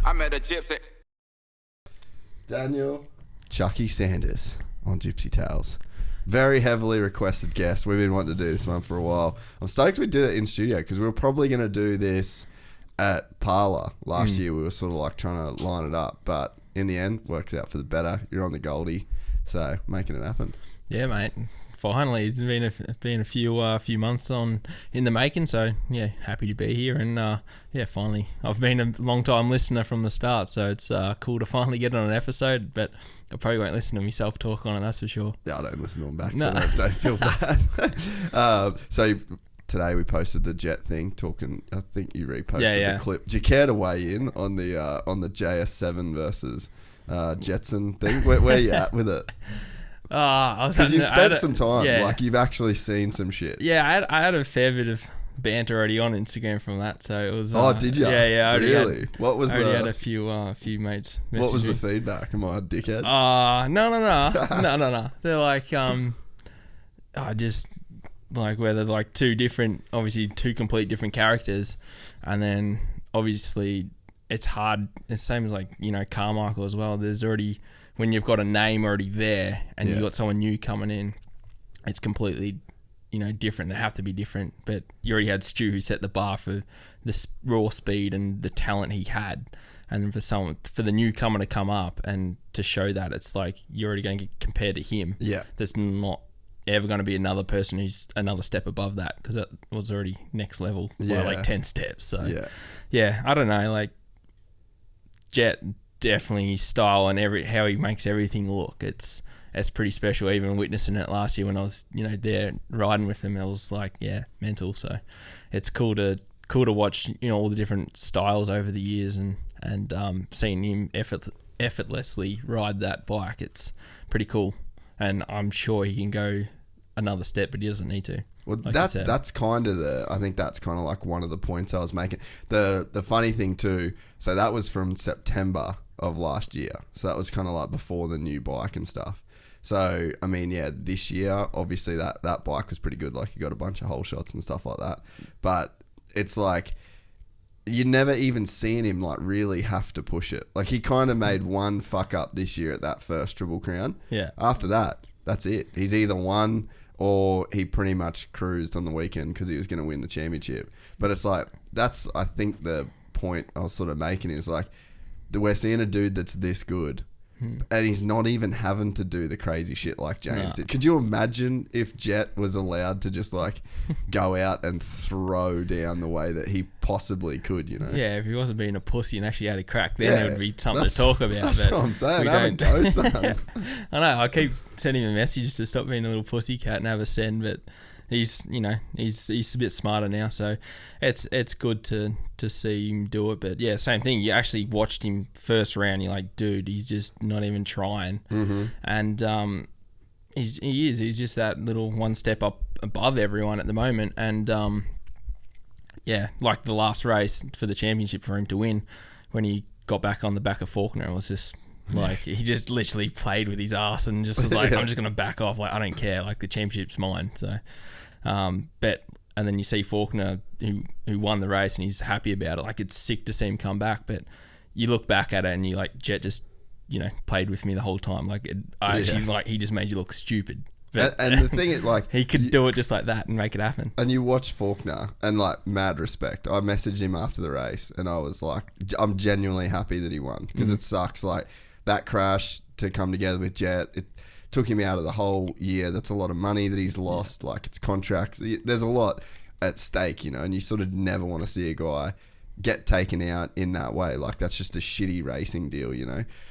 I met a gypsy. Daniel Chucky Sanders on Gypsy Tales. Very heavily requested guest. We've been wanting to do this one for a while. I'm stoked we did it in studio because we were probably going to do this at Parlour last year. We were sort of like trying to line it up, but in the end, works out for the better. You're on the Goldie, so making it happen. Yeah, mate. Finally, it's been a few months in the making, so yeah, happy to be here. And yeah, finally, I've been a long time listener from the start, so it's cool to finally get on an episode. But I probably won't listen to myself talk on it, that's for sure. Yeah, I don't listen to them back, No. so don't feel bad. So today we posted the Jet thing, talking. I think you reposted the clip. Do you care to weigh in on the JS7 versus Jetson thing? Where you at with it? Because you've spent some time, like you've actually seen some shit. Yeah, I had a fair bit of banter already on Instagram from that, so it was. Oh, did you? Yeah. Really? What was I already had a few mates. What was the feedback? Am I a dickhead? No. They're like, just like where they're like two complete different characters, and then obviously it's hard. It's the same as like Carmichael as well. There's already. When you've got a name already there and you've got someone new coming in, it's completely, different. They have to be different. But you already had Stu who set the bar for the raw speed and the talent he had. And then for the newcomer to come up and to show that, it's like you're already going to get compared to him. Yeah. There's not ever going to be another person who's another step above that because that was already next level by like 10 steps. So, yeah, I don't know. Like, Jet... definitely his style and how he makes everything look. It's pretty special. Even witnessing it last year when I was there riding with him, it was like mental. So it's cool to watch all the different styles over the years and seeing him effortlessly ride that bike. It's pretty cool, and I'm sure he can go another step, but he doesn't need to. Well, that's kind of I think that's kind of like one of the points I was making. The funny thing too, so that was from September of last year. So that was kind of like before the new bike and stuff. So, I mean, this year, obviously that bike was pretty good. Like, you got a bunch of hole shots and stuff like that. But it's like, you never even seen him like really have to push it. Like, he kind of made one fuck up this year at that first Triple Crown. Yeah. After that, that's it. He's either won or he pretty much cruised on the weekend because he was going to win the championship. But it's like, that's, I think, the point I was sort of making is like, we're seeing a dude that's this good and he's not even having to do the crazy shit like James did. Could you imagine if Jet was allowed to just like go out and throw down the way that he possibly could, Yeah, if he wasn't being a pussy and actually had a crack, then it would be something to talk about. That's what I'm saying. Have a go, son. I know. I keep sending him messages to stop being a little pussycat and have a send, but he's a bit smarter now, so it's good to see him do it. But yeah, same thing. You actually watched him first round. You're like, dude, he's just not even trying. Mm-hmm. And he's just that little one step up above everyone at the moment. And like the last race for the championship for him to win, when he got back on the back of Faulkner, it was just. Like, he just literally played with his ass and just was like, I'm just going to back off. Like, I don't care. Like, the championship's mine. So, and then you see Faulkner, who won the race, and he's happy about it. Like, it's sick to see him come back. But you look back at it and you're like, Jet just, played with me the whole time. Like, he just made you look stupid. But, and the thing is, like... he could do it just like that and make it happen. And you watch Faulkner, and, like, mad respect. I messaged him after the race, and I was like, I'm genuinely happy that he won. Because it sucks, like... That crash to come together with Jet, it took him out of the whole year. That's a lot of money that he's lost. Like, it's contracts. There's a lot at stake, and you sort of never want to see a guy get taken out in that way. Like, that's just a shitty racing deal,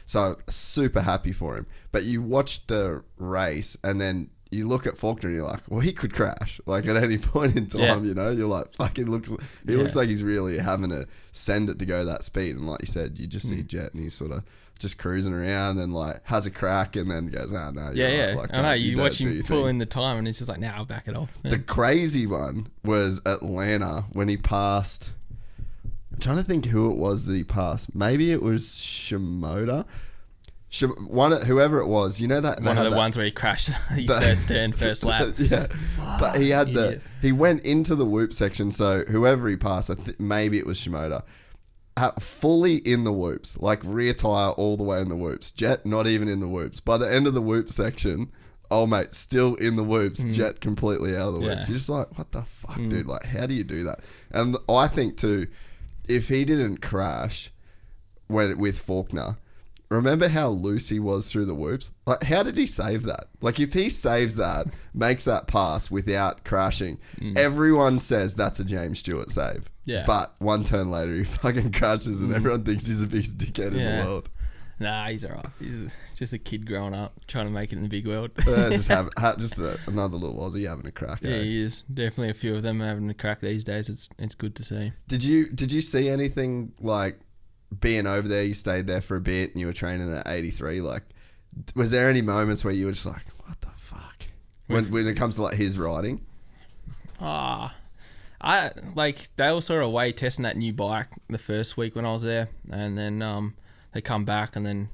So, super happy for him. But you watch the race and then you look at Faulkner and you're like, well, he could crash. Like, at any point in time, You're like, fuck, he looks like he's really having to send it to go that speed. And like you said, you just see Jet and he's sort of just cruising around and like has a crack and then goes, no. Yeah. Like, I know, you watch him pull in the time and he's just like, I'll back it off. Yeah. The crazy one was Atlanta when he passed. I'm trying to think who it was that he passed. Maybe it was Shimoda. Whoever it was, that one of the ones where he crashed his first turn, first lap. Yeah, but he had he went into the whoop section. So whoever he passed, maybe it was Shimoda. fully in the whoops, like rear tyre all the way in the whoops. Jet not even in the whoops. By the end of the whoop section, old mate still in the whoops. Jet completely out of the whoops. You're just like, what the fuck, dude? Like, how do you do that? And I think too, if he didn't crash with Faulkner, remember how loose he was through the whoops? Like, how did he save that? Like, if he saves that, makes that pass without crashing, everyone says that's a James Stewart save. Yeah. But one turn later, he fucking crashes and everyone thinks he's the biggest dickhead in the world. Nah, he's all right. He's just a kid growing up, trying to make it in the big world. Just another little Aussie having a crack. Yeah, he is. Definitely a few of them having a crack these days. It's good to see. Did you see anything like being over there? You stayed there for a bit and you were training at 83. Like, was there any moments where you were just like, what the fuck? When it comes to like his riding? I like they were sort of away testing that new bike the first week when I was there, and then they come back and then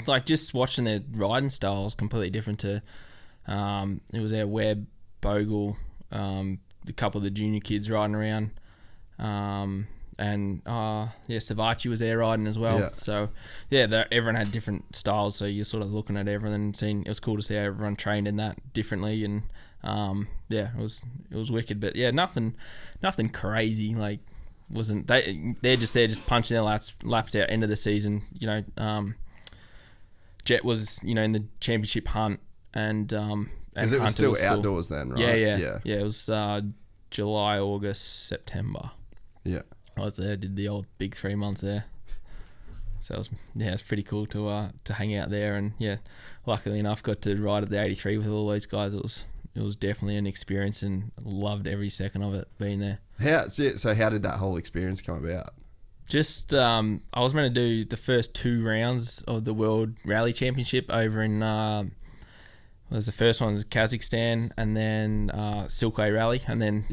like just watching their riding styles completely different to it was their Webb, Bogle, a couple of the junior kids riding around, and Savachi was there riding as well. Yeah. So everyone had different styles, so you're sort of looking at everyone and seeing. It was cool to see how everyone trained in that differently, and it was wicked. But yeah, nothing crazy. Like, wasn't they're just punching their laps out end of the season. You know, Jet was in the championship hunt, and because it was still outdoors then, right? Yeah. It was July, August, September. Yeah, I was there, did the old big 3 months there. So it's pretty cool to hang out there, and luckily enough got to ride at the 83 with all those guys. It was definitely an experience, and loved every second of it being there. So how did that whole experience come about? Just I was meant to do the first 2 rounds of the World Rally Championship over in the first one was Kazakhstan, and then Silkway Rally, and then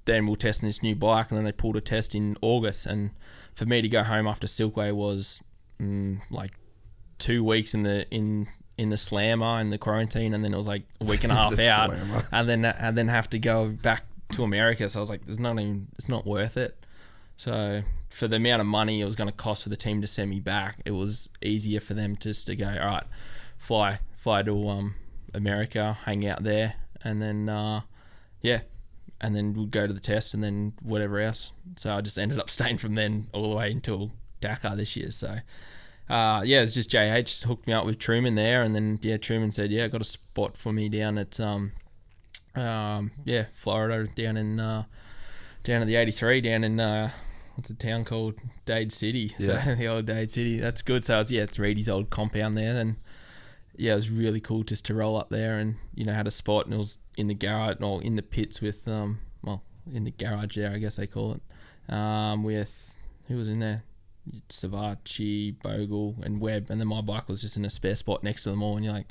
then we were testing this new bike, and then they pulled a test in August, and for me to go home after Silkway was like 2 weeks in the slammer and the quarantine, and then it was like a week and a half out, and then have to go back to America. So I was like, it's not worth it. So for the amount of money it was going to cost for the team to send me back, it was easier for them just to go, all right, fly to America, hang out there, and then and then we'd go to the test and then whatever else. So I just ended up staying from then all the way until Dakar this year. So it's just JH hooked me up with Truman there, and then Truman said, got a spot for me down at Florida, down at the 83, down in what's a town called? Dade City. So the old Dade City. That's good. So it's Reedy's old compound there, and it was really cool just to roll up there, and had a spot, and it was in the garage, or in the pits with in the garage there, I guess they call it, with who was in there, Savachi, Bogle, and Webb, and then my bike was just in a spare spot next to them all, and you're like,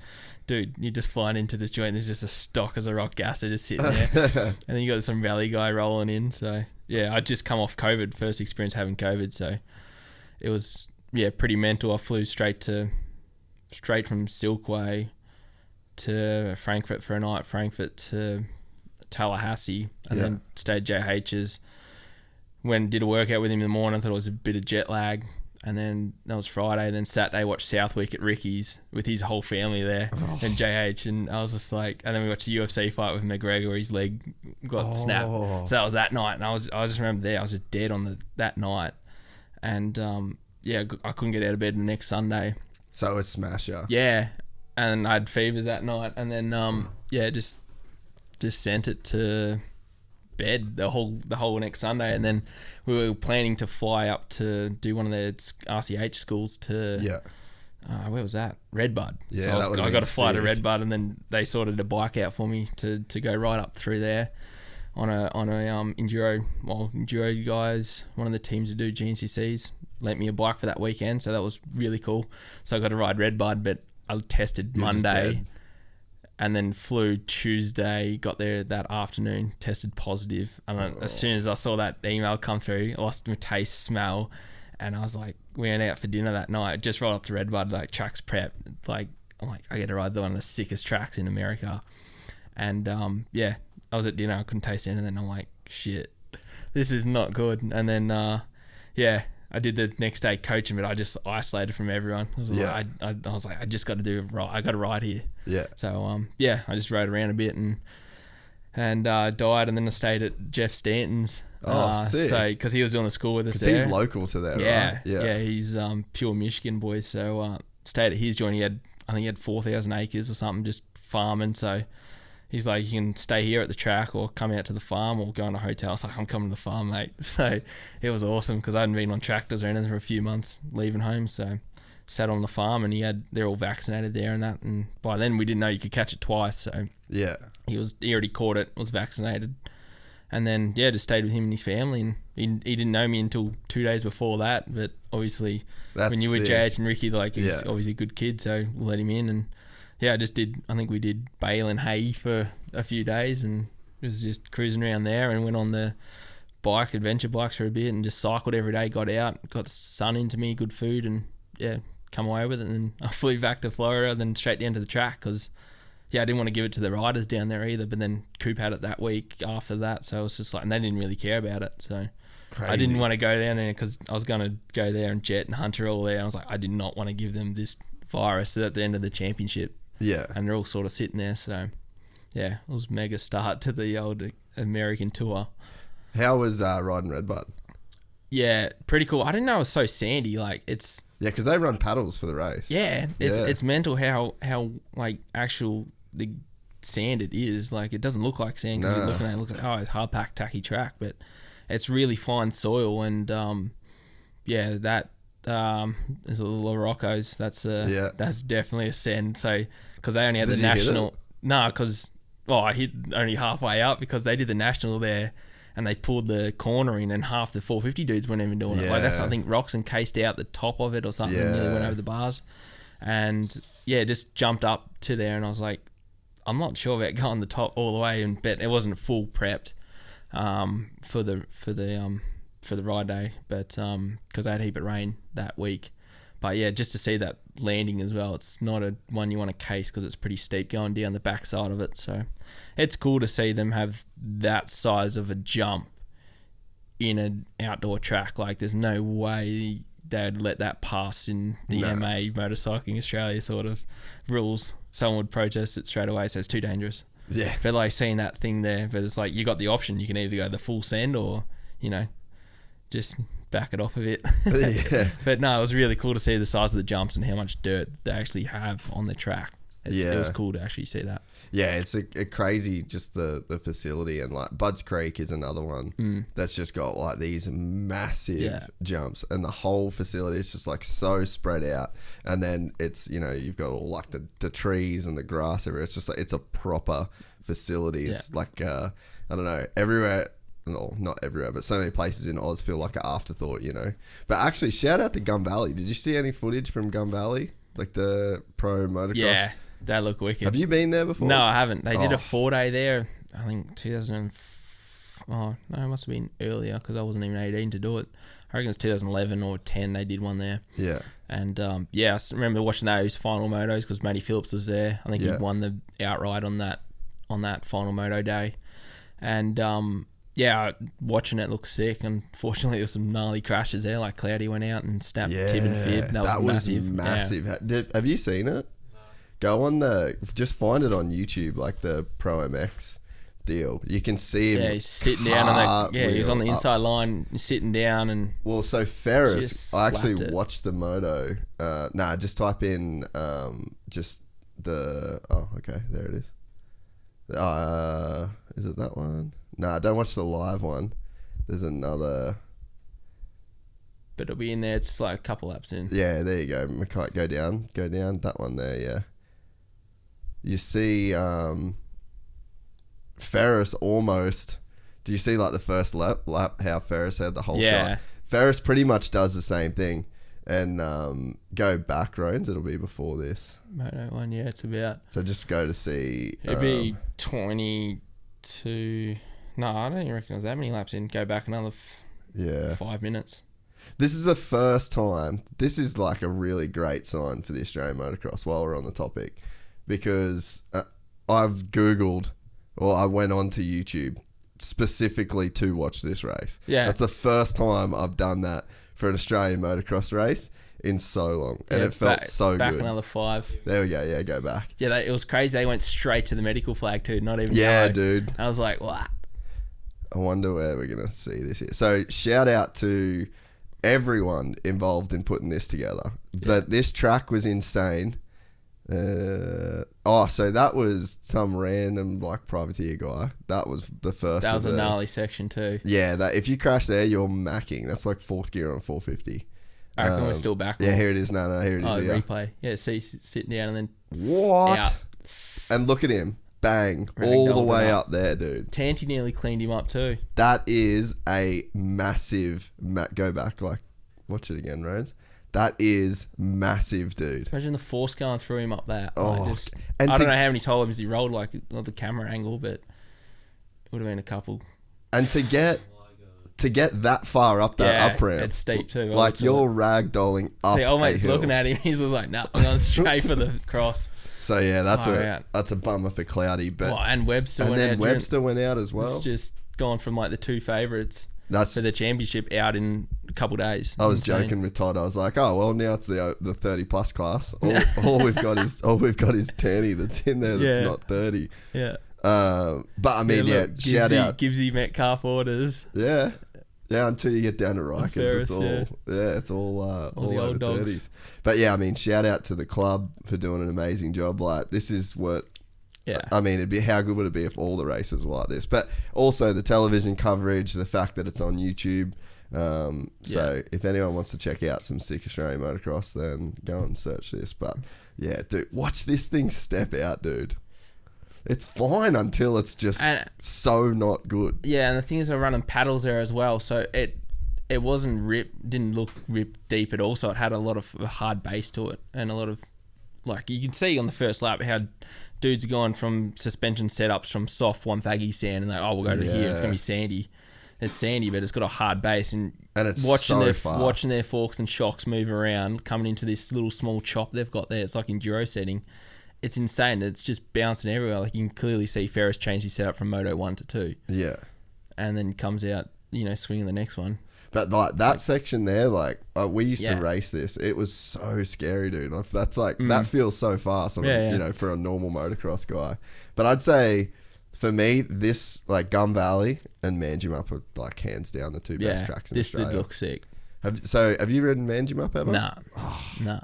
dude, you're just flying into this joint, there's just a stock as a rock gasser just sitting there, and then you got some rally guy rolling in. So I'd just come off COVID, first experience having COVID, so it was pretty mental. I flew straight from Silkway to Frankfurt for a night, Frankfurt to Tallahassee, and then stayed at JH's. Did a workout with him in the morning. I thought it was a bit of jet lag, and then that was Friday. And then Saturday watched Southwick at Ricky's with his whole family there, and JH, and I was just like, and then we watched the UFC fight with McGregor where his leg got snapped. So that was that night, and I just remember there I was just dead on that night, and I couldn't get out of bed the next Sunday. So it's smasher. Yeah, and I had fevers that night, and then just sent it to bed the whole next Sunday, and then we were planning to fly up to do one of the RCH schools to where was that? RedBud. So I got to fly to RedBud, and then they sorted a bike out for me to go right up through there on a enduro. Well, enduro guys, one of the teams that do GNCCs, lent me a bike for that weekend, so that was really cool. So I got to ride RedBud, but I tested Monday, and then flew Tuesday, got there that afternoon, tested positive, and as soon as I saw that email come through, I lost my taste, smell, and I was like, we went out for dinner that night, just rolled up to RedBud, like tracks prep, like I'm like, I get to ride one of the sickest tracks in America, and I was at dinner, I couldn't taste anything, and I'm like, shit, this is not good. And then, I did the next day coaching, but I just isolated from everyone. I was like, I just got to do it right. I got to ride here. Yeah. So, I just rode around a bit and died, and then I stayed at Jeff Stanton's. Sick. So, because he was doing the school with us there. Because he's local to there, right? Yeah, he's pure Michigan boy. So, stayed at his joint. I think he had 4,000 acres or something, just farming. So, he's like, you can stay here at the track or come out to the farm or go in a hotel. I was like, I'm coming to the farm, mate. So, it was awesome because I hadn't been on tractors or anything for a few months leaving home. So, sat on the farm and they're all vaccinated there and that. And by then, we didn't know you could catch it twice. So, yeah, he already caught it, was vaccinated. And then, just stayed with him and his family. And he didn't know me until 2 days before that. But obviously, when you were JH and Ricky, like, he's obviously a good kid, so we'll let him in. And I think we did bale and hay for a few days and was just cruising around there and went on the adventure bikes for a bit and just cycled every day, got out, got the sun into me, good food, and come away with it. And then I flew back to Florida, then straight down to the track because I didn't want to give it to the riders down there either, but then Coop had it that week after that, so it was just like, and they didn't really care about it, so crazy. I didn't want to go down there because I was going to go there and Jet and Hunter all there, and I was like, I did not want to give them this virus at the end of the championship. Yeah. And they're all sort of sitting there, so it was mega start to the old American tour. How was riding RedBud? Yeah, pretty cool. I didn't know it was so sandy, like it's... Yeah, because they run paddles for the race. Yeah, it's mental how like actual... the sand it is, like it doesn't look like sand because you're looking at it looks like it's hard packed tacky track, but it's really fine soil. And that there's a little Rocco's, that's definitely a send. So because they only had the national, because I hit only halfway up because they did the national there and they pulled the corner in and half the 450 dudes weren't even doing it. Like that's, I think Rocks encased out the top of it or something and nearly went over the bars, and just jumped up to there and I was like, I'm not sure about going the top all the way, but it wasn't full prepped for the ride day, but because I had a heap of rain that week. But just to see that landing as well, it's not a one you want to case because it's pretty steep going down the backside of it. So it's cool to see them have that size of a jump in an outdoor track. Like there's no way they'd let that pass in the MA Motorcycling Australia sort of rules. Someone would protest it straight away, so it's too dangerous. Yeah. But like seeing that thing there, but it's like you got the option. You can either go the full send or, just back it off a bit. Yeah. But no, it was really cool to see the size of the jumps and how much dirt they actually have on the track. It was cool to actually see that. Yeah, it's a crazy, just the facility, and like Budds Creek is another one that's just got like these massive jumps, and the whole facility is just like so spread out. And then it's, you've got all like the trees and the grass everywhere. It's just like, it's a proper facility. It's like, I don't know, everywhere. No, not everywhere, but so many places in Oz feel like an afterthought, But actually, shout out to Gun Valley. Did you see any footage from Gun Valley? Like the pro motocross? Yeah. They look wicked. Have you been there before? No, I haven't. They did a 4-day there, I think 2000. Oh, no, it must have been earlier because I wasn't even 18 to do it. I reckon it's 2011 or 10 they did one there. Yeah. And I remember watching those final motos because Matty Phillips was there. I think he won the outright on that final moto day. And watching it looked sick. Unfortunately, there was some gnarly crashes there. Like Cloudy went out and snapped tib and fib. That was massive. Yeah. Have you seen it? Go on just find it on YouTube, like the Pro MX deal. You can see him. Yeah, he's sitting down on he's on the inside line, sitting down, and so Ferris. I actually watched the moto. Just type in just the. Oh, okay, there it is. Is it that one? Don't watch the live one. There's another. But it'll be in there. It's like a couple laps in. Yeah, there you go. McKay, go down. That one there. Yeah. You see Ferris almost. Do you see like the first lap how Ferris had the whole shot? Ferris pretty much does the same thing. And go back, Rones. It'll be before this. Moto one, it's about. So just go to see. It'd be 22. No, I don't even reckon it was that many laps in. Go back another 5 minutes. This is the first time. This is like a really great sign for the Australian motocross while we're on the topic. Because I've Googled, or I went on to YouTube specifically to watch this race. Yeah. That's the first time I've done that for an Australian motocross race in so long. And it felt so back good. another 5. There we go. Yeah, go back. Yeah, it was crazy. They went straight to the medical flag too, not even Yeah, yellow. dude. I was like, what? I wonder where we're going to see this here. So shout out to everyone involved in putting this together. Yeah. This track was insane. So that was some random like privateer guy. That was the first. That was a gnarly section too. Yeah, that if you crash there, you're macking. That's like 4th gear on 450. I reckon we're still back. Yeah, here it is. No, here it is. Here. Replay. Yeah, see, sitting down and then what? out. And look at him, bang, all the way up there, dude. Tanty nearly cleaned him up too. That is a massive. Go back, like, watch it again, Rhodes. That is massive, dude. Imagine the force going through him up there. Oh, I don't know how many times he rolled, like, not the camera angle, but it would have been a couple. And to get that far up that up ramp, it's steep too. Like you're ragdolling up. See, old mate's looking at him. He's just like, "Nah, I'm going straight for the cross." So yeah, that's a bummer for Cloudy, but and Webster went out as well. It's just gone from like the 2 favourites for the championship out in a couple of days. I was joking with Todd. I was like, "Oh well, now it's the 30 plus class. All we've got is Tanny that's in there that's not 30." Yeah. But I mean, shout out Gypsy Metcalf orders. Yeah, until you get down to Rikers, it's all the over old dogs. 30s. But yeah, I mean, shout out to the club for doing an amazing job. Like, this is what. Yeah. I mean, how good would it be if all the races were like this? But also the television coverage, the fact that it's on YouTube. So if anyone wants to check out some sick Australian motocross, then go and search this. But yeah, dude, watch this thing step out, dude. It's fine until it's just so not good. Yeah, and the thing is, they're running paddles there as well, so it wasn't didn't look ripped deep at all. So it had a lot of a hard base to it, and a lot of, like, you can see on the first lap how dudes are going from suspension setups from soft one thaggy sand, and we'll go to here. It's gonna be sandy. It's sandy, but it's got a hard base, and it's watching fast. their forks and shocks move around, coming into this little small chop they've got there. It's like enduro setting. It's insane. It's just bouncing everywhere. Like, you can clearly see Ferris change his setup from Moto 1 to 2. Yeah. And then comes out, swinging the next one. But like that section there, like we used to race this. It was so scary, dude. Like, that's like that feels so fast, for a normal motocross guy. But I'd say for me, this like Gun Valley and Manjimup are like hands down the 2 best tracks in Australia. This did look sick. Have you ridden Manjimup ever? Nah.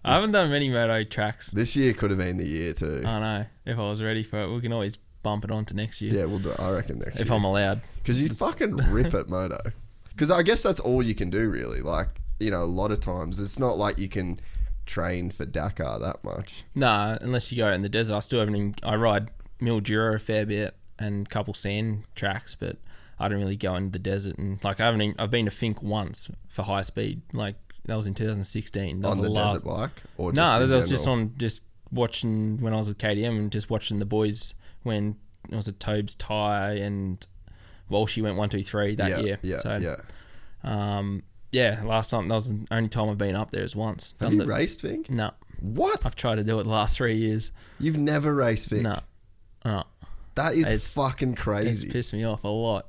I haven't done many moto tracks. This year could have been the year too. I know. If I was ready for it, we can always bump it on to next year. Yeah, we'll do it. I reckon next year. If I'm allowed. Because you fucking rip at moto. Because I guess that's all you can do, really. Like, a lot of times it's not like you can train for Dakar that much. Nah, unless you go in the desert. I still haven't. I ride Mildura a fair bit and a couple sand tracks, but I don't really go into the desert. And like, I've been to Fink once for high speed. Like, that was in 2016. That on was the desert bike? Or just that was just watching when I was with KTM and just watching the boys when it was at Tobes, Ty, and Walshy went 1, 2, 3 that year. Last time, that was the only time I've been up there is once. Have you raced Fink? No. What? I've tried to do it the last 3 years. You've never raced Fink? No. That is fucking crazy. It's pissed me off a lot.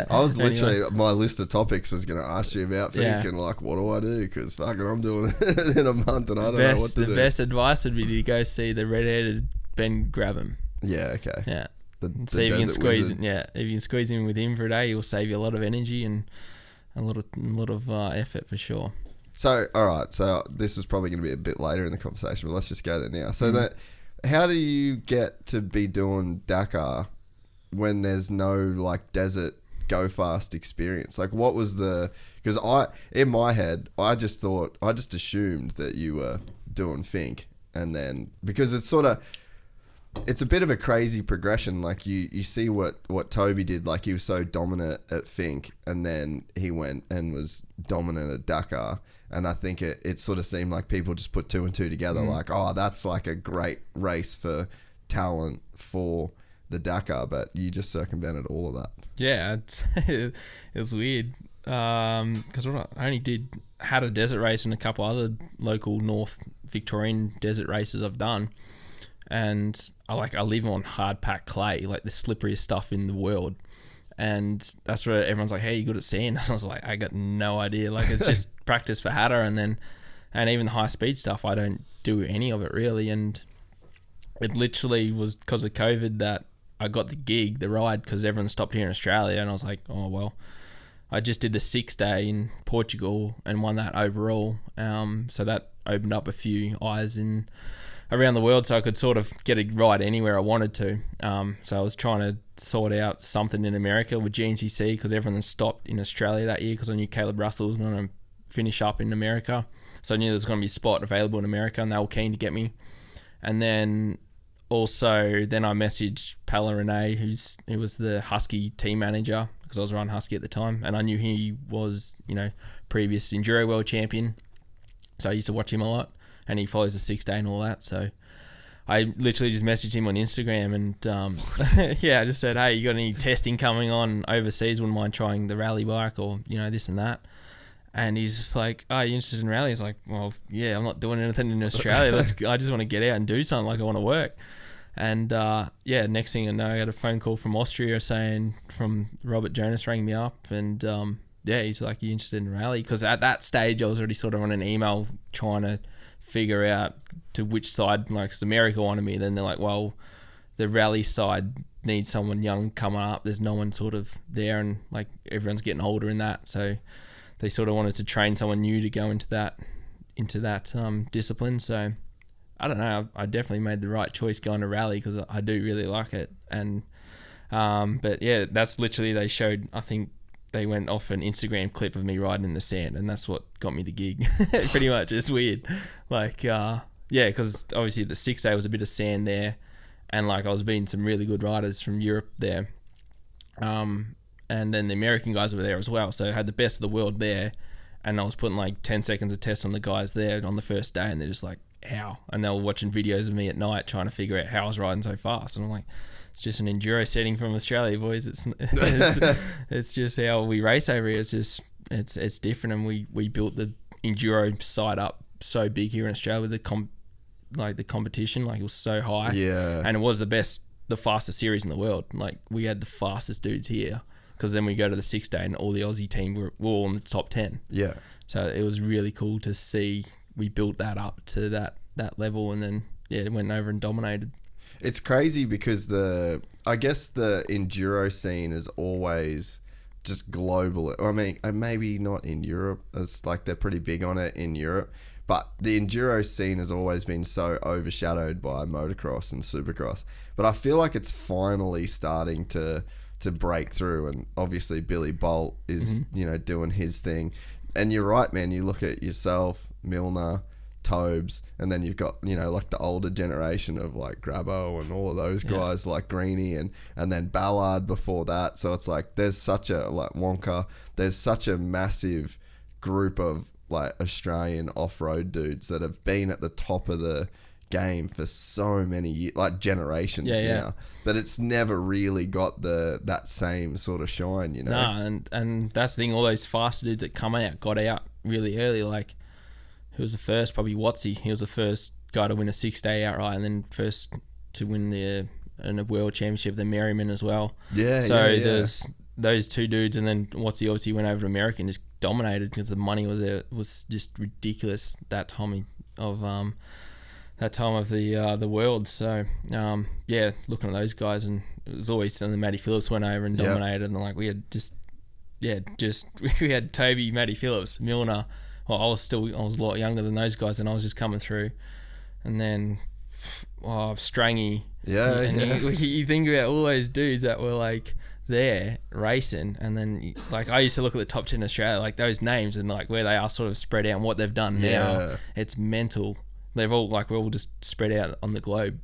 I was literally, my list of topics was going to ask you about Fink and like, what do I do? Because fucking I'm doing it in a month and I don't know what to do. The best advice would be to go see the red-headed Ben Grabham. Yeah, okay. Yeah. The see if you can squeeze wizard. if you can squeeze in with him for a day, he'll save you a lot of energy and a lot of effort for sure. So, all right. So this was probably going to be a bit later in the conversation, but let's just go there now. So how do you get to be doing Dakar when there's no like desert go fast experience? Like, what was because in my head, I just assumed that you were doing Fink, and then because it's a bit of a crazy progression. Like you see what Toby did, like he was so dominant at Fink and then he went and was dominant at Dakar. And I think it sort of seemed like people just put 2 and 2 together, like, oh, that's like a great race for talent for the Dakar, but you just circumvented all of that. Yeah, it was weird because I only had a desert race and a couple other local North Victorian desert races I've done, and I live on hard packed clay, like the slipperiest stuff in the world. and that's where everyone's like, hey, you good at sand? I was like, I got no idea. Like, it's just practice for Hatter, and even the high speed stuff, I don't do any of it really. And it literally was because of COVID that I got the ride, because everyone stopped here in Australia, and I was like, oh well. I just did the 6-day in Portugal and won that overall. So that opened up a few eyes around the world, so I could sort of get a ride anywhere I wanted to. So I was trying to sort out something in America with GNCC, because everyone stopped in Australia that year, because I knew Caleb Russell was going to finish up in America. So I knew there was going to be a spot available in America, and they were keen to get me. And then also, then I messaged Pala Rene, who was the Husky team manager, because I was running Husky at the time, and I knew he was, previous Enduro world champion. So I used to watch him a lot, and he follows the 6-day and all that. So I literally just messaged him on Instagram, and I just said, hey, you got any testing coming on overseas? Wouldn't mind trying the rally bike or, this and that. And he's just like, oh, you interested in rally? He's like, well, yeah, I'm not doing anything in Australia. I just want to get out and do something. Like, I want to work. And next thing I know, I got a phone call from Austria from Robert Jonas rang me up, and he's like, you interested in rally? Because at that stage I was already sort of on an email trying to figure out to which side, like, 'cause America wanted me. Then they're like, well, the rally side needs someone young coming up. There's no one sort of there, and like everyone's getting older in that. So they sort of wanted to train someone new to go into that discipline. So I don't know. I definitely made the right choice going to rally, because I do really like it. And but yeah, that's literally, they showed, I think they went off an Instagram clip of me riding in the sand, and that's what got me the gig. Pretty much. It's weird. Like, because obviously the 6-day was a bit of sand there, and like I was beating some really good riders from Europe there. And then the American guys were there as well. So I had the best of the world there, and I was putting like 10 seconds of test on the guys there on the first day, and they're just like, how? And they were watching videos of me at night trying to figure out how I was riding so fast. And I'm like, it's just an enduro setting from Australia, boys. It's just how we race over here. It's just, it's different. And we built the enduro side up so big here in Australia with the competition. Like, it was so high. Yeah. And it was the fastest series in the world. Like, we had the fastest dudes here. Because then we go to the 6-day, and all the Aussie team were all in the top 10. Yeah. So it was really cool to see we built that up to that level, and then it went over and dominated. It's crazy because I guess the enduro scene is always just global. I mean, maybe not in Europe. It's like they're pretty big on it in Europe, but the enduro scene has always been so overshadowed by motocross and supercross. But I feel like it's finally starting to break through, and obviously Billy Bolt is doing his thing. And you're right, man. You look at yourself, Milner, Tobes, and then you've got like the older generation of like Grabo and all of those guys, like Greeny, and then Ballard before that. So it's like there's such a, like, Wonka, there's such a massive group of like Australian off-road dudes that have been at the top of the game for so many years, like generations now, but it's never really got that same sort of shine, No, and that's the thing, all those faster dudes that got out really early. Like, who was the first? Probably Watsy. He was the first guy to win a 6-day outright, and then first to win the world championship, the Merriman as well. There's those two dudes, and then Watsy obviously went over to America and just dominated, because the money was just ridiculous that time of the world. So looking at those guys, and it was always something. Matty Phillips went over and dominated, and like we had we had Toby, Matty Phillips, Milner. Well, I was a lot younger than those guys, and I was just coming through. And then Strangy. You think about all those dudes that were like there racing, and then like I used to look at the top 10 in Australia, like those names, and like where they are sort of spread out and what they've done now. It's mental. They've all we're all just spread out on the globe,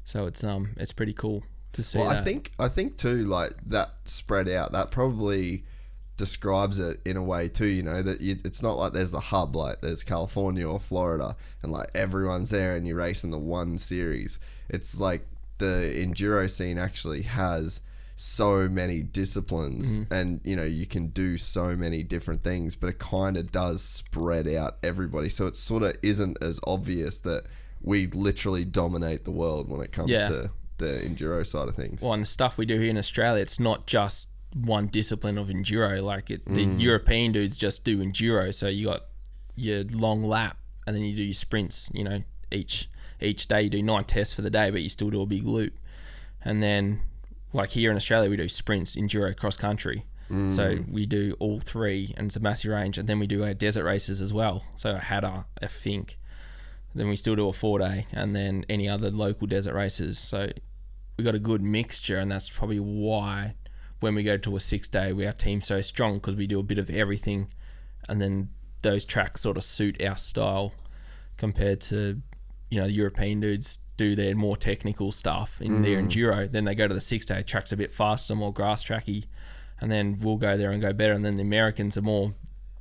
so it's pretty cool to see. Well, that. I think too, like that spread out, that probably describes it in a way too. That it's not like there's the hub, like there's California or Florida, and like everyone's there and you race in the one series. It's like the enduro scene actually has so many disciplines, and you can do so many different things, but it kind of does spread out everybody, so it sort of isn't as obvious that we literally dominate the world when it comes to the enduro side of things. Well, and the stuff we do here in Australia, it's not just one discipline of enduro. Like the European dudes just do enduro. So you got your long lap, and then you do your sprints. You know, each day you do 9 tests for the day, but you still do a big loop. And then, like here in Australia, we do sprints, enduro, cross country. So we do all 3, and it's a massive range. And then we do our desert races as well. So a Hatter, a Fink. Then we still do a 4-day, and then any other local desert races. So we got a good mixture, and that's probably why when we go to a 6-day, our team's so strong, because we do a bit of everything, and then those tracks sort of suit our style compared to, you know, the European dudes do their more technical stuff in their enduro. Then they go to the 6-day, track's a bit faster, more grass tracky, and then we'll go there and go better. And then the Americans are more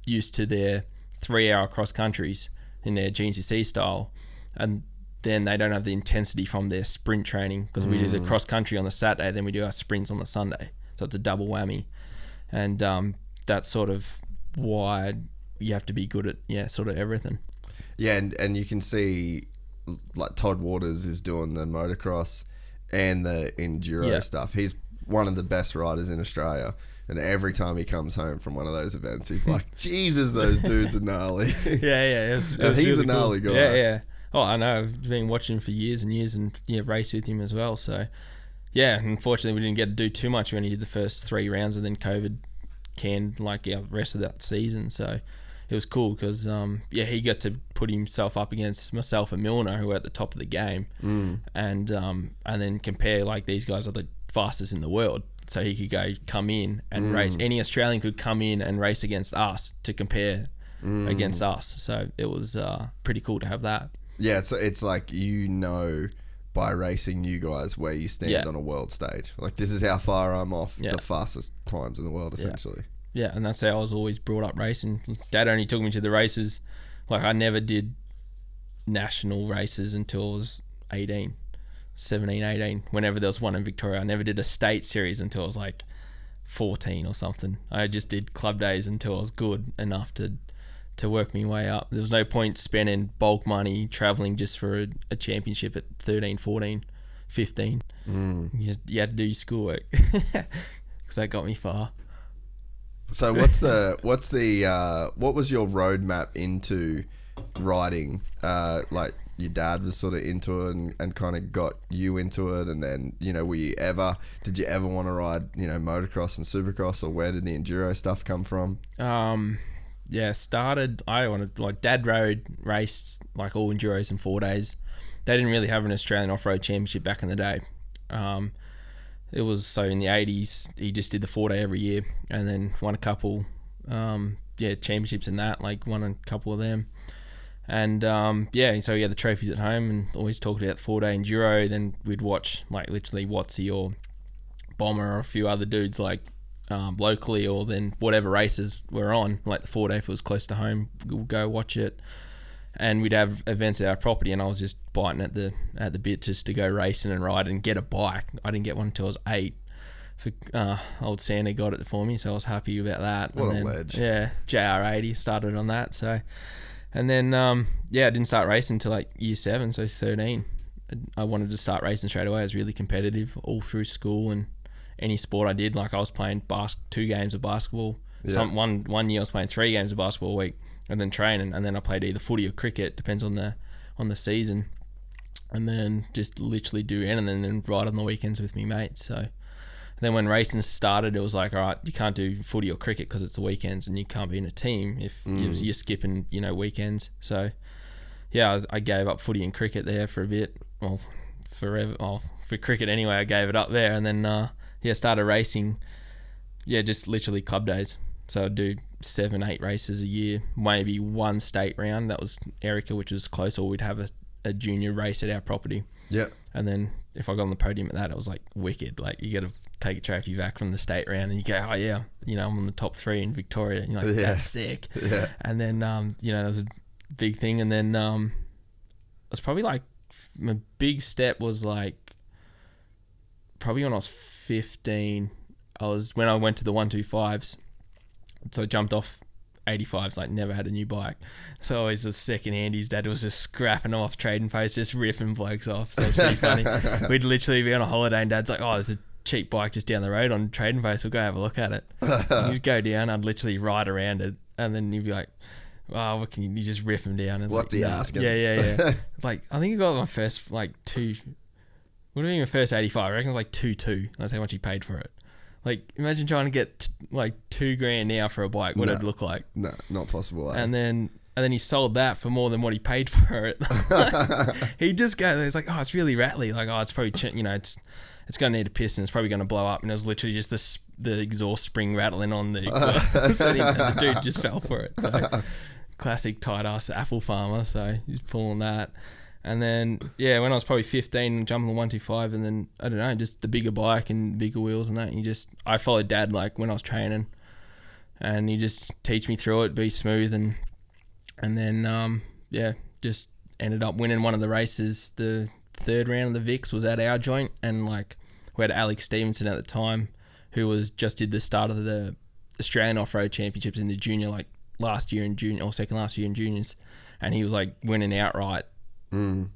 used to their 3-hour cross countries in their GNCC style, and then they don't have the intensity from their sprint training, because we do the cross country on the Saturday, then we do our sprints on the Sunday, so it's a double whammy. And that's sort of why you have to be good at sort of everything. Yeah, and you can see like Todd Waters is doing the motocross and the enduro stuff. He's one of the best riders in Australia, and every time he comes home from one of those events, he's like, Jesus, those dudes are gnarly. It was and he's really a gnarly cool guy. Oh, I know, I've been watching him for years and years, and race with him as well. So unfortunately we didn't get to do too much when he did the first 3 rounds, and then COVID canned like the rest of that season. So it was cool because he got to put himself up against myself and Milner, who were at the top of the game, and then compare, like, these guys are the fastest in the world, so he could come in and race. Any Australian could come in and race against us to compare against us. So it was pretty cool to have that. Yeah, it's like, you know, by racing you guys where you stand on a world stage. Like, this is how far I'm off the fastest times in the world, essentially. Yeah, and that's how I was always brought up racing. Dad only took me to the races. Like, I never did national races until I was 17, 18. Whenever there was one in Victoria. I never did a state series until I was like 14 or something. I just did club days until I was good enough to work my way up. There was no point spending bulk money traveling just for a championship at 13, 14, 15. You had to do your schoolwork, because that got me far. So what was your roadmap into riding? Like, your dad was sort of into it and kind of got you into it, and then, you know, did you ever want to ride, you know, motocross and supercross, or where did the enduro stuff come from? I wanted, like, Dad raced like all enduros and 4-days. They didn't really have an Australian off-road championship back in the day. It was, so in the 80s, he just did the 4-day every year, and then won a couple, championships in that, like won a couple of them. And, so he had the trophies at home and always talked about the 4-day enduro. Then we'd watch, like, literally Watsy or Bomber or a few other dudes, like, locally, or then whatever races were on, like the 4-day, if it was close to home, we'll go watch it. And we'd have events at our property, and I was just biting at the bit just to go racing and ride and get a bike. I didn't get one until I was 8. Old Santa got it for me, so I was happy about that. What a ledge. Yeah, JR80 started on that. So, and then I didn't start racing until like year 7, so 13. I wanted to start racing straight away. I was really competitive all through school, and any sport I did, like I was playing 2 games of basketball. Yeah. One year I was playing 3 games of basketball a week, and then training, and then I played either footy or cricket, depends on the season, and then just literally do anything and ride on the weekends with me mates. So then when racing started, it was like, all right, you can't do footy or cricket because it's the weekends, and you can't be in a team if you're skipping, you know, weekends. So I gave up footy and cricket there for a bit, well, forever. Oh, for cricket anyway, I gave it up there, and then started racing. Just literally club days. So I'd do 7, 8 races a year, maybe one state round. That was Erica, which was close, or we'd have a junior race at our property. Yeah. And then if I got on the podium at that, it was like wicked. Like, you got to take a trophy back from the state round, and you go, oh yeah, you know, I'm on the top 3 in Victoria. And you're like, that's sick. Yeah. And then, that was a big thing. And then it was probably like, my big step was like, probably when I was 15, when I went to the 125s. So I jumped off 85s, like never had a new bike. So always was second hand. His dad was just scrapping off trading posts, just ripping blokes off. So it's pretty funny. We'd literally be on a holiday and Dad's like, oh, there's a cheap bike just down the road on Trading Post. We'll go have a look at it. You'd go down, I'd literally ride around it, and then you'd be like, oh, what can you just riff them down? It's what's he asking? Yeah. Like, I think I got my first, like, would have been my first 85. I reckon it was like 2.2. That's how much he paid for it. Like, imagine trying to get like $2,000 now for a bike. What it'd look like? No, not possible. And then he sold that for more than what he paid for it. He just goes, it's like, oh, it's really rattly. Like, oh, it's probably, it's going to need a piston. It's probably going to blow up. And it was literally just the exhaust spring rattling on the exhaust. So the dude just fell for it. So classic tight ass apple farmer. So he's pulling that. And then, when I was probably 15, jumping the 125, and then, I don't know, just the bigger bike and bigger wheels and that. And I followed Dad, like, when I was training, and he just teach me through it, be smooth, and then, just ended up winning one of the races. The third round of the Vicks was at our joint, and, like, we had Alex Stevenson at the time, who just did the start of the Australian Off-Road Championships in the junior, like, last year in junior, or second last year in juniors, and he was, like, winning outright.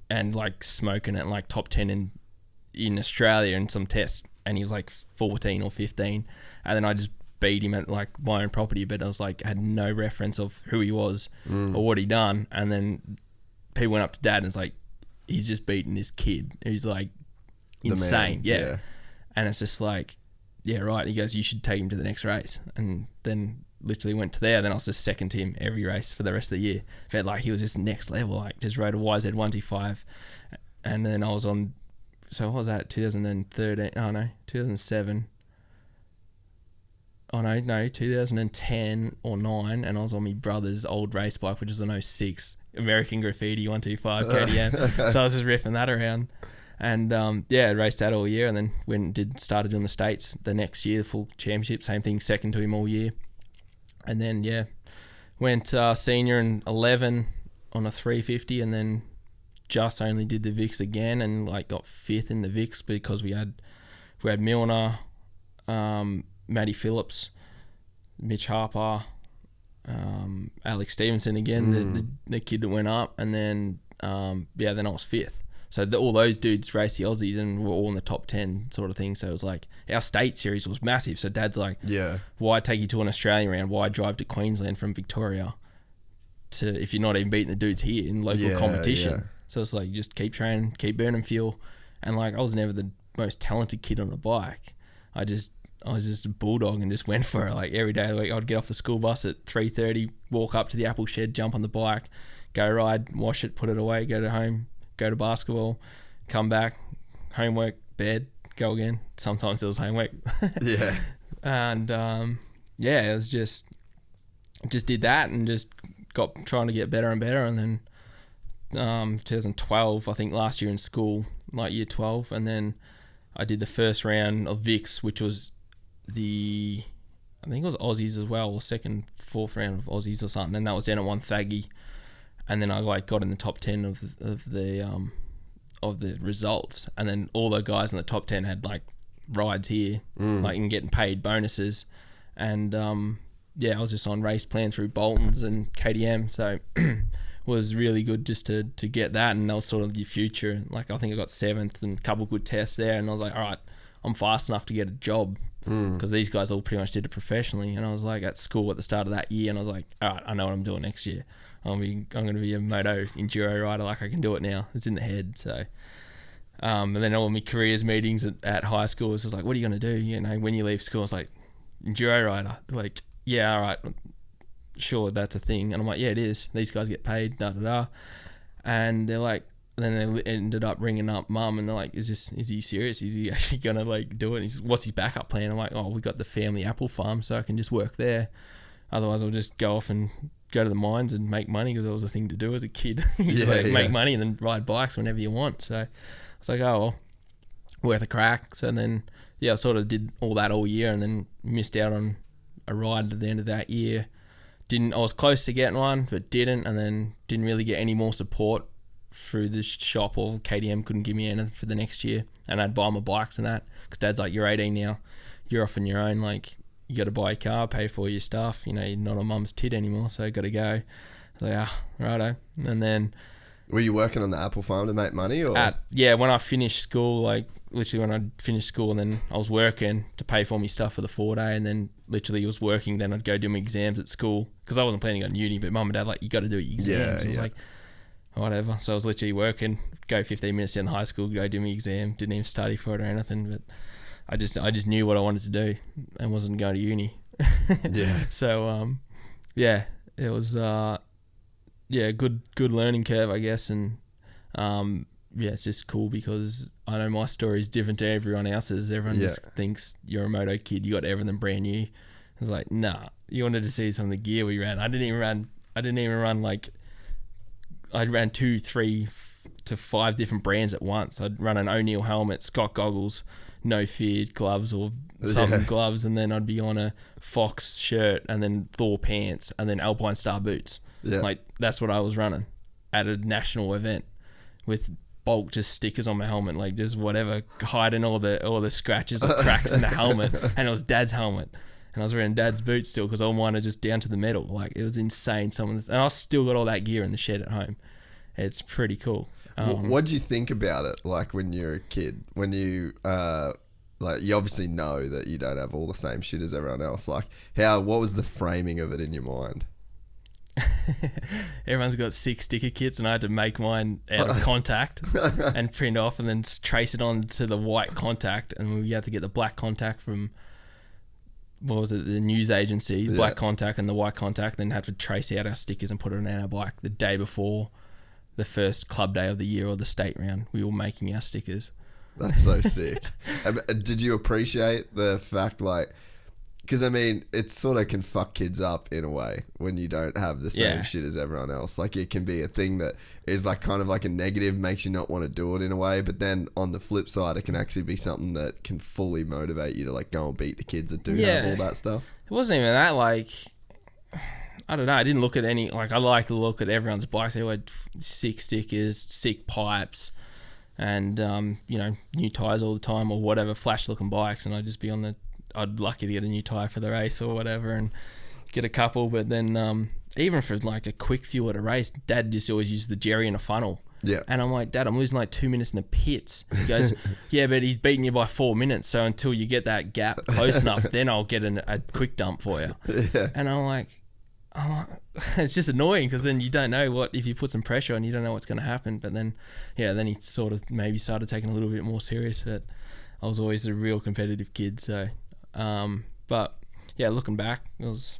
And like smoking it, like top 10 in Australia in some tests, and he was like 14 or 15, and then I just beat him at like my own property, but I was like had no reference of who he was or what he done. And then people went up to Dad and it's like, he's just beating this kid who's like insane. Yeah. And it's just like, yeah, right. He goes, you should take him to the next race. And then literally went to there. Then I was just second to him every race for the rest of the year. Felt like he was just next level. Like just rode a YZ 125, and then I was on. So what was that? 2013? Oh no, 2007. Oh no, 2010 or 9, and I was on my brother's old race bike, which is an 06 American Graffiti 125 KTM. So I was just riffing that around. And raced that all year, and then started doing the States the next year, the full championship, same thing, second to him all year. And then, went senior in 11 on a 350, and then just only did the Vicks again, and like got 5th in the Vicks because we had Milner, Matty Phillips, Mitch Harper, Alex Stevenson again, the kid that went up, and then then I was 5th. So all those dudes raced the Aussies and were all in the top 10 sort of thing. So it was like our state series was massive. So Dad's like, why take you to an Australian round? Why drive to Queensland from Victoria if you're not even beating the dudes here in local competition? Yeah. So it's like, just keep training, keep burning fuel. And like, I was never the most talented kid on the bike. I was just a bulldog and just went for it. Like every day, like I'd get off the school bus at 3:30, walk up to the apple shed, jump on the bike, go ride, wash it, put it away, go to home, go to basketball, come back, homework, bed, go again. Sometimes it was homework. Yeah. And it was just did that and just got trying to get better and better. And then 2012, I think last year in school, like year 12, and then I did the first round of Vicks, which was I think it was Aussies as well, or second, 4th round of Aussies or something, and that was down at one Thaggy. And then I like got in the top 10 of the results, and then all the guys in the top 10 had like rides here, like and getting paid bonuses, and I was just on race plan through Bolton's and KTM, so was really good just to get that, and that was sort of your future. Like I think I got 7th and a couple good tests there, and I was like, all right, I'm fast enough to get a job because these guys all pretty much did it professionally. And I was like at school at the start of that year, and I was like, all right, I know what I'm doing next year. I'm going to be a moto enduro rider. Like I can do it now. It's in the head. So, and then all my careers meetings at high school was just like, what are you going to do? You know, when you leave school, it's like enduro rider. They're like, yeah, all right, sure, that's a thing. And I'm like, yeah, it is. These guys get paid, And they're like, then they ended up ringing up Mum, and they're like, is he serious? Is he actually gonna like do it? What's his backup plan? I'm like, oh, we got the family apple farm, so I can just work there. Otherwise, I'll just go off and go to the mines and make money, because that was the thing to do as a kid. Make money and then ride bikes whenever you want. So I was like, oh well, worth a crack. So then I sort of did all that all year, and then missed out on a ride at the end of that year. I was close to getting one, but didn't, and then didn't really get any more support through the shop, or KTM couldn't give me anything for the next year, and I'd buy my bikes and that, because Dad's like, you're 18 now, you're off on your own, like you got to buy a car, pay for all your stuff, you know, you're not on Mum's tit anymore, so got to go. I was like, righto. And then Were you working on the apple farm to make money, or? When I finished school, like literally when I finished school, and then I was working to pay for me stuff for the 4-day, and then literally was working. Then I'd go do my exams at school because I wasn't planning on uni, but mum and dad like, you got to do your exams. I was like, whatever. So I was literally working, go 15 minutes down to high school, go do my exam. Didn't even study for it or anything, but I just knew what I wanted to do and wasn't going to uni. Yeah. So it was good learning curve, I guess, and it's just cool because I know my story is different to everyone else's. Everyone just thinks you're a moto kid, you got everything brand new. I was like, nah, you wanted to see some of the gear we ran. I didn't even run like, I ran 2, 3 to 5 different brands at once. I'd run an O'Neill helmet, Scott goggles, no fear gloves or Southern gloves, and then I'd be on a Fox shirt, and then Thor pants, and then Alpine Star boots. Yeah. Like, that's what I was running at a national event with bulk just stickers on my helmet, like just whatever, hiding all the scratches or cracks in the helmet. And it was Dad's helmet, and I was wearing Dad's boots still because all mine are just down to the metal. Like, it was insane. And I still got all that gear in the shed at home. It's pretty cool. What do you think about it? Like, when you're a kid, when you like, you obviously know that you don't have all the same shit as everyone else. Like, what was the framing of it in your mind? Everyone's got 6 sticker kits, and I had to make mine out of contact and print off and then trace it onto the white contact, and we had to get the black contact from, what was it, the news agency, the black contact and the white contact, then had to trace out our stickers and put it on our bike the day before the first club day of the year or the state round. We were making our stickers. That's so sick. Did you appreciate the fact, like, because I mean, it sort of can fuck kids up in a way when you don't have the same shit as everyone else. Like, it can be a thing that is like kind of like a negative, makes you not want to do it in a way. But then on the flip side, it can actually be something that can fully motivate you to like go and beat the kids that do have all that stuff. It wasn't even that, like, I don't know. I didn't look at any, like, I like to look at everyone's bikes. They had sick stickers, sick pipes, and new tires all the time or whatever, flash looking bikes. And I'd just be I'd lucky to get a new tire for the race or whatever and get a couple. But then even for like a quick fuel at a race, Dad just always used the Jerry in a funnel. Yeah. And I'm like, Dad, I'm losing like 2 minutes in the pits. He goes, yeah, but he's beating you by 4 minutes. So until you get that gap close enough, then I'll get a quick dump for you. Yeah. And I'm like, it's just annoying because then you don't know if you put some pressure on, you don't know what's going to happen. But then, then he sort of maybe started taking a little bit more serious. But I was always a real competitive kid. So, but yeah, looking back, it was,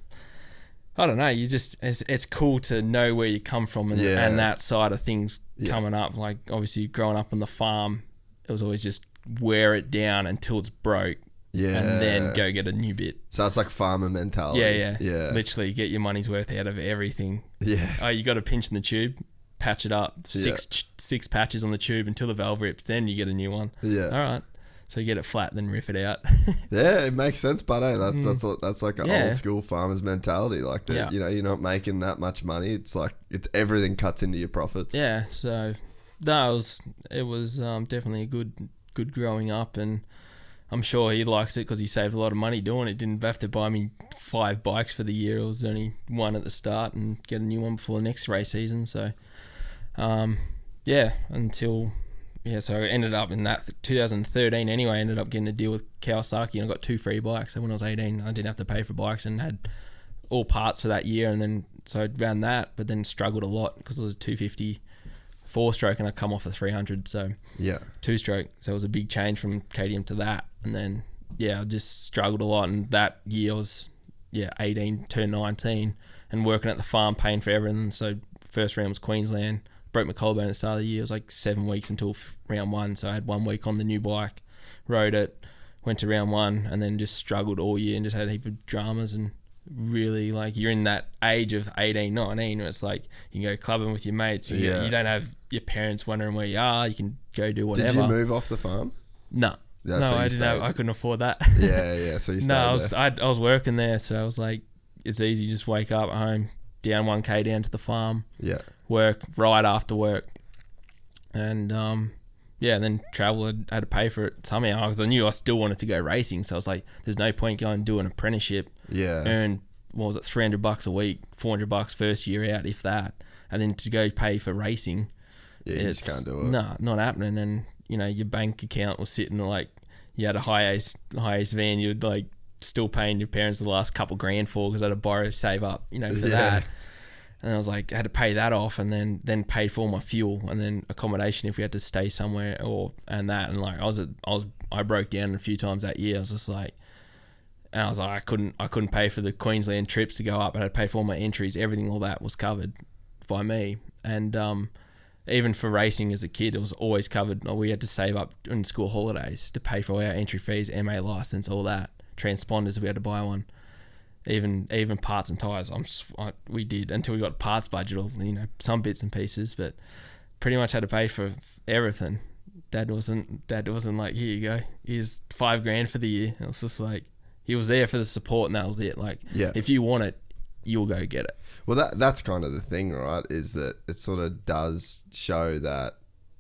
I don't know, it's cool to know where you come from and that side of things coming up. Like, obviously growing up on the farm, it was always just wear it down until it's broke. Yeah. And then go get a new bit. So it's like farmer mentality. Yeah. Literally get your money's worth out of everything. Yeah. Oh, you got a pinch in the tube, patch it up. Six patches on the tube until the valve rips, then you get a new one. Yeah. All right. So you get it flat, then riff it out. Yeah, it makes sense, but hey, that's like an old school farmer's mentality. Like that, you're not making that much money. It's like everything cuts into your profits. Yeah. So it was definitely a good growing up, and I'm sure he likes it because he saved a lot of money doing it. Didn't have to buy me 5 bikes for the year. It was only one at the start and get a new one before the next race season. So, so I ended up in that 2013 anyway. I ended up getting a deal with Kawasaki, and I got 2 free bikes. So when I was 18, I didn't have to pay for bikes and had all parts for that year. And then so I ran that, but then struggled a lot because it was a 250 4-stroke and I come off a 300, so 2-stroke. So it was a big change from KTM to that. And then I just struggled a lot, and that year I was 18 turned 19 and working at the farm, paying for everything. So first round was Queensland, broke my collarbone at the start of the year. It was like 7 weeks until round 1, so I had 1 week on the new bike, rode it, went to round 1, and then just struggled all year and just had a heap of dramas. And really, like, you're in that age of 18, 19 where it's like you can go clubbing with your mates. You don't have your parents wondering where you are. You can go do whatever. Did you move off the farm? No. Yeah, no, so I didn't have, I couldn't afford that. Yeah. So you stayed I was working there, so I was like, it's easy. Just wake up at home, down 1K down to the farm. Yeah. Work right after work, and then travel. I had to pay for it somehow because I knew I still wanted to go racing. So I was like, there's no point going and do an apprenticeship. Yeah. Earn, what was it, $300 a week, $400 first year out, if that, and then to go pay for racing. Yeah, you just can't do it. Nah, not happening. And, you know, your bank account was sitting like, you had a high ace van, you'd like still paying your parents the last couple grand for because I had to borrow, save up, you know, for that. And I was like, I had to pay that off and then paid for all my fuel and then accommodation if we had to stay somewhere and like I broke down a few times that year. I was just like, and I was like, I couldn't pay for the Queensland trips to go up. I had to pay for all my entries. Everything, all that was covered by me. And even for racing as a kid, it was always covered. We had to save up in school holidays to pay for all our entry fees, MA license, all that. Transponders, we had to buy one. Even parts and tyres, we did until we got parts budget, or you know, some bits and pieces, but pretty much had to pay for everything. Dad wasn't like, here you go, here's $5,000 for the year. It was just like, he was there for the support and that was it. Like, if you want it, you'll go get it. Well, that's kind of the thing, right? Is that it sort of does show that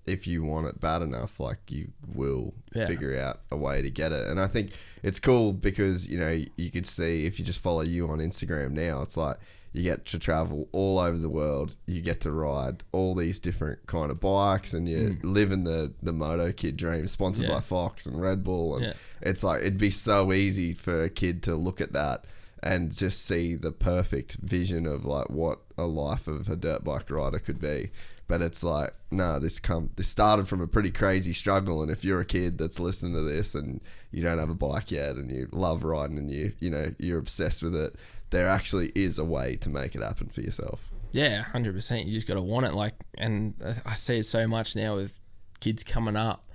if you want it bad enough, like you will figure out a way to get it. And I think it's cool because, you know, you could see if you just follow you on Instagram now, it's like you get to travel all over the world. You get to ride all these different kind of bikes and you live in the Moto Kid dream, sponsored by Fox and Red Bull. And it's like, it'd be so easy for a kid to look at that and just see the perfect vision of like what a life of a dirt bike rider could be. But it's like, no, this started from a pretty crazy struggle. And if you're a kid that's listening to this and you don't have a bike yet and you love riding and you know, you're obsessed with it, there actually is a way to make it happen for yourself. Yeah, 100%. You just got to want it. Like, and I see it so much now with kids coming up.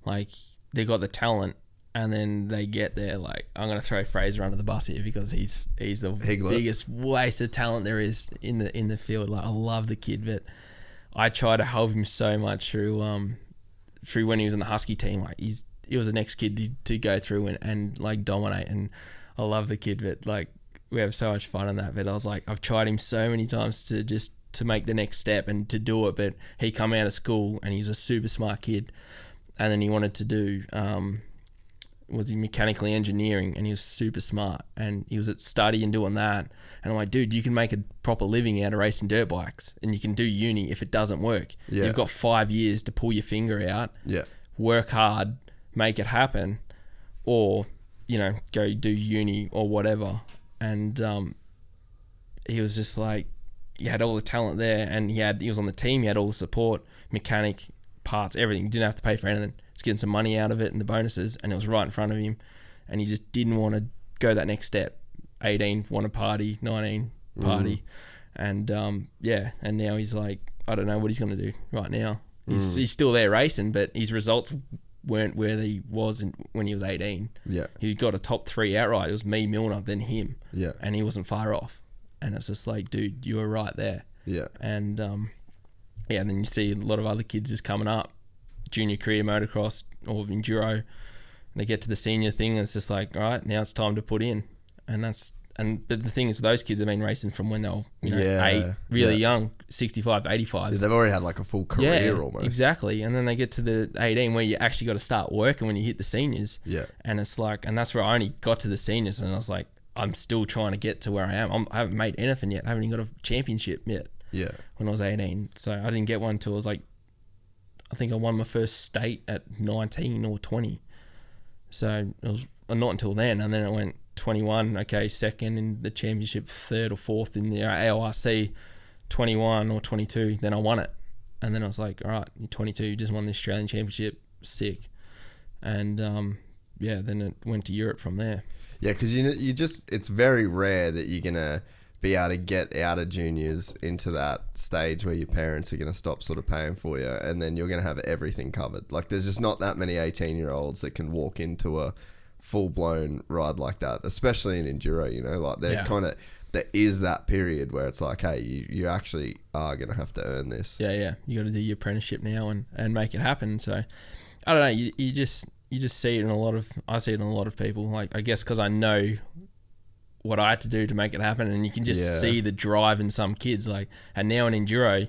Like, they got the talent and then they get there. Like, I'm going to throw Fraser under the bus here because he's the biggest waste of talent there is in the field. Like, I love the kid, but I try to help him so much through when he was in the Husky team. Like, he was the next kid to go through and like dominate. And I love the kid, but like, we have so much fun on that. But I was like, I've tried him so many times to make the next step and to do it. But he come out of school and he's a super smart kid. And then he wanted to do, was he mechanically engineering, and he was super smart and he was at study and doing that. And I'm like, dude, you can make a proper living out of racing dirt bikes and you can do uni if it doesn't work. Yeah. You've got 5 years to pull your finger out, work hard, make it happen, or, you know, go do uni or whatever. And he was just like, he had all the talent there and he was on the team, he had all the support, mechanic, parts, everything. He didn't have to pay for anything. He's getting some money out of it and the bonuses, and it was right in front of him, and he just didn't want to go that next step. 18, want to party, 19, party. And and now he's like, I don't know what he's going to do right now. He's still there racing, but his results weren't where he was when he was 18. Yeah. He got a top 3 outright. It was me, Milner, then him. Yeah. And he wasn't far off. And it's just like, dude, you were right there. Yeah. And and then you see a lot of other kids just coming up, junior career motocross or enduro, and they get to the senior thing and it's just like, all right, now it's time to put in. But the thing is, with those kids have been racing from when they were 8, really young, 65, 85. They've already had like a full career almost. Exactly. And then they get to the 18 where you actually got to start working when you hit the seniors. Yeah. And it's like, and that's where I only got to the seniors and I was like, I'm still trying to get to where I am. I haven't made anything yet. I haven't even got a championship yet. Yeah. When I was 18. So I didn't get one until I was like, I think I won my first state at 19 or 20. So it was not until then. And then it went 21, okay, second in the championship, third or fourth in the AORC, 21 or 22. Then I won it. And then I was like, all right, you're 22, you just won the Australian Championship, sick. And then it went to Europe from there. Yeah, because it's very rare that you're going to be able to get out of juniors into that stage where your parents are going to stop sort of paying for you and then you're going to have everything covered. Like, there's just not that many 18-year-olds that can walk into a full-blown ride like that, especially in enduro, you know, like there is that period where it's like, hey, you actually are going to have to earn this. Yeah. You got to do your apprenticeship now and make it happen. So, I don't know, you just see it I see it in a lot of people. Like, I guess because I know what I had to do to make it happen, and you can just see the drive in some kids. Like, and now in enduro,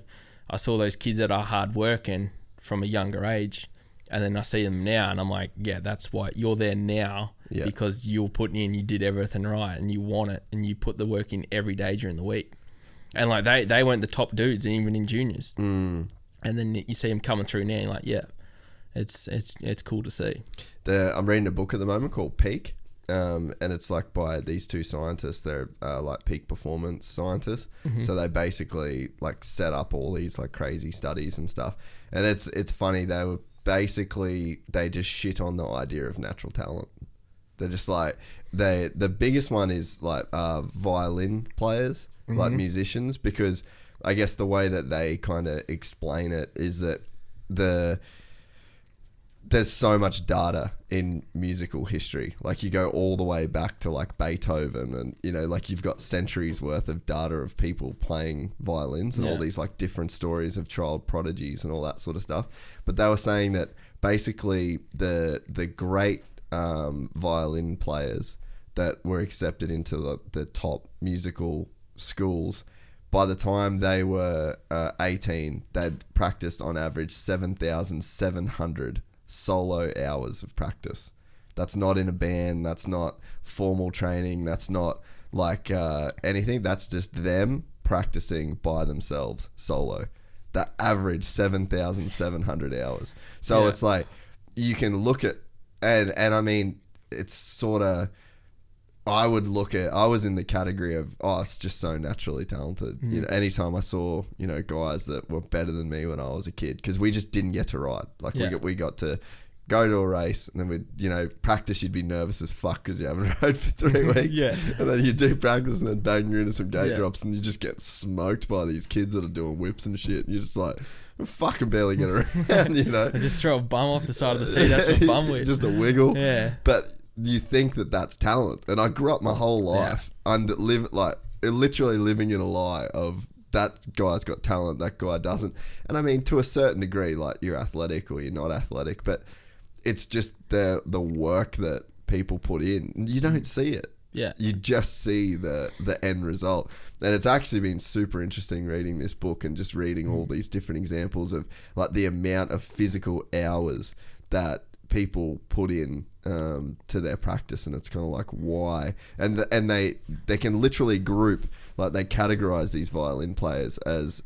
I saw those kids that are hard working from a younger age, and then I see them now, and I'm like, yeah, that's why you're there now, because you're putting in, you did everything right, and you want it, and you put the work in every day during the week. And like they weren't the top dudes even in juniors. And then you see him coming through now, and you're like, yeah, it's cool to see. I'm reading a book at the moment called Peak, and it's like by these two scientists. They're like peak performance scientists. Mm-hmm. So they basically like set up all these like crazy studies and stuff. And it's funny, they just shit on the idea of natural talent. They're just like, the biggest one is like violin players, mm-hmm. like musicians, because I guess the way that they kind of explain it is that there's so much data in musical history. Like you go all the way back to like Beethoven, and you know, like you've got centuries worth of data of people playing violins and all these like different stories of child prodigies and all that sort of stuff. But they were saying that basically the great violin players that were accepted into the top musical schools, by the time they were 18, they'd practiced on average 7,700 solo hours of practice. That's not in a band. That's not formal training. That's not like anything. That's just them practicing by themselves solo. The average 7,700 hours. So it's like you can look at, and I mean, it's sort of, I was in the category of, it's just so naturally talented. You know, anytime I saw, you know, guys that were better than me when I was a kid, because we just didn't get to ride. Like we got to go to a race, and then we'd, you know, practice, you'd be nervous as fuck because you haven't rode for 3 weeks. And then you do practice and then bang, you're into some gate drops and you just get smoked by these kids that are doing whips and shit. And you're just like, I fucking barely get around, you know. I just throw a bum off the side of the seat. That's what bum with. Just a wiggle. Yeah. But you think that that's talent, and I grew up my whole life literally living in a lie of that guy's got talent, that guy doesn't. And I mean, to a certain degree, like you're athletic or you're not athletic, but it's just the work that people put in. You don't see it. Yeah. You just see the end result. And it's actually been super interesting reading this book and just reading all these different examples of like the amount of physical hours that people put in to their practice. And it's kind of like, why? And they can literally group, like they categorize these violin players as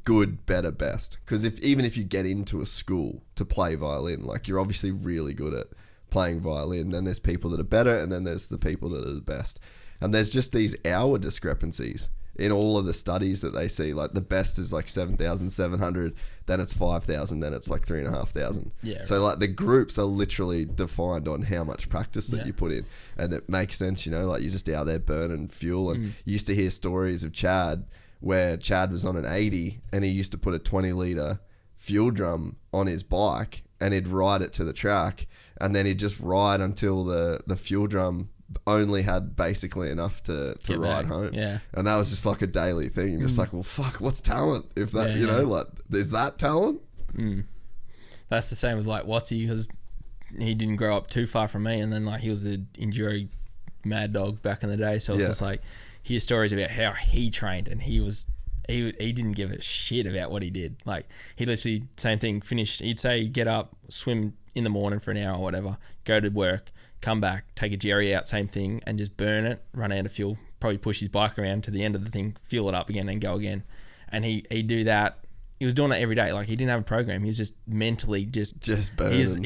good, better, best. Because even if you get into a school to play violin, like you're obviously really good at playing violin, then there's people that are better, and then there's the people that are the best. And there's just these hour discrepancies in all of the studies that they see. Like the best is like 7,700, then it's 5,000, then it's like 3,500. Yeah. So like the groups are literally defined on how much practice that you put in. And it makes sense, you know, like you're just out there burning fuel. And you used to hear stories of Chad, where Chad was on an 80 and he used to put a 20-litre fuel drum on his bike and he'd ride it to the track, and then he'd just ride until the fuel drum only had basically enough to ride home. Yeah. And that was just like a daily thing. You're just like, well, fuck, what's talent? If that, you know, like, is that talent? That's the same with like Watsy, because he didn't grow up too far from me, and then like he was an enduro mad dog back in the day. So it's just like, hear stories about how he trained, and he didn't give a shit about what he did. Like he literally, same thing, finished, he'd say get up, swim in the morning for an hour or whatever, go to work, come back, take a jerry out, same thing, and just burn it, run out of fuel, probably push his bike around to the end of the thing, fuel it up again and go again. And he'd do that. He was doing that every day. Like he didn't have a program. He was just mentally just burning.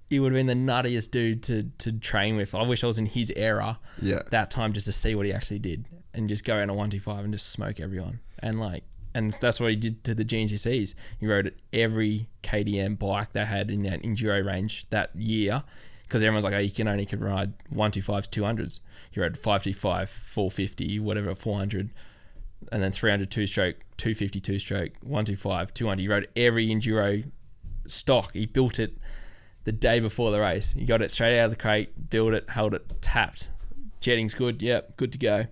He would have been the nuttiest dude to train with. I wish I was in his era that time, just to see what he actually did and just go out on a 125 and just smoke everyone. And that's what he did to the GNCCs. He rode at every KTM bike they had in that enduro range that year, because everyone's like, oh, you could ride 125s, 200s. He rode 525, 450, whatever, 400, and then 300 two-stroke, 250 two-stroke, 125, 200. He rode every enduro stock. He built it the day before the race. He got it straight out of the crate, built it, held it, tapped. Jetting's good. Yep, good to go.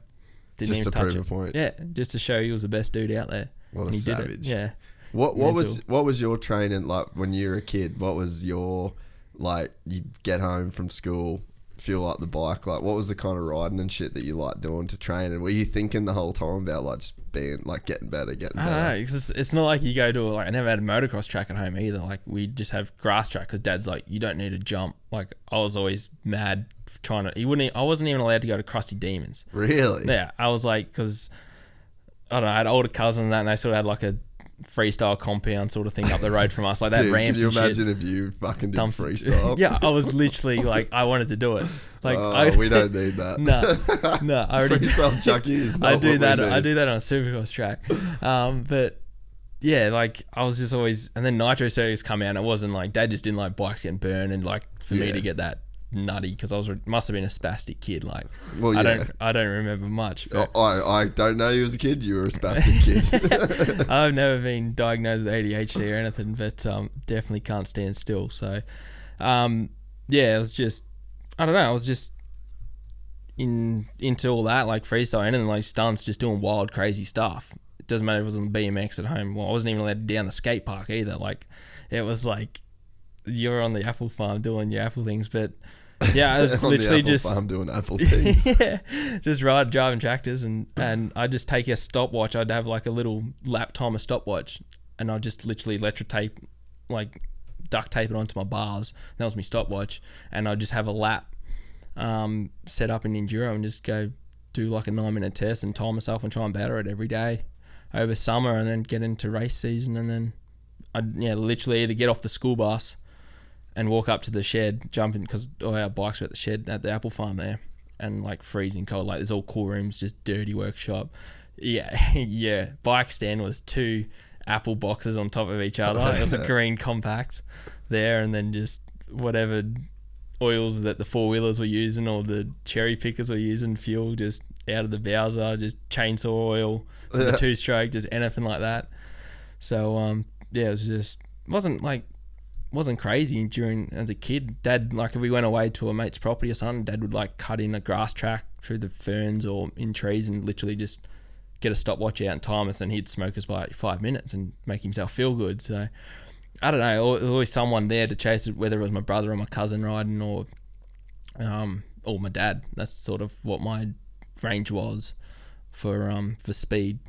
Didn't just even to touch prove it. a point. Yeah, just to show he was the best dude out there. What a savage. Yeah. What was your training like when you were a kid? What was your, like, you'd get home from school, fuel up the bike, like what was the kind of riding and shit that you liked doing to train? And were you thinking the whole time about like just being like getting better? I don't know, because it's not like you go to I never had a motocross track at home either. Like we just have grass track, because Dad's like, you don't need to jump. Like I was always mad trying to. I wasn't even allowed to go to Krusty Demons. Really? Yeah, I was like, because I don't know, I had older cousins and that, and they sort of had like freestyle compound sort of thing up the road from us, like that. Dude, ramps. can you and imagine shit. if you fucking did freestyle? Yeah, I was literally like, I wanted to do it. Like, we don't need that. No, I already freestyle Chucky is not I do what that. we need. I do that on a Supercross track. But yeah, like I was just always, and then Nitro Circus come out, and it wasn't like Dad just didn't like bikes getting burned, and like for me to get that nutty because must have been a spastic kid. Like, I don't remember much. I don't know you as a kid. You were a spastic kid. I've never been diagnosed with ADHD or anything, but definitely can't stand still. So, it was just, I don't know. I was just into all that, like freestyle, anything like stunts, just doing wild, crazy stuff. It doesn't matter if it was on BMX at home. Well, I wasn't even allowed down the skate park either. Like, it was like you're on the apple farm doing your apple things, but yeah, I was literally just farm doing apple things. Yeah, just driving tractors, and I just take a stopwatch. I'd have like a little lap timer stopwatch, and I'd just literally electrotape, like duct tape it onto my bars. That was my stopwatch, and I'd just have a lap set up in Enduro and just go do like a 9-minute test and time myself and try and batter it every day over summer, and then get into race season, and then I'd literally either get off the school bus and walk up to the shed, jump in, because our bikes were at the shed at the apple farm there, and like freezing cold, like there's all cool rooms, just dirty workshop. Yeah, bike stand was 2 apple boxes on top of each other. It was a green compact there, and then just whatever oils that the 4-wheelers were using or the cherry pickers were using, fuel just out of the Bowser, just chainsaw oil, the 2-stroke, just anything like that. So it was just wasn't crazy during as a kid. Dad, like if we went away to a mate's property or something, Dad would like cut in a grass track through the ferns or in trees and literally just get a stopwatch out and time us, and he'd smoke us by like 5 minutes and make himself feel good. So I don't know, there was always someone there to chase it, whether it was my brother or my cousin riding or my dad. That's sort of what my range was for speed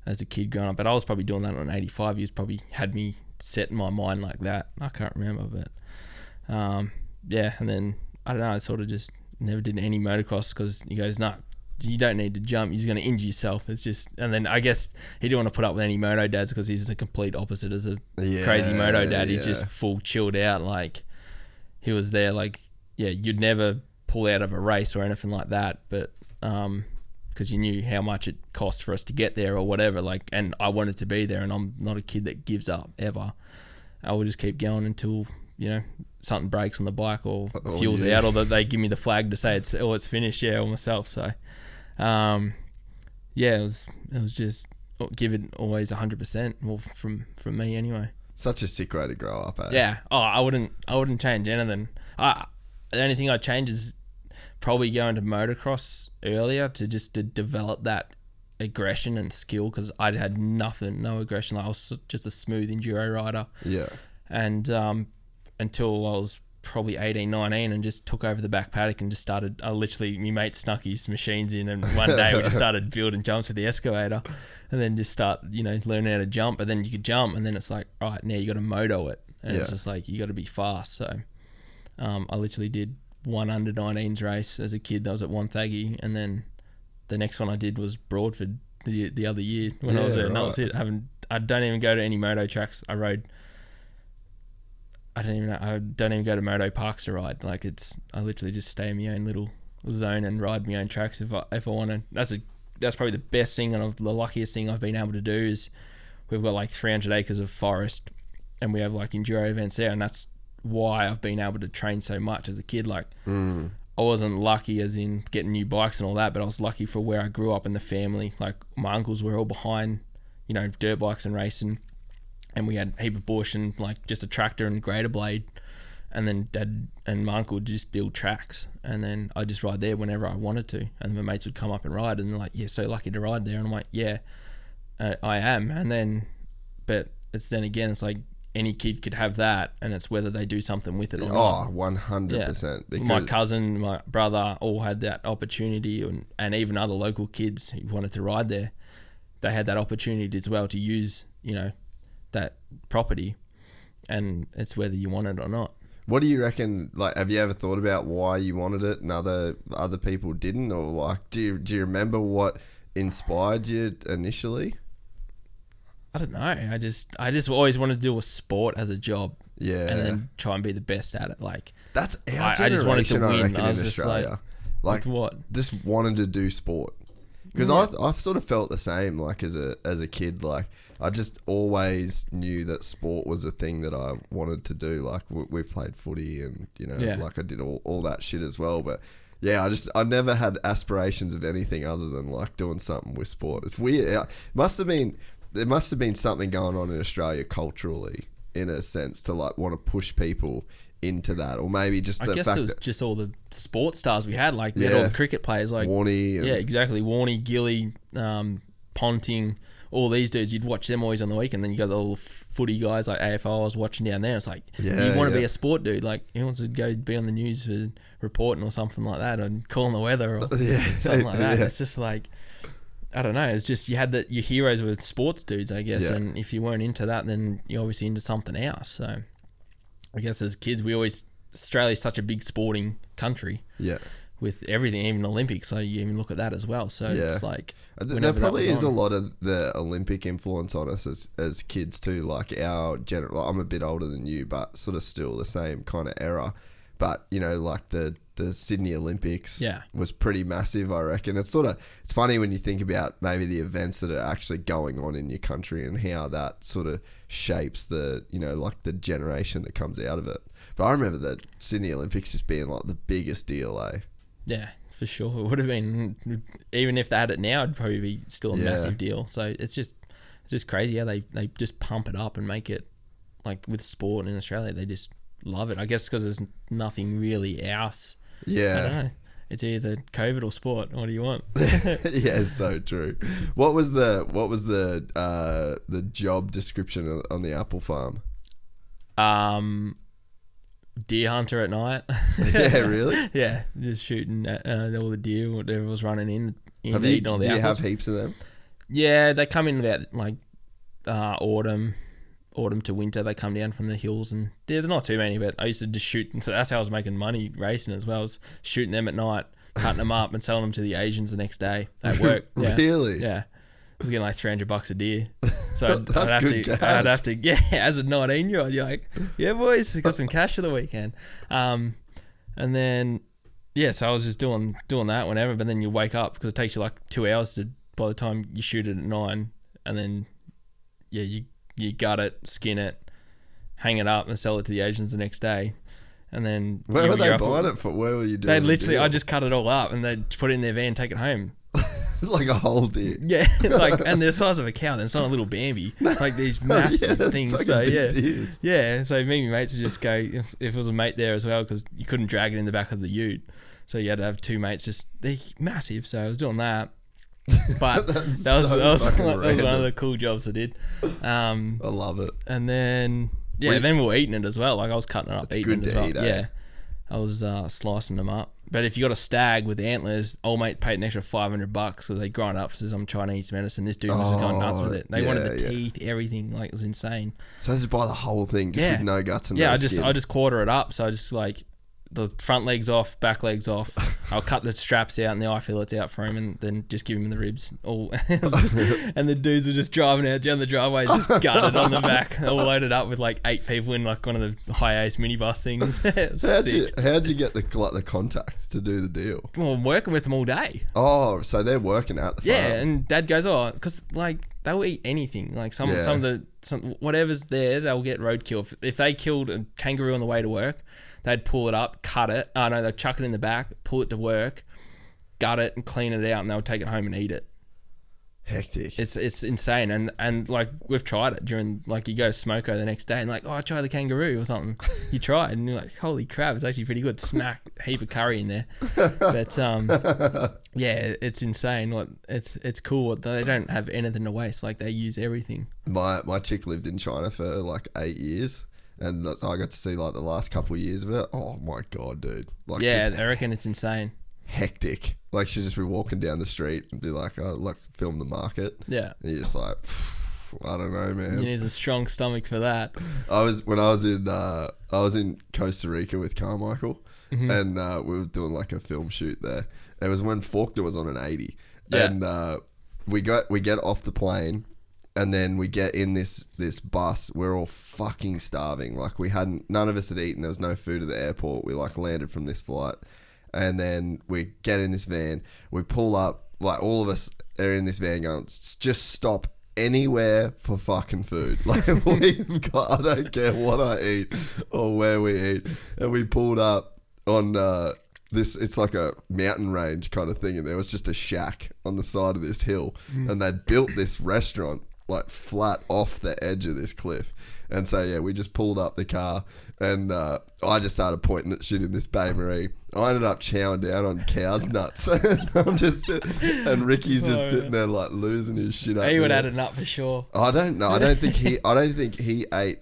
as a kid growing up. But I was probably doing that on 85. He probably had me set in my mind like that. I can't remember, but and then I don't know, I sort of just never did any motocross because he goes, no, you don't need to jump, you're just going to injure yourself. It's just, and then I guess he didn't want to put up with any moto dads because he's the complete opposite as a crazy moto dad. He's just full chilled out, like he was there, like you'd never pull out of a race or anything like that, but because you knew how much it cost for us to get there or whatever, like, and I wanted to be there, and I'm not a kid that gives up ever. I will just keep going until something breaks on the bike or fuel's out, or that they give me the flag to say it's finished, or myself. So it was just give it always 100%, well, from me anyway. Such a sick way to grow up, eh? Yeah. I wouldn't change anything. The only thing I'd change is probably going to motocross earlier to develop that aggression and skill, because I had no aggression. Like, I was just a smooth enduro rider. Yeah. And until I was probably 18, 19, and just took over the back paddock and just started, my mate snuck his machines in, and one day we just started building jumps with the excavator, and then just start, learning how to jump. But then you could jump, and then it's like, all right, now you got to moto it. And it's just like, you got to be fast. So I literally did one under 19s race as a kid. That was at Wonthaggi, and then the next one I did was Broadford the other year when I was there, and that was it. I don't even go to any moto tracks. I don't even go to moto parks to ride. Like, I literally just stay in my own little zone and ride my own tracks if I want to. That's probably the best thing, and the luckiest thing I've been able to do is we've got like 300 acres of forest, and we have like enduro events there, and that's why I've been able to train so much as a kid. Like, I wasn't lucky as in getting new bikes and all that, but I was lucky for where I grew up in the family. Like, my uncles were all behind, dirt bikes and racing, and we had a heap of bush and like just a tractor and grader blade, and then Dad and my uncle would just build tracks, and then I'd just ride there whenever I wanted to, and my mates would come up and ride, and they're like, "Yeah, so lucky to ride there," and I'm like, "Yeah, I am." And then, but it's like any kid could have that, and it's whether they do something with it or not. 100%. Because my cousin, my brother all had that opportunity, and even other local kids who wanted to ride there, they had that opportunity as well to use, that property, and it's whether you want it or not. What do you reckon, like, have you ever thought about why you wanted it and other people didn't, or like, do you remember what inspired you initially? I don't know. I just always wanted to do a sport as a job. Yeah. And then try and be the best at it. Like, that's our generation, I just wanted to I win. reckon, I was in just Australia. Like what? Just wanted to do sport. Because I've sort of felt the same, like as a kid. Like I just always knew that sport was a thing that I wanted to do. Like we played footy and, you know, like I did all that shit as well. But yeah, I never had aspirations of anything other than like doing something with sport. It's weird. There must have been something going on in Australia culturally, in a sense, to like want to push people into that, or maybe just the fact it was just all the sports stars we had. Like we had all the cricket players, like Warney. Yeah, exactly. Warney, Gilly, Ponting, all these dudes. You'd watch them always on the weekend. Then you got the little footy guys like AFL. I was watching down there. It's like you want to be a sport dude. Like he wants to go be on the news for reporting or something like that, and calling the weather or something like that. It's just like, I don't know. It's just you had your heroes were sports dudes, I guess. Yeah. And if you weren't into that, then you're obviously into something else. So I guess as kids, Australia's such a big sporting country. Yeah. With everything, even Olympics. So you even look at that as well. So it's like there probably is a lot of the Olympic influence on us as kids too. Like I'm a bit older than you, but sort of still the same kind of era. But you know, like the Sydney Olympics was pretty massive, I reckon. It's funny when you think about maybe the events that are actually going on in your country and how that sort of shapes the, you know, like the generation that comes out of it. But I remember the Sydney Olympics just being like the biggest deal, eh? Yeah, for sure. It would have been, even if they had it now, it'd probably be still a massive deal. So it's just crazy how they just pump it up and make it, like with sport in Australia, they just love it. I guess because there's nothing really else. Yeah. I don't know. It's either COVID or sport. What do you want? Yeah, it's so true. What was the job description on the apple farm? Deer hunter at night. Yeah, really? Yeah, just shooting at all the deer, whatever was running in eating all the apples. Do you have heaps of them? Yeah, they come in about like autumn to winter. They come down from the hills, and there's not too many, but I used to just shoot. So that's how I was making money racing as well. I was shooting them at night, cutting them up and selling them to the Asians the next day at work. Yeah. Really? Yeah. I was getting like $300 a deer. So I'd have to, as a 19-year-old, you're like, yeah, boys, got some cash for the weekend. And then, so I was just doing that whenever, but then you wake up because it takes you like 2 hours by the time you shoot it at 9, and then, you gut it, skin it, hang it up and sell it to the Asians the next day. And then where were they buying it for? Where were you doing? They literally, I just cut it all up and they'd put it in their van, take it home. Like a whole deer. Yeah, and they're the size of a cow. Then it's not a little Bambi. Like these massive things. So deers. Yeah. So me and my mates would just go if it was a mate there as well, because you couldn't drag it in the back of the ute. So you had to have two mates. They're massive. So I was doing that. But that was one of the cool jobs I did. I love it. And then then we were eating it as well. Like I was cutting it up, eating it as well. Eat, eh? Yeah, I was slicing them up. But if you got a stag with antlers, old mate paid an extra $500 so they grind up for some Chinese medicine. This dude was just going nuts with it. They wanted the teeth, everything. Like it was insane. So I just buy the whole thing, just with no guts and no skin. I just quarter it up. So I just like the front legs off, back legs off. I'll cut the straps out and the eye fillets out for him, and then just give him the ribs. And the dudes are just driving out down the driveway, just gutted on the back, all loaded up with like 8 people in like one of the high ace minibus things. How'd you get the contact to do the deal? Well, I'm working with them all day. Oh, so they're working out the farm. Yeah, and Dad goes, because like they'll eat anything. Like some of the whatever's there, they'll get roadkill. If they killed a kangaroo on the way to work, they'd pull it up, cut it. They'd chuck it in the back, pull it to work, gut it, and clean it out, and they'll take it home and eat it. Hectic. It's insane, and like we've tried it during, like you go to Smoko the next day and like, I try the kangaroo or something. You try it and you're like, holy crap, it's actually pretty good. Smack heap of curry in there, but it's insane. Like it's cool. They don't have anything to waste. Like they use everything. My chick lived in China for like 8 years. And I got to see like the last couple of years of it. Oh my God, dude. Like, I reckon it's insane. Hectic. Like she'd just be walking down the street and be like, film the market. Yeah. And you're just like, I don't know, man. You need a strong stomach for that. I was in Costa Rica with Carmichael, and we were doing like a film shoot there. It was when Faulkner was on an 80. Yeah. And we get off the plane And then we get in this bus. We're all fucking starving. Like none of us had eaten. There was no food at the airport. We like landed from this flight. And then we get in this van. We pull up. Like all of us are in this van going, just stop anywhere for fucking food. Like we've got, I don't care what I eat or where we eat. And we pulled up on this, it's like a mountain range kind of thing. And there was just a shack on the side of this hill. And they'd built this restaurant like flat off the edge of this cliff. And so, yeah, we just pulled up the car and I just started pointing at shit in this Baie Marie. I ended up chowing down on cow's nuts. I'm just and Ricky's just sitting there like losing his shit up. He would have had a nut for sure. I don't know. I don't think he ate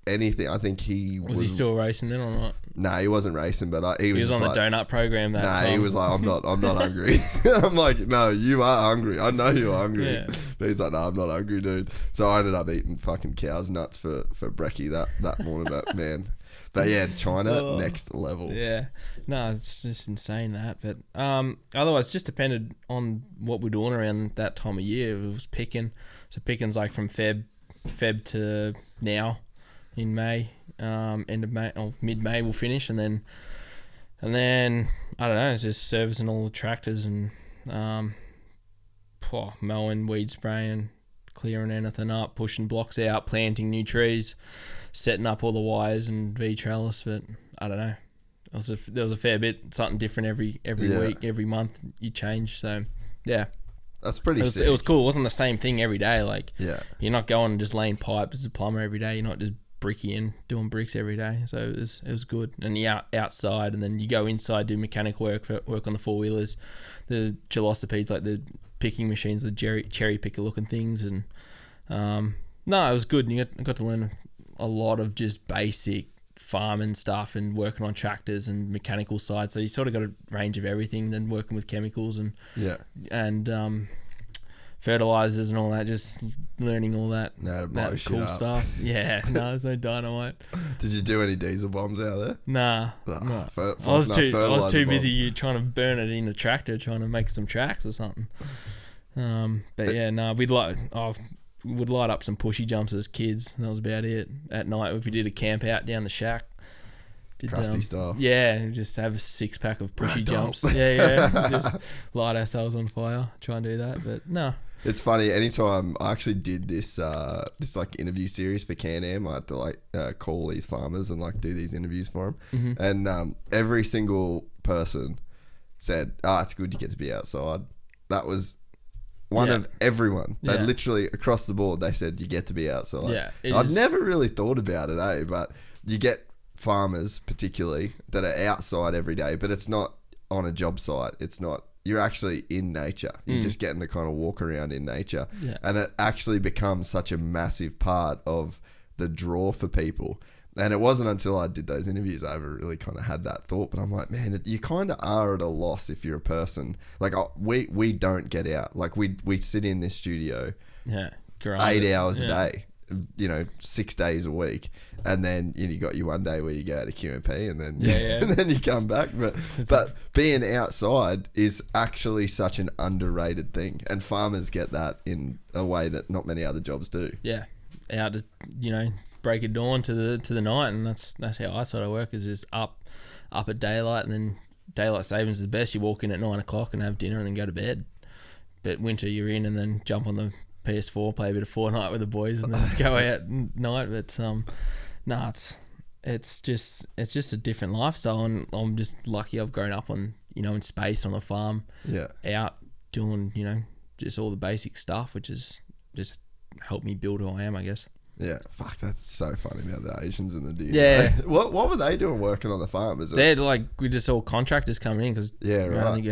anything. I think he was he still racing then or not? No, he wasn't racing, but he was on like, the donut program that time. He was like, I'm not hungry. I'm like, no, you are hungry. I know you're hungry. Yeah. But he's like, no, I'm not hungry, dude. So I ended up eating fucking cow's nuts for brekkie that morning, but man. But yeah, China, next level. Yeah. No, it's just insane that. But otherwise, just depended on what we're doing around that time of year. It was picking. So picking's like from Feb to now in May. End of May or mid-May we'll finish, and then I don't know, it's just servicing all the tractors and mowing, weed spraying, clearing anything up, pushing blocks out, planting new trees, setting up all the wires and V-trellis. But I don't know, there was a fair bit, something different every week, every month you change. So yeah, that's pretty sick. It was cool. It wasn't the same thing every day. Like you're not going and just laying pipe as a plumber every day. You're not just bricky and doing bricks every day, so it was good. And you outside, and then you go inside, do mechanic work on the 4-wheelers, the velocipedes, like the picking machines, the cherry picker looking things. And no, it was good. And you got to learn a lot of just basic farming stuff and working on tractors and mechanical side. So you sort of got a range of everything. Then working with chemicals and fertilizers and all that, just learning all that, that cool stuff. Yeah, no, there's no dynamite. Did you do any diesel bombs out there? Nah. No. I was too busy trying to burn it in a tractor, trying to make some tracks or something. But yeah, no, we'd light up some pushy jumps as kids. That was about it. At night, if we did a camp out down the shack, crusty style. Yeah, just have a 6-pack of pushy jumps. Yeah. Just light ourselves on fire. Try and do that, but no. It's funny. Anytime I actually did this like interview series for Can-Am, I had to like call these farmers and like do these interviews for them, and every single person said, "It's good to get to be outside." That was one of everyone. They literally across the board they said you get to be outside. Yeah, I'd never really thought about it, but you get farmers particularly that are outside every day, but it's not on a job site. It's not. You're actually in nature. You're just getting to kind of walk around in nature. Yeah. And it actually becomes such a massive part of the draw for people. And it wasn't until I did those interviews I ever really kind of had that thought. But I'm like, man, you kind of are at a loss if you're a person. Like, we don't get out. Like, we sit in this studio 8 hours a day. 6 days a week, and then you got your one day where you go to QMP, and then and then you come back. But being outside is actually such an underrated thing, and farmers get that in a way that not many other jobs do. Yeah, out to break of dawn to the night, and that's how I sort of work. Is just up at daylight, and then daylight savings is the best. You walk in at 9 o'clock and have dinner, and then go to bed. But winter you're in, and then jump on the PS4, play a bit of Fortnite with the boys, and then go out at night. But it's just a different lifestyle, and I'm just lucky I've grown up on in space on a farm, out doing just all the basic stuff, which is just helped me build who I am, I guess. Yeah, fuck, that's so funny about the Asians and the deer. Yeah. What were they doing working on the farm? They're like, we just all contractors coming in, because I think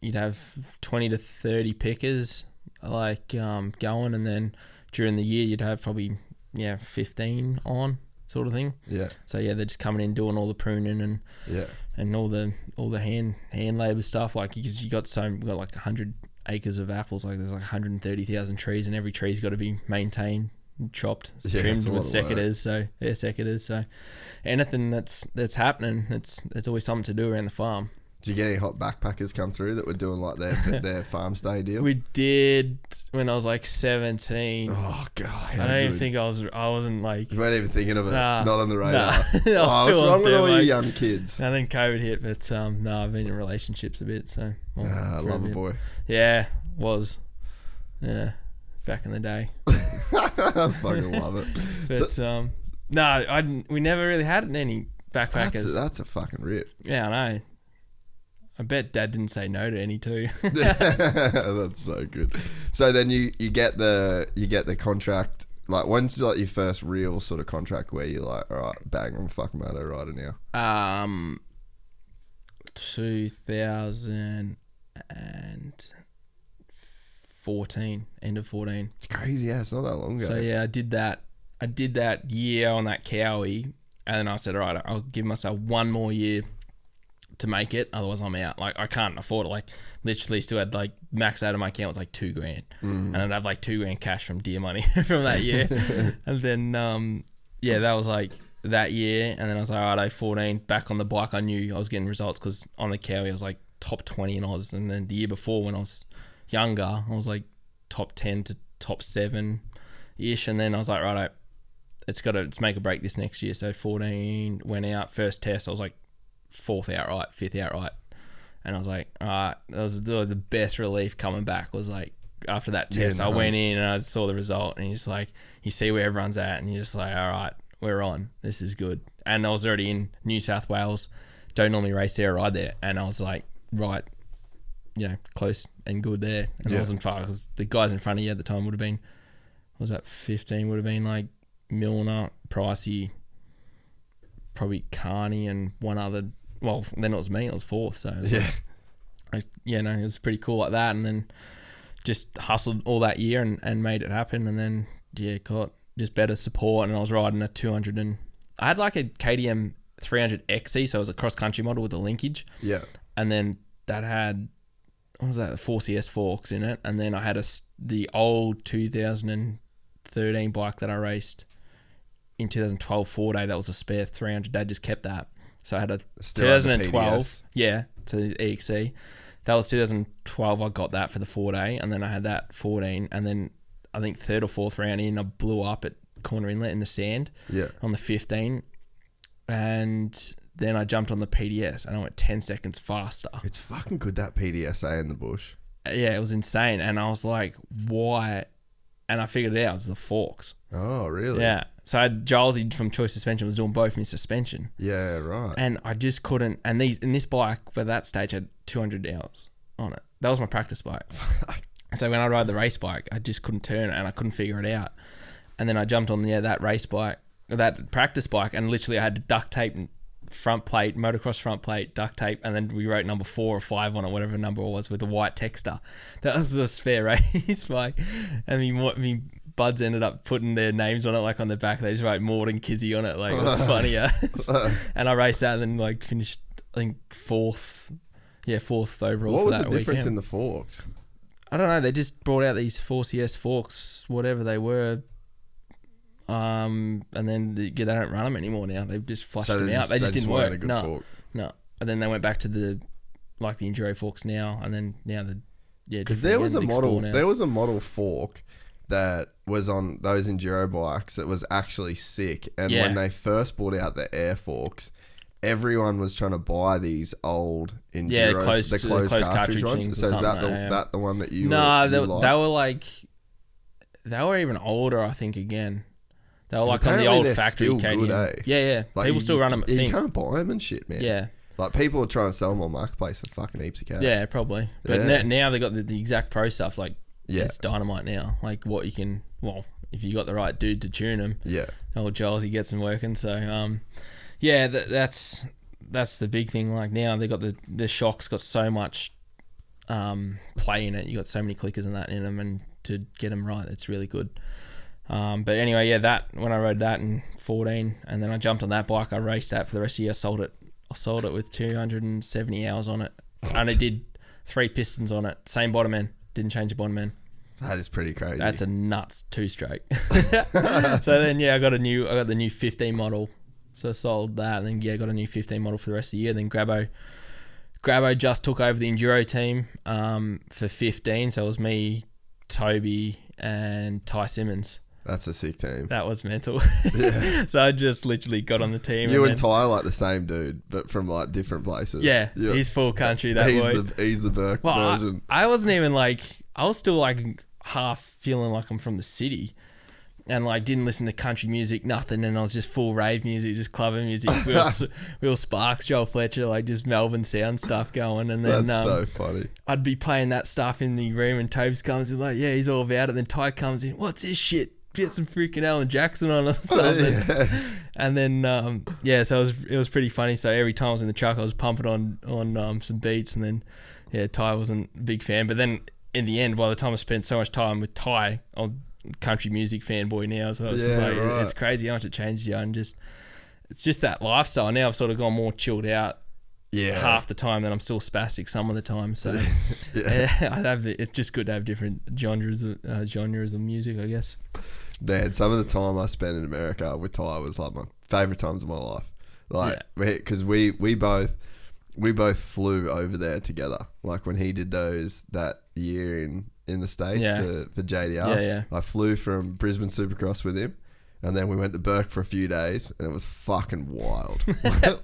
you'd have 20 to 30 pickers going, and then during the year you'd have probably 15 on sort of thing. Yeah. So they're just coming in doing all the pruning and all the hand labor stuff. Like, because we got like 100 acres of apples. Like, there's like 130,000 trees, and every tree's got to be maintained, chopped, trimmed with secateurs. So anything that's happening, it's always something to do around the farm. Did you get any hot backpackers come through that were doing like their farm stay deal? We did when I was like 17. Oh God! I don't even think I wasn't like. You weren't even thinking of it. Not on the radar. Nah. What's wrong with all you young kids? And then COVID hit, but no, I've been in relationships a bit, so. Love a boy. Yeah, was. Yeah, back in the day. I fucking love it. But no, we never really had any backpackers. That's a fucking rip. Yeah, I know. I bet Dad didn't say no to any too. That's so good. So then you get the contract. Like, when's like your first real sort of contract where you're like, all right, bang, I'm a fucking moto rider now? 2014, end of 14. It's crazy, yeah. It's not that long ago. So yeah, I did that year on that Cowie, and then I said, all right, I'll give myself one more year to make it, otherwise I'm out. Like, I can't afford it. Like, literally still had like max out of my account was like $2,000, and I'd have like $2,000 cash from deer money from that year. And then that was like that year, and then I was like, all right, 14 back on the bike. I knew I was getting results because on the Cowie I was like top 20 in Oz, and then the year before when I was younger I was like top 10 to top 7 ish, and then I was like, right, let's make a break this next year. So 14 went out, first test I was like 4th outright, 5th outright, and I was like, all right, that was the best relief coming back. Was like after that test, I went in and I saw the result, and you just like, you see where everyone's at, and you're just like, all right, we're on, this is good. And I was already in New South Wales, don't normally race there or ride there, and I was like, right, you know, close and good there, and I wasn't far because the guys in front of you at the time would have been, what was that, 15, would have been like Milner, Pricey, probably Carney, and one other. Well, then it was me. It was 4th. So it was it was pretty cool like that. And then just hustled all that year and made it happen. And then got just better support. And I was riding a 200, and I had like a KTM 300 XC, so it was a cross country model with a linkage. Yeah. And then that had, what was that, the 4CS forks in it. And then I had the old 2013 bike that I raced in 2012 4-day. That was a spare 300. Dad just kept that. So I had a 2012, so the EXC. That was 2012. I got that for the 4-day, and then I had that 14, and then I think 3rd or 4th round in, I blew up at Corner Inlet in the sand on the 15, and then I jumped on the PDS, and I went 10 seconds faster. It's fucking good, that PDSA in the bush. Yeah, it was insane, and I was like, why? And I figured it out. It was the forks. Oh, really? Yeah. So I had Gilesy from Choice Suspension was doing both my suspension. Yeah, right. And I just couldn't. And this bike for that stage had 200 hours on it. That was my practice bike. So when I ride the race bike, I just couldn't turn it, and I couldn't figure it out. And then I jumped on that race bike, that practice bike, and literally I had to duct tape front plate, motocross front plate, duct tape, and then we wrote number 4 or 5 on it, whatever number it was, with a white texter. That was a spare race bike. And me buds ended up putting their names on it, like on the back. They just wrote Maud and Kizzy on it. Like, it was funny. And I raced that and then like finished, I think 4th overall. What was the difference in the forks? I don't know. They just brought out these 4CS forks, whatever they were. And then they don't run them anymore now. They've just flushed them out. They just didn't work. No. And then they went back to the Enduro forks now, and then now because there was a model. There was a model fork that was on those Enduro bikes that was actually sick. And when they first brought out the air forks, everyone was trying to buy these old Enduro, the closed cartridge ones. So is that the one that you? No, they were like, they were even older, I think. Again, they were like on the old factory KTM. Yeah. Like people still run them. You can't buy them and shit, man. Yeah. Like, people are trying to sell them on Marketplace for fucking heaps of cash. Yeah, probably. But now they got the exact pro stuff. Like, it's dynamite now. Like, what you can, if you got the right dude to tune them. Yeah. Old Giles, he gets them working. So, that's the big thing. Like, now they got the shock's got so much play in it. You got so many clickers and that in them, and to get them right, it's really good. But anyway, that when I rode that in 14, and then I jumped on that bike, I raced that for the rest of the year. I sold it with 270 hours on it. I only did 3 pistons on it. Same bottom end. Didn't change the bottom end. That is pretty crazy. That's a nuts 2-stroke. So then, I got the new 15 model. So I sold that, and then got a new 15 model for the rest of the year. Then Grabbo Grabo just took over the Enduro team for 15. So it was me, Toby, and Ty Simmons. That's a sick team. That was mental. Yeah. So I just literally got on the team. You and Ty are like the same dude, but from like different places. Yeah, he's full country, that boy. He's the Burke version. I wasn't even like, I was still like half feeling like I'm from the city. And like didn't listen to country music, nothing, and I was just full rave music, just clubbing music. Will Sparks, Joel Fletcher, like just Melbourne sound stuff going, and then that's so funny. I'd be playing that stuff in the room, and Tobes comes in like, yeah, he's all about it. Then Ty comes in, what's this shit? Get some freaking Alan Jackson on or something. Yeah. And then so it was pretty funny. So every time I was in the truck, I was pumping on some beats, and then Ty wasn't a big fan, but then in the end, by the time I spent so much time with Ty, I'm country music fanboy now, so it's just like it's crazy how much it changes you, and it's just that lifestyle. Now I've sort of gone more chilled out half the time, and I'm still spastic some of the time, so it's just good to have different genres of music, I guess. Man, some of the time I spent in America with Ty was like my favourite times of my life, like because we both flew over there together, like when he did that year in the States for JDR. I flew from Brisbane Supercross with him, and then we went to Burke for a few days, and it was fucking wild.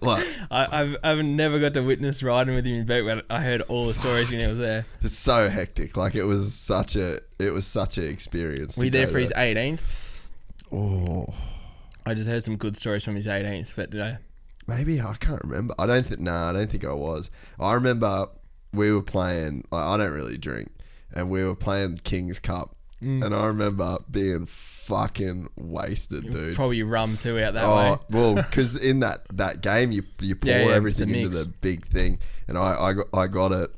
Like I've never got to witness riding with him in Burke, but I heard all the stories when he was there. It's so hectic. Like it was such an experience. Were you there for his 18th? Oh, I just heard some good stories from his 18th, but did I? Maybe, I can't remember. I don't think I was. I remember we were playing. I don't really drink. And we were playing King's Cup, and I remember being fucking wasted, dude. Probably rum too out that way. Well, because in that game you pour everything into the big thing, and I got it,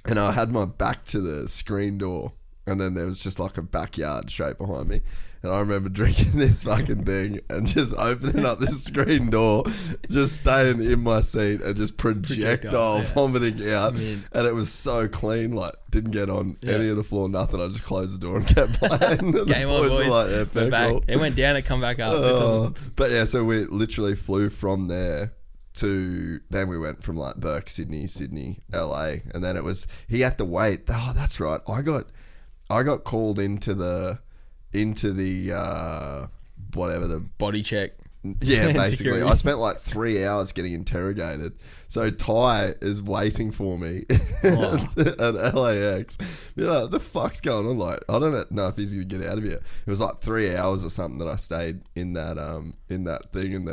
and I had my back to the screen door, and then there was just like a backyard straight behind me. And I remember drinking this fucking thing and just opening up this screen door, just staying in my seat and just projectile vomiting out. And it was so clean, like didn't get on any of the floor, nothing. I just closed the door and kept playing. Game on, boys. Like, we're back. Cool. It went down and come back up. But yeah, so we literally flew from there to, then we went from like Burke, Sydney, LA. And then he had to wait. Oh, that's right. I got called into the whatever, the body check. Yeah, basically. I spent like 3 hours getting interrogated. So Ty is waiting for me at LAX. Be like, what the fuck's going on? Like, I don't know if he's gonna get out of here. It was like 3 hours or something that I stayed in that thing, and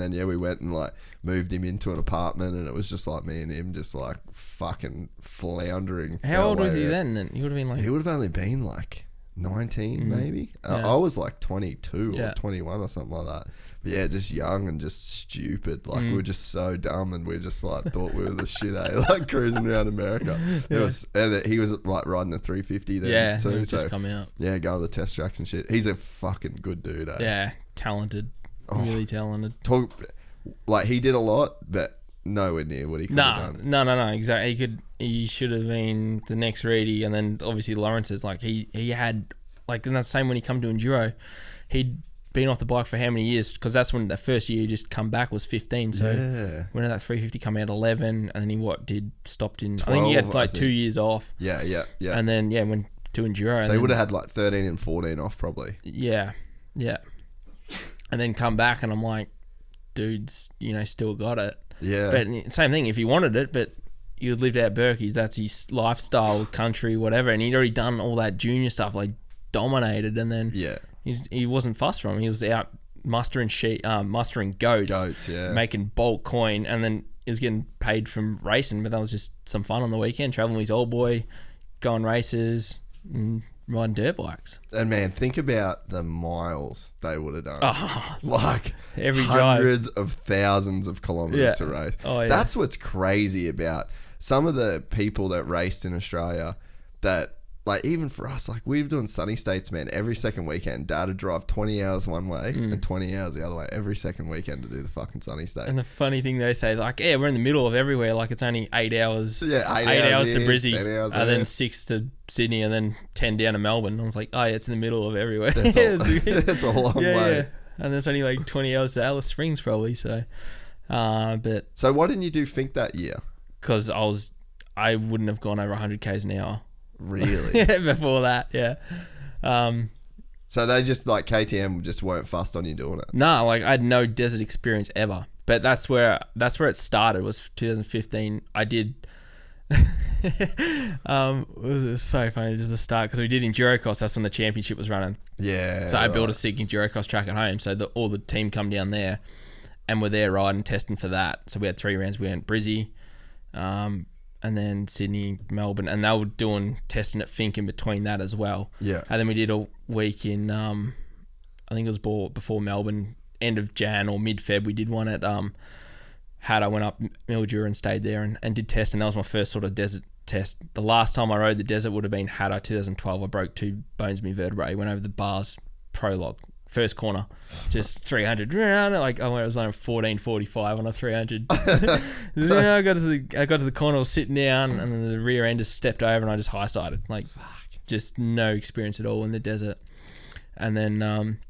then we went and like moved him into an apartment, and it was just like me and him just like fucking floundering. How old was he then? He would have only been like 19 maybe. I was like 22 or 21 or something like that. But yeah, just young and just stupid. Like we were just so dumb, and we just like thought we were the shit, like cruising around America. And he was like riding a 350 then too. So just come out. Yeah, going to the test tracks and shit. He's a fucking good dude. Yeah, talented, really talented. Like he did a lot, but nowhere near what he could have done. No, exactly. He should have been the next Reedy, and then obviously Lawrence's like he had like, and that's the same when he come to Enduro, he'd been off the bike for how many years? Because that's when the first year he just come back was 15. So when did that 350 come out? 11, and then he stopped in 12, I think he had like 2 years off. Yeah. And then went to Enduro. So he would have had like 13 and 14 off probably. Yeah. And then come back, and I'm like, dude's still got it. Yeah. But same thing, if he wanted it, but he was lived out Berkey's, that's his lifestyle, country, whatever, and he'd already done all that junior stuff, like dominated, and then he wasn't fussed from him. He was out mustering goats, making bulk coin, and then he was getting paid from racing, but that was just some fun on the weekend, traveling with his old boy, going races, and riding dirt bikes. And man, think about the miles they would have done. Like every hundreds of thousands of kilometers to race. That's what's crazy about some of the people that raced in Australia, that like even for us, like we've done sunny states, man, every second weekend. Dad would drive 20 hours one way and 20 hours the other way every second weekend to do the fucking sunny states. And the funny thing they say, like, we're in the middle of everywhere, like it's only 8 hours. Yeah, 8 hours to Brizzy, and then 6 to Sydney, and then 10 down to Melbourne. I was like, it's in the middle of everywhere. It's a long way. Yeah. And there's only like 20 hours to Alice Springs probably. So, but so why didn't you do Fink that year? because I wouldn't have gone over 100 k's an hour. Really? Before that, yeah. So they just like KTM just weren't fussed on you doing it. No, like I had no desert experience ever. But that's where it started. Was 2015. I did. It was so funny just the start because we did Endurocross. That's when the championship was running. Yeah. So I built a sick Endurocross track at home. So all the team come down there, and we're there riding, testing for that. So we had 3 rounds. We went Brizzy, and then Sydney, Melbourne, and they were doing testing at Fink in between that as well. Yeah. And then we did a week in, I think it was before Melbourne, end of Jan or mid-Feb. We did one at I went up Mildura and stayed there and did test, and that was my first sort of desert test. The last time I rode the desert would have been Hatta 2012. I broke 2 bones in my vertebrae, went over the bars, prologue, first corner, just 300. Like I was on 14:45 on a 300. I got to the corner, I was sitting down, and then the rear end just stepped over, and I just high-sided. Like, just no experience at all in the desert. And then,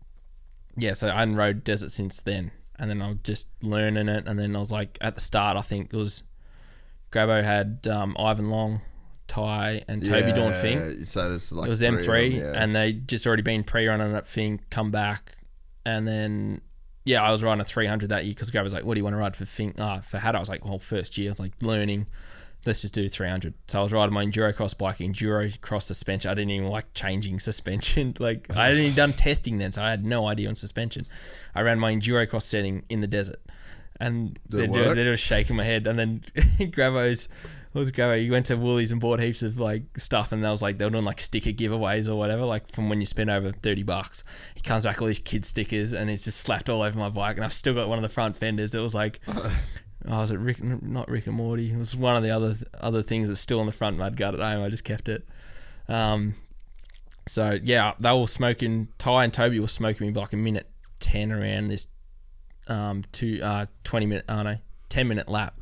so I hadn't rode desert since then. And then I was just learning it. And then I was like, at the start, I think it was Grabo had Ivan Long, Ty, and Toby doing Fink. So this like it was them 3, them, and they just already been pre-running at Fink, come back. And then, I was riding a 300 that year because Grabo was like, what do you want to ride for Fink? For Hatta, I was like, well, first year. I was like, learning. Let's just do 300. So I was riding my Endurocross bike, Enduro cross suspension. I didn't even like changing suspension. Like I hadn't even done testing then, so I had no idea on suspension. I ran my Endurocross setting in the desert, and they're just shaking my head. And then Grabo, he went to Woolies and bought heaps of like stuff, and they were doing like sticker giveaways or whatever, like from when you spend over $30. He comes back all these kid stickers, and he's just slapped all over my bike, and I've still got one of the front fenders that was like. Was it not Rick and Morty? It was one of the other things that's still on the front mudguard at home. I just kept it. They were smoking. Ty and Toby were smoking me like a minute 10 around this 10-minute lap.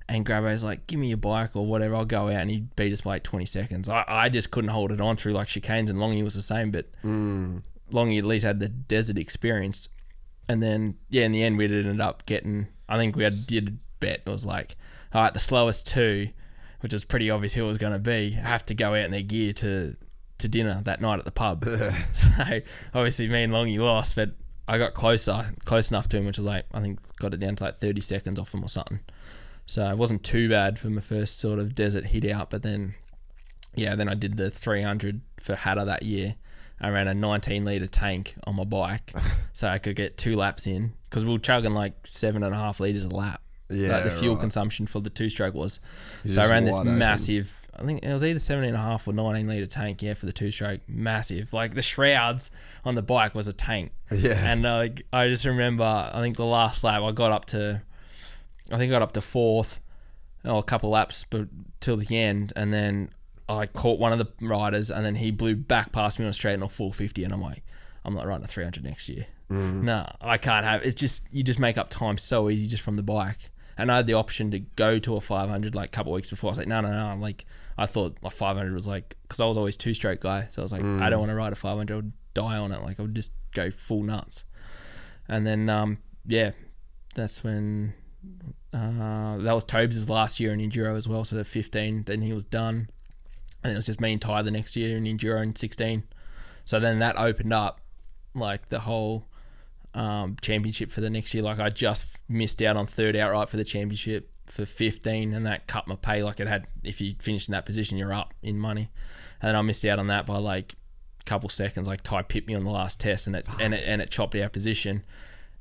And Grabo's like, give me your bike or whatever, I'll go out. And he beat us by like 20 seconds. I just couldn't hold it on through like chicanes, and Longy was the same, but Longy at least had the desert experience. And then, in the end, we ended up getting... I think did a bet. It was like, all right, the slowest 2, which was pretty obvious who it was going to be, have to go out in their gear to dinner that night at the pub. So obviously me and Longy lost, but I got close enough to him, which was like, I think got it down to like 30 seconds off him or something. So it wasn't too bad for my first sort of desert hit out. But then, then I did the 300 for Hatta that year. I ran a 19-litre tank on my bike so I could get 2 laps in, because we were chugging like 7.5 litres a lap. Yeah, like the fuel consumption for the 2-stroke was. So I ran this massive, I think it was either 17.5 or 19-litre tank, for the 2-stroke. Massive. Like the shrouds on the bike was a tank. Yeah. And I just remember, I think the last lap I got up to 4th, a couple laps till the end, and then I caught one of the riders, and then he blew back past me on a straight on a 450, and I'm like, I'm not riding a 300 next year. No, I can't have. It's just, you just make up time so easy just from the bike. And I had the option to go to a 500 like a couple of weeks before. I was like, no. Like I thought like 500 was like, because I was always 2-stroke guy, so I was like, I don't want to ride a 500. I would die on it. Like I would just go full nuts. And then that's when that was Tobes' last year in Enduro as well. So the 15, then he was done. And it was just me and Ty the next year in Enduro in 16. So then that opened up like the whole championship for the next year. Like I just missed out on 3rd outright for the championship for 15, and that cut my pay. Like it had, if you finished in that position, you're up in money. And then I missed out on that by like a couple seconds. Like Ty pipped me on the last test, and it chopped our position,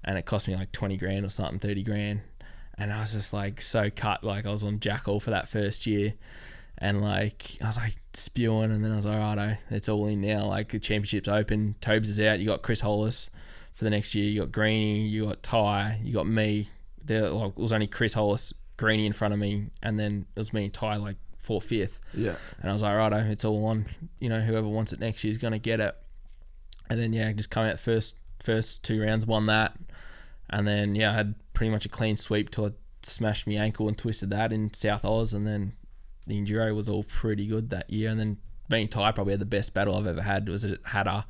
and it cost me like 20 grand or something, 30 grand. And I was just like so cut. Like I was on jack all for that first year. And like I was like spewing, and then I was like, righto, it's all in now. Like the championship's open, Tobes is out. You got Chris Hollis for the next year. You got Greenie, you got Ty, you got me. There it was only Chris Hollis, Greenie in front of me, and then it was me and Ty like 4th, 5th. Yeah. And I was like, righto, it's all on. Whoever wants it next year is gonna get it. And then just come out first 2 rounds, won that, and then I had pretty much a clean sweep till I smashed my ankle and twisted that in South Oz, and then the Enduro was all pretty good that year. And then me and Ty probably had the best battle I've ever had. It was at Hatta,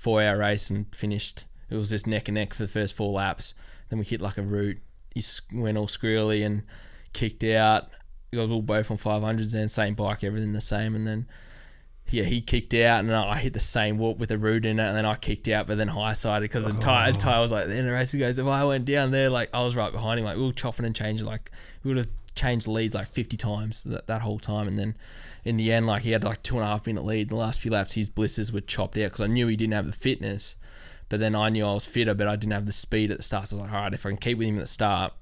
4-hour race, and finished. It was just neck and neck for the first 4 laps. Then we hit like a route. He went all squirrely and kicked out. we was all both on 500s then, same bike, everything the same, and then he kicked out, and I hit the same warp with a root in it, and then I kicked out, but then high-sided because the tyre was like, then the race goes, if I went down there, like I was right behind him, like we were chopping and changing, like we would have changed the leads like 50 times that whole time, and then in the end, like he had like 2.5 minute lead. The last few laps, his blisters were chopped out because I knew he didn't have the fitness, but then I knew I was fitter, but I didn't have the speed at the start, so I was like, all right, if I can keep with him at the start,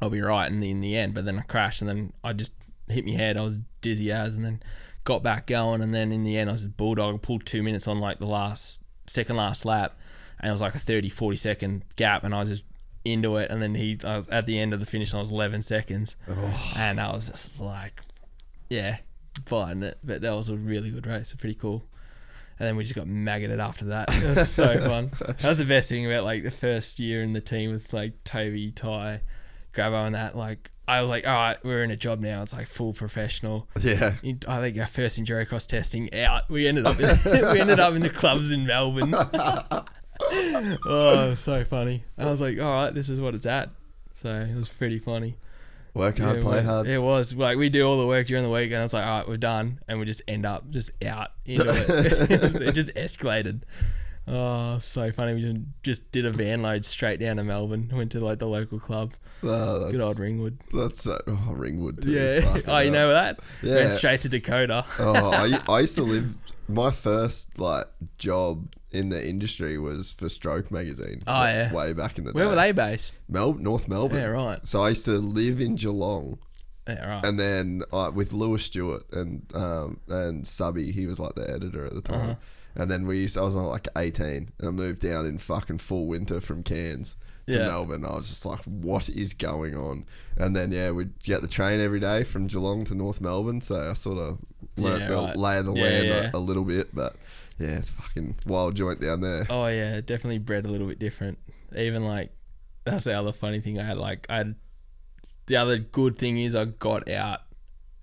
I'll be right in the end. But then I crashed, and then I just hit my head. I was dizzy as, and then got back going, and then in the end I was just bulldog. I pulled 2 minutes on like the second last lap, and it was like a 30-40 second gap, and I was just into it, and then I was at the end of the finish, and I was 11 seconds, and I was just like, yeah, fighting it. But that was a really good race, pretty cool. And then we just got maggoted after that. It was so fun. That was the best thing about like the first year in the team with like Toby, Ty, Grabo, and that. Like I was like, all right, we're in a job now. It's like full professional. Yeah. I think our first Enduro cross testing out. We ended up in the clubs in Melbourne. Oh, it was so funny. I was like, all right, this is what it's at. So it was pretty funny. Work hard, play hard. It was like we do all the work during the week, and I was like, all right, we're done, and we just end up just out into it. It just escalated. Oh, so funny. We just did a van load straight down to Melbourne. Went to like the local club. Good old Ringwood. That's Ringwood too. Yeah. Oh, you know that? Yeah. Went straight to Dakota. I used to live. My first like job in the industry was for Stroke magazine. Oh yeah. Way back in the day. Where were they based? North Melbourne. Yeah, right. So I used to live in Geelong. Yeah, right. And then with Lewis Stewart and Subby, he was like the editor at the time. And then I was on like 18, and I moved down in fucking full winter from Cairns to Melbourne. I was just like, what is going on? And then we'd get the train every day from Geelong to North Melbourne, so I sort of learnt the lay of the land a little bit, but yeah, it's fucking wild joint down there. Oh yeah, definitely bred a little bit different. Even like, that's the other funny thing I had. The other good thing is I got out,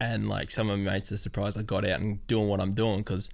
and like some of my mates are surprised I got out and doing what I'm doing, because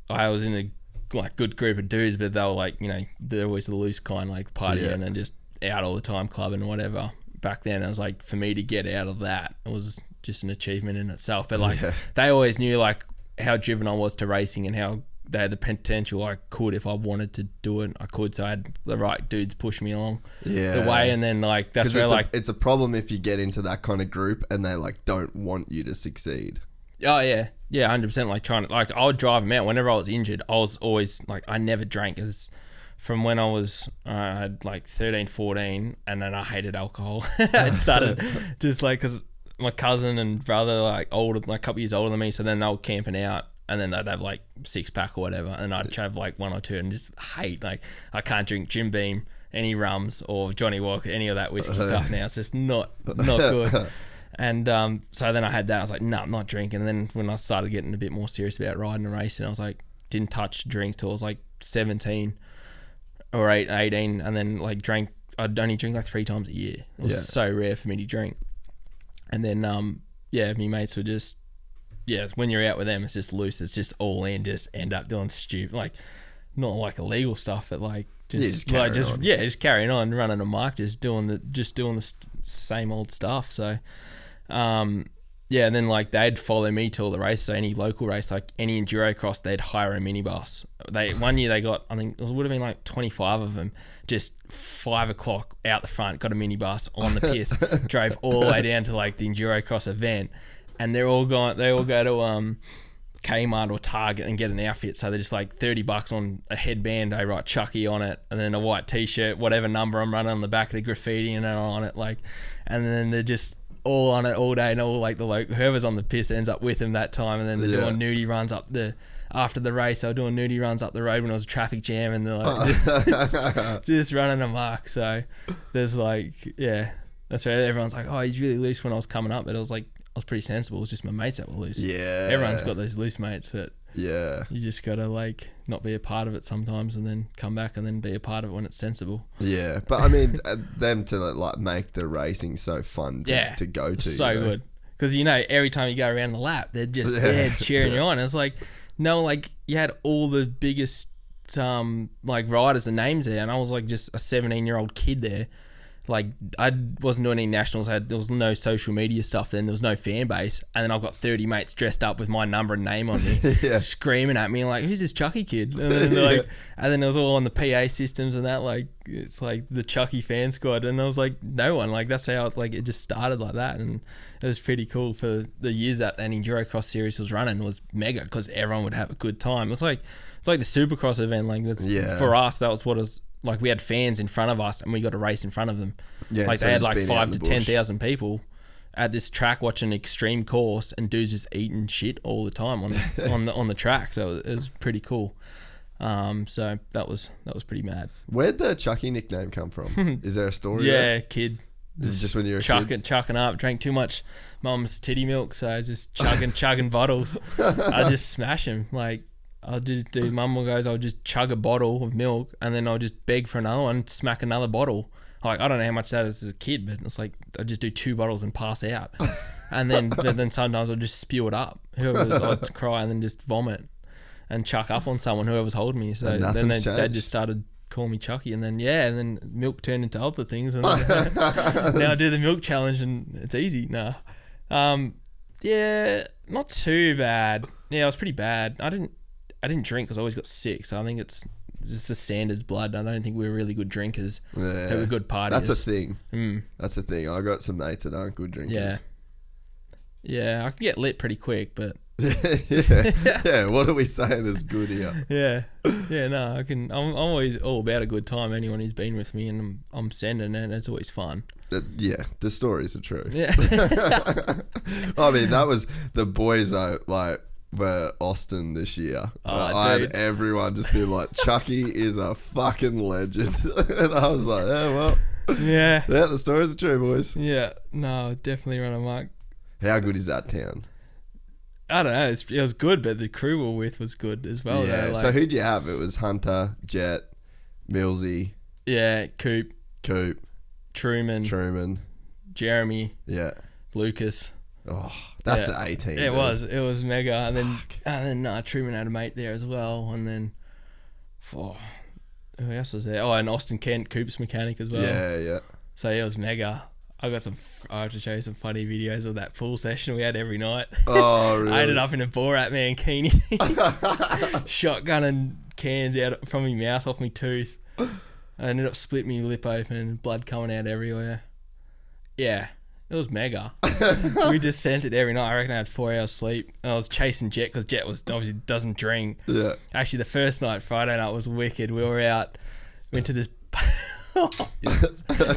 I was in a like good group of dudes, but they were like, you know, they're always the loose kind, like partying and just out all the time, clubbing and whatever. Back then, I was like, for me to get out of that, it was just an achievement in itself. But like, they always knew like how driven I was to racing, and how they had the potential I could, if I wanted to do it, I could. So I had the right dudes push me along the way, and then like that's where like it's a problem if you get into that kind of group and they like don't want you to succeed. Oh yeah, 100%. Like trying to, like I would drive them out whenever I was injured. I was always like, I never drank, because from when I was I had like 13, 14, and then I hated alcohol. It started just like because my cousin and brother like older, like a couple years older than me, so then they were camping out, and then they'd have like 6-pack or whatever, and I'd have like 1 or 2 and just hate, like I can't drink Jim Beam, any rums, or Johnny Walker, any of that whiskey stuff now. It's just not good. And so then I had that. I was like, no, I'm not drinking. And then when I started getting a bit more serious about riding and racing, I was like, didn't touch drinks till I was like 17 or 18. And then like I'd only drink like 3 times a year. It was so rare for me to drink. And then, my mates were just, when you're out with them, it's just loose. It's just all in, just end up doing stupid, like not like illegal stuff, but like, just carrying on, running a mark, just doing the same old stuff. So, and then like they'd follow me to all the races. So any local race, like any Enduro cross, they'd hire a minibus. One year they got, I think it would have been like 25 of them, just 5 o'clock out the front, got a minibus on the piss, drove all the way down to like the Enduro cross event, and they all go to Kmart or Target and get an outfit. So they're just like $30 on a headband, I write Chucky on it, and then a white t-shirt, whatever number I'm running on the back of the graffiti and on it, like, and then they're just all on it all day, and all like whoever's on the piss ends up with them that time. And then they're doing nudie runs after the race. They were doing nudie runs up the road when it was a traffic jam, and they're like just running a mark. So there's like, that's where everyone's like, oh, he's really loose when I was coming up, but it was like, I was pretty sensible. It was just my mates that were loose. Yeah. Everyone's got those loose mates that you just got to like not be a part of it sometimes, and then come back and then be a part of it when it's sensible. Yeah. But I mean, them to like make the racing so fun to go to. So good. Because, you know, every time you go around the lap, they're just there cheering you on. It's like, no, like you had all the biggest like riders and names there, and I was like just a 17-year-old kid there. like I wasn't doing any nationals. There was no social media stuff then. There was no fan base. And then I've got 30 mates dressed up with my number and name on me, screaming at me like, "Who's this Chucky kid?" And then like, and then it was all on the PA systems and that. Like it's like the Chucky fan squad, and I was like, no one. Like that's how it just started like that, and it was pretty cool for the years that an Enduro Cross series was running. Was mega because everyone would have a good time. It's like the Supercross event. Like that's for us. That was what it was. Like we had fans in front of us and we got to race in front of them. Yeah, like so they had like 5 to 10,000 people at this track watching an extreme course, and dudes just eating shit all the time on the track. So it was pretty cool. So that was pretty mad. Where'd the Chucky nickname come from? Is there a story? Yeah, kid. Just when you were a kid? Chucking up, drank too much mum's titty milk, so I just chugging bottles. I just smash them. Like I'll just do, mum goes, I'll just chug a bottle of milk and then I'll just beg for another one, smack another bottle. Like, I don't know how much that is as a kid, but it's like, I just do 2 bottles and pass out. And then sometimes I'll just spew it up. I'd cry and then just vomit and chuck up on someone, whoever's holding me. So then dad just started calling me Chucky, and then milk turned into other things. And now I do the milk challenge and it's easy. Nah. Yeah, not too bad. Yeah, I was pretty bad. I didn't drink because I always got sick, so I think it's just the Sanders blood. I don't think we were really good drinkers. Yeah. They were good partiers. That's a thing. That's a thing. I got some mates that aren't good drinkers. Yeah, I can get lit pretty quick, but yeah. What are we saying is good here? Yeah. No, I can. I'm always all about a good time. Anyone who's been with me, and I'm sending it. It's always fun. Yeah, the stories are true. Yeah. I mean, that was the boys. Were Austin this year. I had everyone just be like, Chucky is a fucking legend. And I was like, yeah, the stories are true, boys. Yeah, no, definitely run amok. How good is that town? I don't know. It was good, but the crew we were with was good as well. Yeah, though. Like, so who'd you have? It was Hunter, Jet, Millsy. Yeah, Coop. Truman. Jeremy. Yeah. Lucas. Oh, that's an 18. It was mega. And then Truman had a mate there as well. And then, who else was there? Oh, and Austin Kent, Coop's mechanic as well. Yeah. So it was mega. I have to show you some funny videos of that pool session we had every night. Oh, really? I ended up in a Borat mankini, shotgunning cans out from my mouth off my tooth. I ended up splitting my lip open and blood coming out everywhere. Yeah. It was mega. We just sent it every night. I reckon I had 4 hours sleep. And I was chasing Jet because Jet obviously doesn't drink. Yeah. Actually, the first night, Friday night, was wicked. We were out, went to this.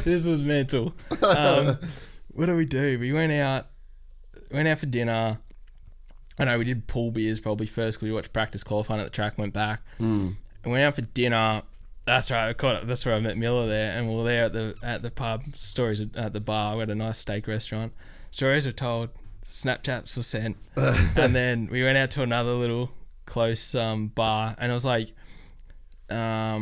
This was mental. What did we do? We went out for dinner. I know we did pool beers probably first because we watched practice qualifying at the track, went back. And went out for dinner. That's right. That's where I met Miller there, and we were there at the pub. Stories at the bar. We had a nice steak restaurant. Stories were told. Snapchats were sent, and then we went out to another little close bar, and it was like, I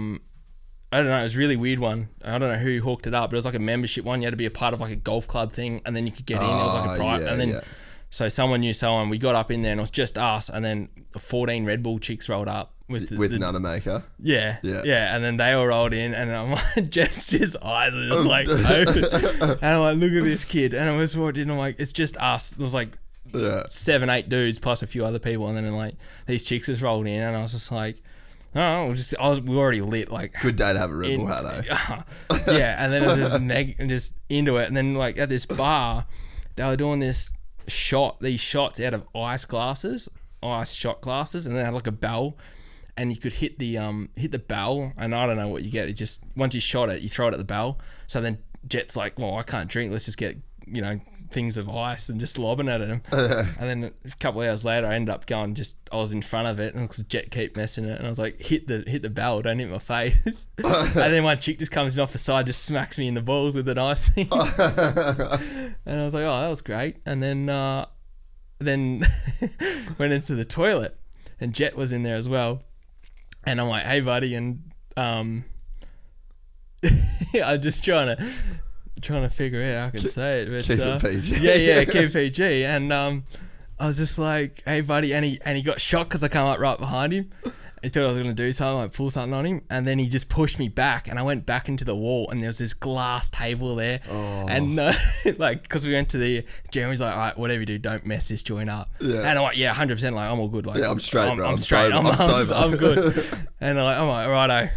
don't know. It was a really weird one. I don't know who hooked it up, but it was like a membership one. You had to be a part of like a golf club thing, and then you could get in. It was like a private, and then so someone knew someone. We got up in there, and it was just us, and then 14 Red Bull chicks rolled up. With Nunamaker. Yeah. And then they all rolled in, and I'm like, Jet's just eyes are just like open. And I'm like, look at this kid. And I was watching, I'm like, it's just us. There was like 7-8 dudes plus a few other people, and then like these chicks just rolled in, and I was just like, oh, we were already lit. Like, good day to have a Red Bull hat, eh? Yeah, and then I was just into it, and then like at this bar, they were doing these shots out of ice shot glasses, and they had like a bell. And you could hit the bell, and I don't know what you get. It just, once you shot it, you throw it at the bell. So then Jet's like, well, I can't drink. Let's just get, things of ice and just lobbing at him. And then a couple of hours later, I ended up going, I was in front of it, and Jet kept messing it. And I was like, hit the bell, don't hit my face. And then one chick just comes in off the side, just smacks me in the balls with an ice thing. And I was like, oh, that was great. And then went into the toilet, and Jet was in there as well. And I'm like, hey, buddy, and I'm just trying to figure out how I can say it. But, keep it PG. Yeah, keep it PG. And I was just like, hey, buddy, and he got shot because I come up right behind him. he thought I was going to do something, like pull something on him. And then he just pushed me back and I went back into the wall and there was this glass table there. Oh. And like, because we went to the gym, he's like, all right, whatever you do, don't mess this joint up. Yeah. And I'm like, yeah, 100%. Like, I'm all good. Like, yeah, I'm straight, bro. I'm straight. I'm sober. I'm good. And I'm like, righto.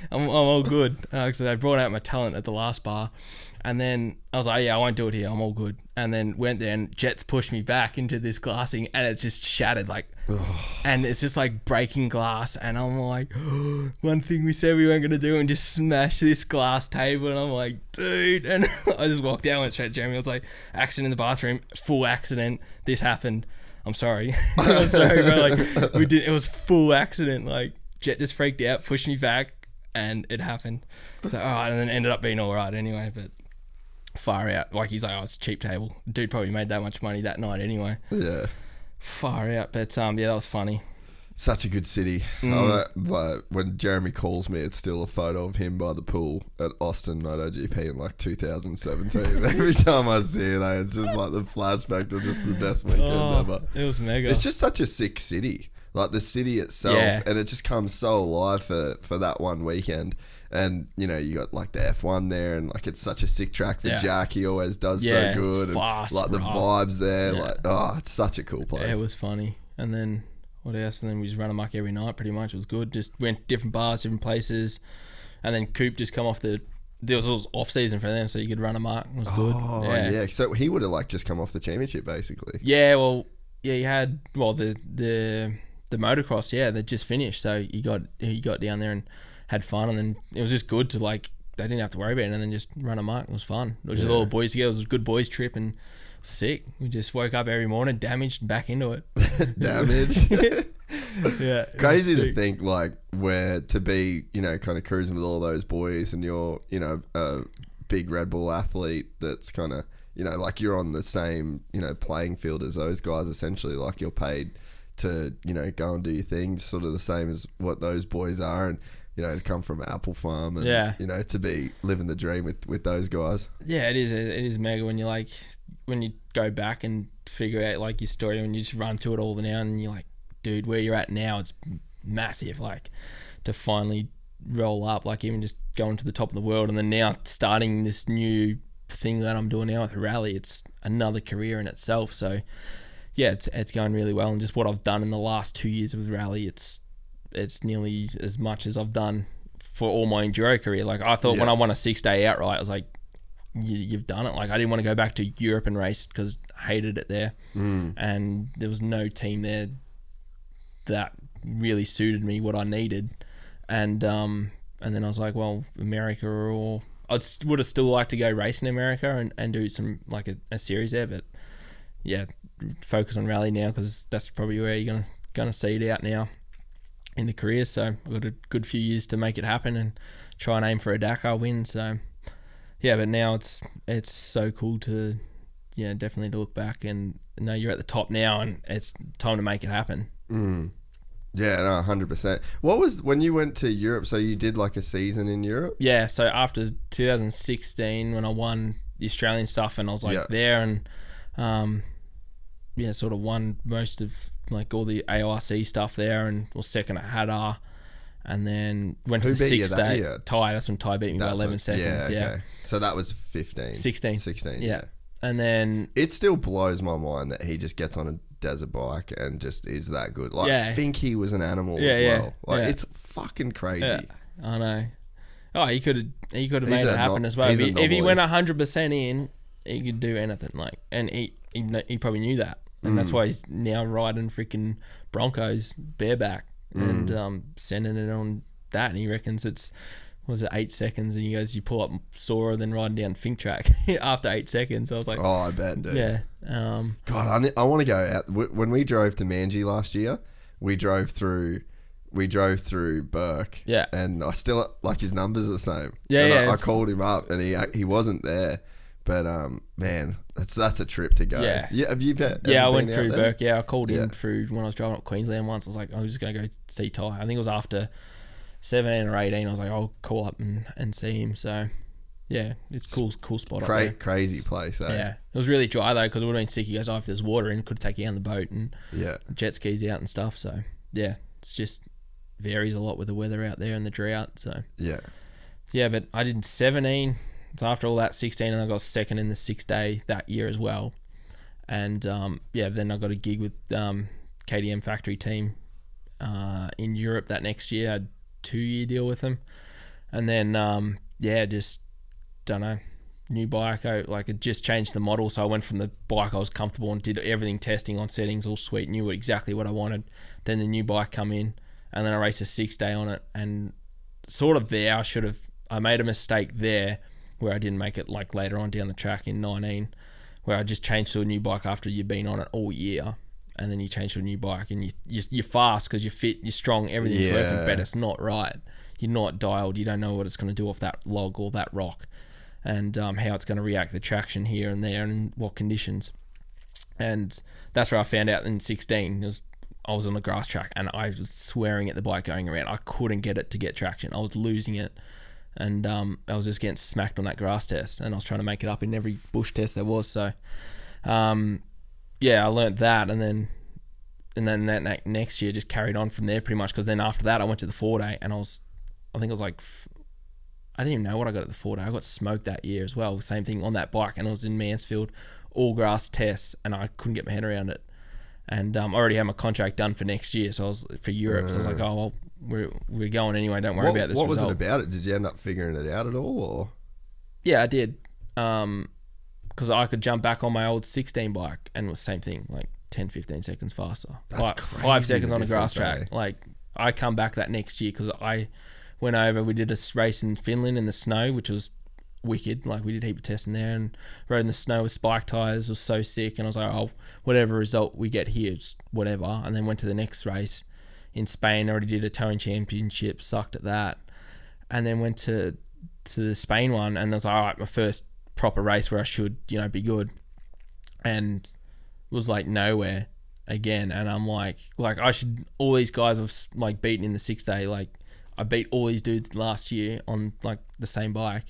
I'm all good. So I brought out my talent at the last bar. And then I was like, yeah, I won't do it here. I'm all good. And then went there and Jets pushed me back into this glassing and it's just shattered. Like, and it's just like breaking glass. And I'm like, one thing we said we weren't going to do and just smash this glass table. And I'm like, dude. And I just walked down, went straight to Jeremy. I was like, accident in the bathroom, full accident. This happened. I'm sorry. I'm sorry, bro. Like, it was full accident. Like, Jet just freaked out, pushed me back and it happened. So, all right. And then ended up being all right anyway. But far out. Like, he's like, oh, it's a cheap table. Dude probably made that much money that night anyway. Yeah. Far out. But yeah, that was funny. Such a good city. But when Jeremy calls me, it's still a photo of him by the pool at Austin MotoGP in like 2017. Every time I see it, it's just like the flashback to just the best weekend ever. It was mega. It's just such a sick city. Like the city itself, and it just comes so alive for that one weekend. And, you know, you got like the F1 there and like it's such a sick track for Jack. He always does so good. It's fast, and like the vibes there, like, it's such a cool place. Yeah, it was funny. And then what else? And then we just ran amok every night pretty much. It was good. Just went different bars, different places. And then Coop just come off there was off season for them, so you could run amok. It was good. Oh, yeah. So he would have like just come off the championship basically. Yeah, well, he had, the motocross, they just finished. So he got down there and had fun, and then it was just good to like, they didn't have to worry about it and then just run amok. It was fun. It was just all the boys together. It was a good boys trip and sick. We just woke up every morning damaged and back into it. Damaged. Yeah. Crazy to think like where to be, you know, kind of cruising with all those boys and you're, you know, a big Red Bull athlete that's kind of, you know, like you're on the same, you know, playing field as those guys essentially. Like you're paid to, you know, go and do your thing, sort of the same as what those boys are. And, you know, to come from an apple farm and, you know, to be living the dream with those guys. Yeah, it is mega when you like, when you go back and figure out like your story and you just run through it all now and you're like, dude, where you're at now, it's massive. Like to finally roll up, like even just going to the top of the world and then now starting this new thing that I'm doing now with rally, it's another career in itself. So yeah, it's going really well. And just what I've done in the last 2 years with rally, it's nearly as much as I've done for all my enduro career. Like I thought when I won a 6-day outright, I was like, you've done it. Like I didn't want to go back to Europe and race because I hated it there. And there was no team there that really suited me what I needed. And then I was like, well, America, or I would have still liked to go race in America and do some like a series there, but yeah, focus on rally now because that's probably where you're gonna see it out now in the career. So I've got a good few years to make it happen and try and aim for a Dakar win. So yeah, but now it's so cool to definitely to look back and know you're at the top now and it's time to make it happen. Yeah, no, 100%. What was when you went to Europe? So you did like a season in Europe? Yeah, so after 2016 when I won the Australian stuff and I was like there and sort of won most of like all the ARC stuff there and was second at Hadar and then went to the 6th day. Ty, that's when Ty beat me by 11 seconds. Yeah, okay. So that was 16. Yeah. And then it still blows my mind that he just gets on a desert bike and just is that good. Like Fink, he was an animal as well. Like it's fucking crazy. Yeah, I know. Oh, he could have made it happen as well. If he went 100% in, he could do anything. Like, and he probably knew that, and that's why he's now riding freaking Broncos bareback and sending it on that. And he reckons it's 8 seconds, and he goes, you pull up sore than riding down Fink track after 8 seconds. I was like, oh, I bet, dude. Yeah. God, I want to go out. When we drove to Manji last year, we drove through Burke. Yeah. And I still, like, his numbers are the same. Yeah, I called him up, and he wasn't there. But, man, that's a trip to go. Yeah. Have you I went through Burke. Yeah, I called him through when I was driving up Queensland once. I was like, I was just going to go see Ty. I think it was after 17 or 18. I was like, I'll call up and see him. So yeah, it's cool spot up there. Crazy place, eh? Yeah, it was really dry though because it would have been sick. He goes, if there's water in, could take you on the boat and jet skis out and stuff. So yeah, it's just varies a lot with the weather out there and the drought. So yeah, but I did 17. So after all that, 16, and I got second in the 6-day that year as well. And then I got a gig with KTM factory team in Europe that next year. I had a 2-year deal with them. And then just don't know, new bike. I just changed the model, so I went from the bike I was comfortable and did everything testing on settings, all sweet, knew exactly what I wanted. Then the new bike come in, and then I raced a 6-day on it, and sort of there I made a mistake there where I didn't make it like later on down the track in 19, where I just changed to a new bike after you've been on it all year, and then you change to a new bike and you're fast because you're fit, you're strong, everything's working, but it's not right. You're not dialed. You don't know what it's going to do off that log or that rock, and how it's going to react the traction here and there and what conditions. And that's where I found out in 16. I was on a grass track and I was swearing at the bike going around. I couldn't get it to get traction. I was losing it, and I was just getting smacked on that grass test, and I was trying to make it up in every bush test there was. So I learnt that, and then that next year just carried on from there pretty much, because then after that I went to the 4-day, and I think it was like, I didn't even know what I got at the 4-day. I got smoked that year as well. Same thing on that bike, and I was in Mansfield, all grass tests, and I couldn't get my head around it. And I already had my contract done for next year, so I was for Europe. So I was like, oh well, we're going anyway. Don't worry about this. What was result. it about it? Did you end up figuring it out at all? Or? Yeah, I did. Because I could jump back on my old 16 bike, and it was the same thing, like 10, 15 seconds faster. That's 5 seconds on a grass track. Eh? Like I come back that next year because I went over. We did a race in Finland in the snow, which was wicked. Like we did a heap of testing there and rode in the snow with spike tires. It was so sick, and I was like, oh, whatever result we get here, it's whatever. And then went to the next race in Spain. Already did a towing championship, sucked at that, and then went to the Spain one, and I was like, all right, my first proper race where I should be good, and was like nowhere again. And I'm like I should, all these guys I've like beaten in the 6-day, like I beat all these dudes last year on like the same bike.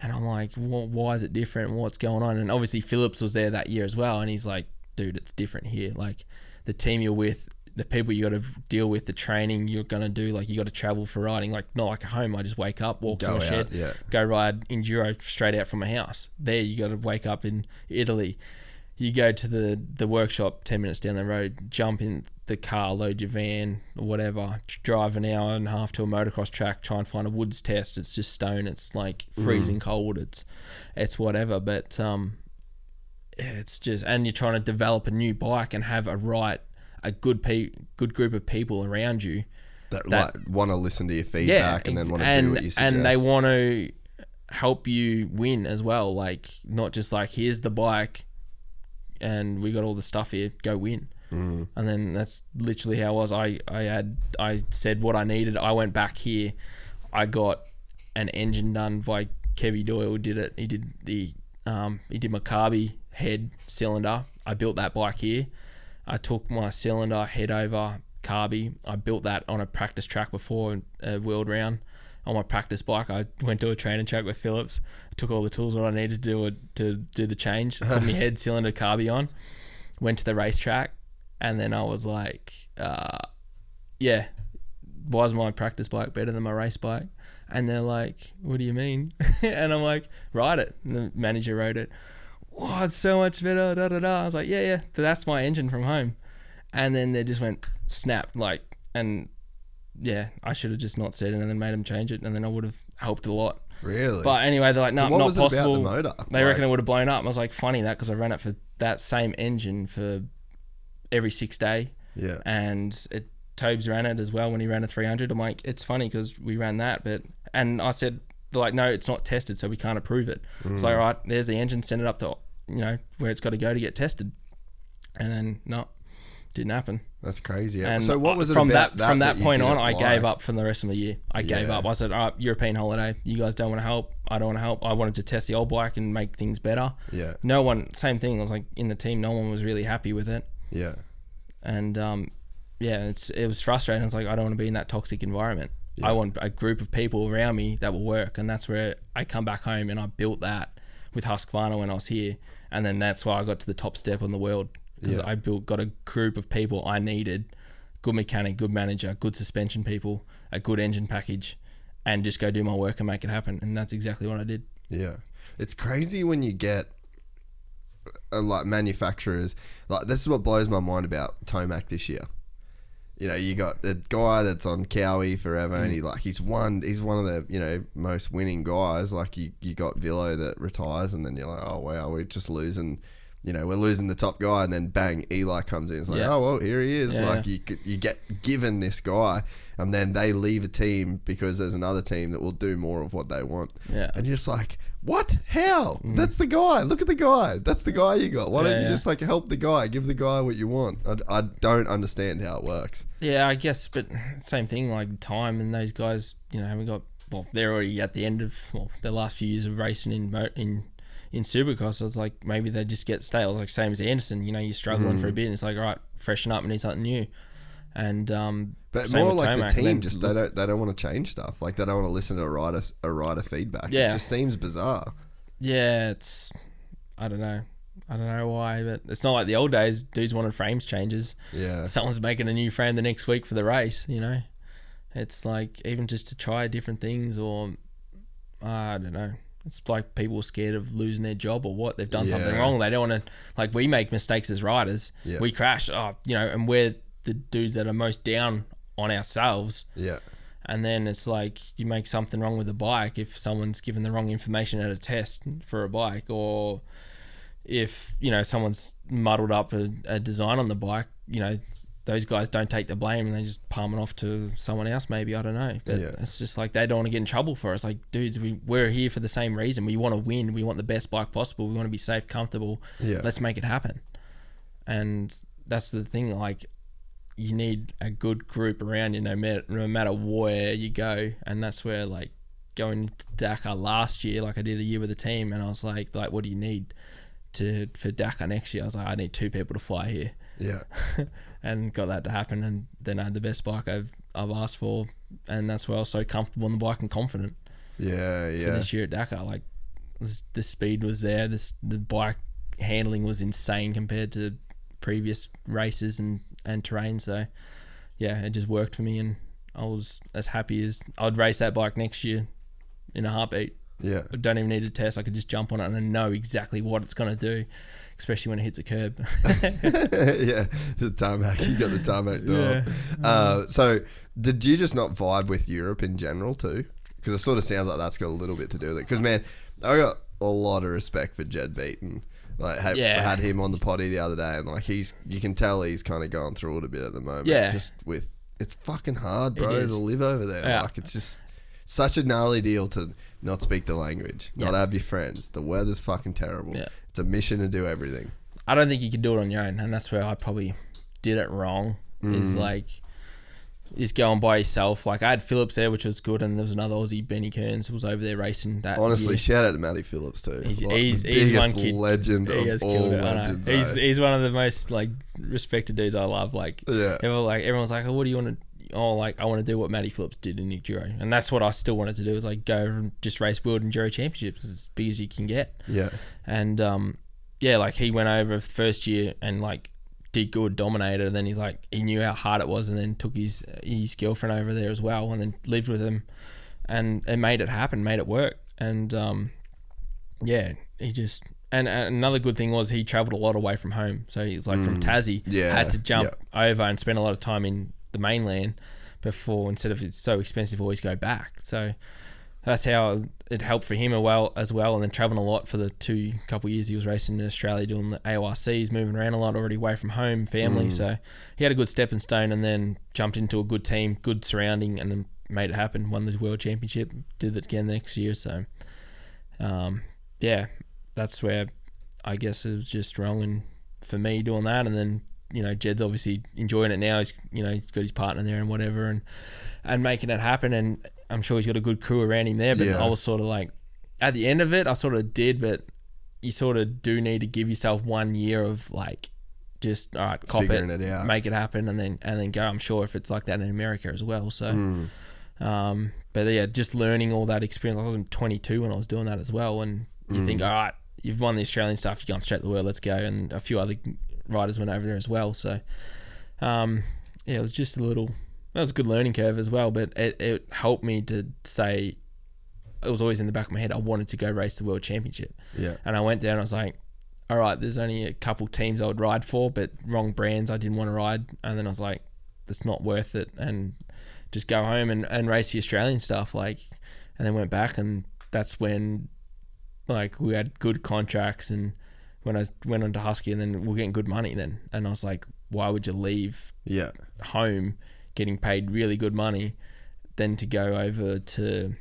And I'm like, why is it different? What's going on? And obviously Phillips was there that year as well. And he's like, dude, it's different here. Like the team you're with, the people you got to deal with, the training you're going to do, like you got to travel for riding, like not like at home. I just wake up, walk to my shed, go ride Enduro straight out from my house. There you got to wake up in Italy. You go to the workshop 10 minutes down the road, jump in the car, load your van or whatever, drive an hour and a half to a motocross track, try and find a woods test. It's just stone. It's like freezing cold. It's whatever. But it's just, and you're trying to develop a new bike and have a good group of people around you that like, want to listen to your feedback and then want to do what you suggest. And they want to help you win as well. Like not just like, here's the bike and we got all the stuff here, go win. And then that's literally how it was. I said what I needed. I went back here. I got an engine done by Kevy Doyle. Did it. He did he did my carby head cylinder. I built that bike here. I took my cylinder head over carby. I built that on a practice track before a world round on my practice bike. I went to a training track with Phillips. Took all the tools that I needed to do the change. Put my head cylinder carby on. Went to the racetrack. And then I was like, why is my practice bike better than my race bike? And they're like, what do you mean? And I'm like, ride it. And the manager rode it. Oh, it's so much better, da da da. I was like, yeah, that's my engine from home. And then they just went snap, like, and yeah, I should have just not said it and then made them change it, and then I would have helped a lot. Really? But anyway, they're like, no, not possible. About the motor? They reckon it would have blown up. I was like, funny that, because I ran it for that same engine for every 6-day. Yeah. And Tobes ran it as well when he ran a 300. I'm like, it's funny because we ran that, and I said, they're like, no, it's not tested, so we can't approve it. It's like, all right, there's the engine, send it up to where it's got to go to get tested. And then no, didn't happen. That's crazy. And so what was it from about from that point on? I like? gave up for the rest of the year. I gave up. I said, all right, European holiday. You guys don't want to help. I don't want to help. I wanted to test the old bike and make things better. Yeah. No one. Same thing. I was like, in the team, no one was really happy with it. Yeah. And it was frustrating. It's like, I don't want to be in that toxic environment. Yeah. I want a group of people around me that will work, and that's where I come back home and I built that with Husqvarna when I was here, and then that's why I got to the top step in the world, because I got a group of people I needed good mechanic, good manager, good suspension people, a good engine package, and just go do my work and make it happen. And that's exactly what I did. Yeah. It's crazy when you get like manufacturers, like this is what blows my mind about Tomac this year. You know, you got the guy that's on Cowie forever, and he's one of the, you know, most winning guys. Like you got Villo that retires, and then you're like, oh wow, we're just losing. You know, we're losing the top guy, and then bang, Eli comes in. It's like, oh well, here he is. Like you get given this guy, and then they leave a team because there's another team that will do more of what they want. Yeah, and you're just like, what? How? That's the guy. Look at the guy. That's the guy you got. Why don't you just like help the guy? Give the guy what you want. I don't understand how it works. Yeah, I guess, but same thing, like time and those guys, you know, haven't got, well, they're already at the end of the last few years of racing in Supercross. So it's like maybe they just get stale, like same as Anderson. You know, you're struggling for a bit, and it's like, all right, freshen up and need something new. And but more like Tomac, the team just they don't want to change stuff. Like they don't want to listen to a rider feedback. Yeah, it just seems bizarre. Yeah, it's I don't know why, but it's not like the old days. Dudes wanted frames changes. Yeah, someone's making a new frame the next week for the race. You know, it's like even just to try different things, or I don't know. It's like people are scared of losing their job or what. They've done something wrong. They don't want to, like, we make mistakes as riders. Yeah. We crash, you know, and we're the dudes that are most down on ourselves. Yeah. And then it's like you make something wrong with the bike if someone's given the wrong information at a test for a bike, or if, you know, someone's muddled up a design on the bike, you know, those guys don't take the blame and they just palm it off to someone else maybe, I don't know. But it's just like they don't want to get in trouble for us. Like, dudes, we're here for the same reason. We want to win. We want the best bike possible. We want to be safe, comfortable. Yeah. Let's make it happen. And that's the thing, like, you need a good group around you no matter where you go. And that's where, like, going to Dakar last year, like I did a year with the team, and I was like, what do you need for Dakar next year? I was like, I need 2 people to fly here. Yeah. And got that to happen, and then I had the best bike I've asked for, and that's why I was so comfortable on the bike and confident. Yeah. For this year at Dakar, like, the speed was there, the bike handling was insane compared to previous races and terrain. So yeah, it just worked for me, and I was as happy as I'd race that bike next year in a heartbeat. Yeah, I don't even need a test. I could just jump on it and I know exactly what it's going to do, especially when it hits a curb. Yeah, the tarmac. You got the tarmac door. Yeah. So did you just not vibe with Europe in general too? Because it sort of sounds like that's got a little bit to do with it. Because, man, I got a lot of respect for Jed Beaton. Like, I had him on the potty the other day, and like you can tell he's kind of going through it a bit at the moment. Yeah, just with it's fucking hard, bro, to live over there. Yeah. Like, it's just such a gnarly deal to not speak the language, not have your friends. The weather's fucking terrible. Yeah. It's a mission to do everything. I don't think you can do it on your own, and that's where I probably did it wrong. Is going by yourself. Like, I had Phillips there, which was good, and there was another Aussie, Benny Kearns, who was over there racing that. Honestly, year. Shout out to Matty Phillips too. He's one kid. Legend of all legends. He's one of the most like respected dudes I love. Like, everyone's like, oh, what do you want to? Oh, like, I want to do what Matty Phillips did in Enduro, and that's what I still wanted to do. Is like go and just race World Enduro Championships as big as you can get. Yeah. And like he went over first year and like did good, dominated, and then he's like, he knew how hard it was, and then took his girlfriend over there as well, and then lived with him, and made it happen, made it work. And he just, and another good thing was he travelled a lot away from home, so he's like from Tassie, had to jump over and spend a lot of time in the mainland before, instead of it's so expensive, always go back. So that's how it helped for him as well. And then traveling a lot for the couple years he was racing in Australia, doing the AORCs, moving around a lot, already away from home, family. So he had a good stepping stone, and then jumped into a good team, good surrounding, and then made it happen. Won the World Championship, did it again the next year. So that's where I guess it was just wrong, and for me doing that. And then, you know, Jed's obviously enjoying it now. He's got his partner there and whatever, and making it happen. And I'm sure he's got a good crew around him there. But I was sort of like, at the end of it, I sort of did, but you sort of do need to give yourself 1 year of like, just, all right, cop it out, make it happen, and then go. I'm sure if it's like that in America as well. So, but yeah, just learning all that experience. I was 22 when I was doing that as well. And you think, all right, you've won the Australian stuff, you're going straight to the world, let's go. And a few other riders went over there as well. So, it was just that was a good learning curve as well, but it helped me to say, it was always in the back of my head, I wanted to go race the world championship. Yeah. And I went there and I was like, all right, there's only a couple teams I would ride for, but wrong brands I didn't want to ride. And then I was like, it's not worth it, and just go home and race the Australian stuff. And then went back, and that's when we had good contracts, and when I went on to Husky, and then we're getting good money then. And I was like, why would you leave home getting paid really good money than to go over to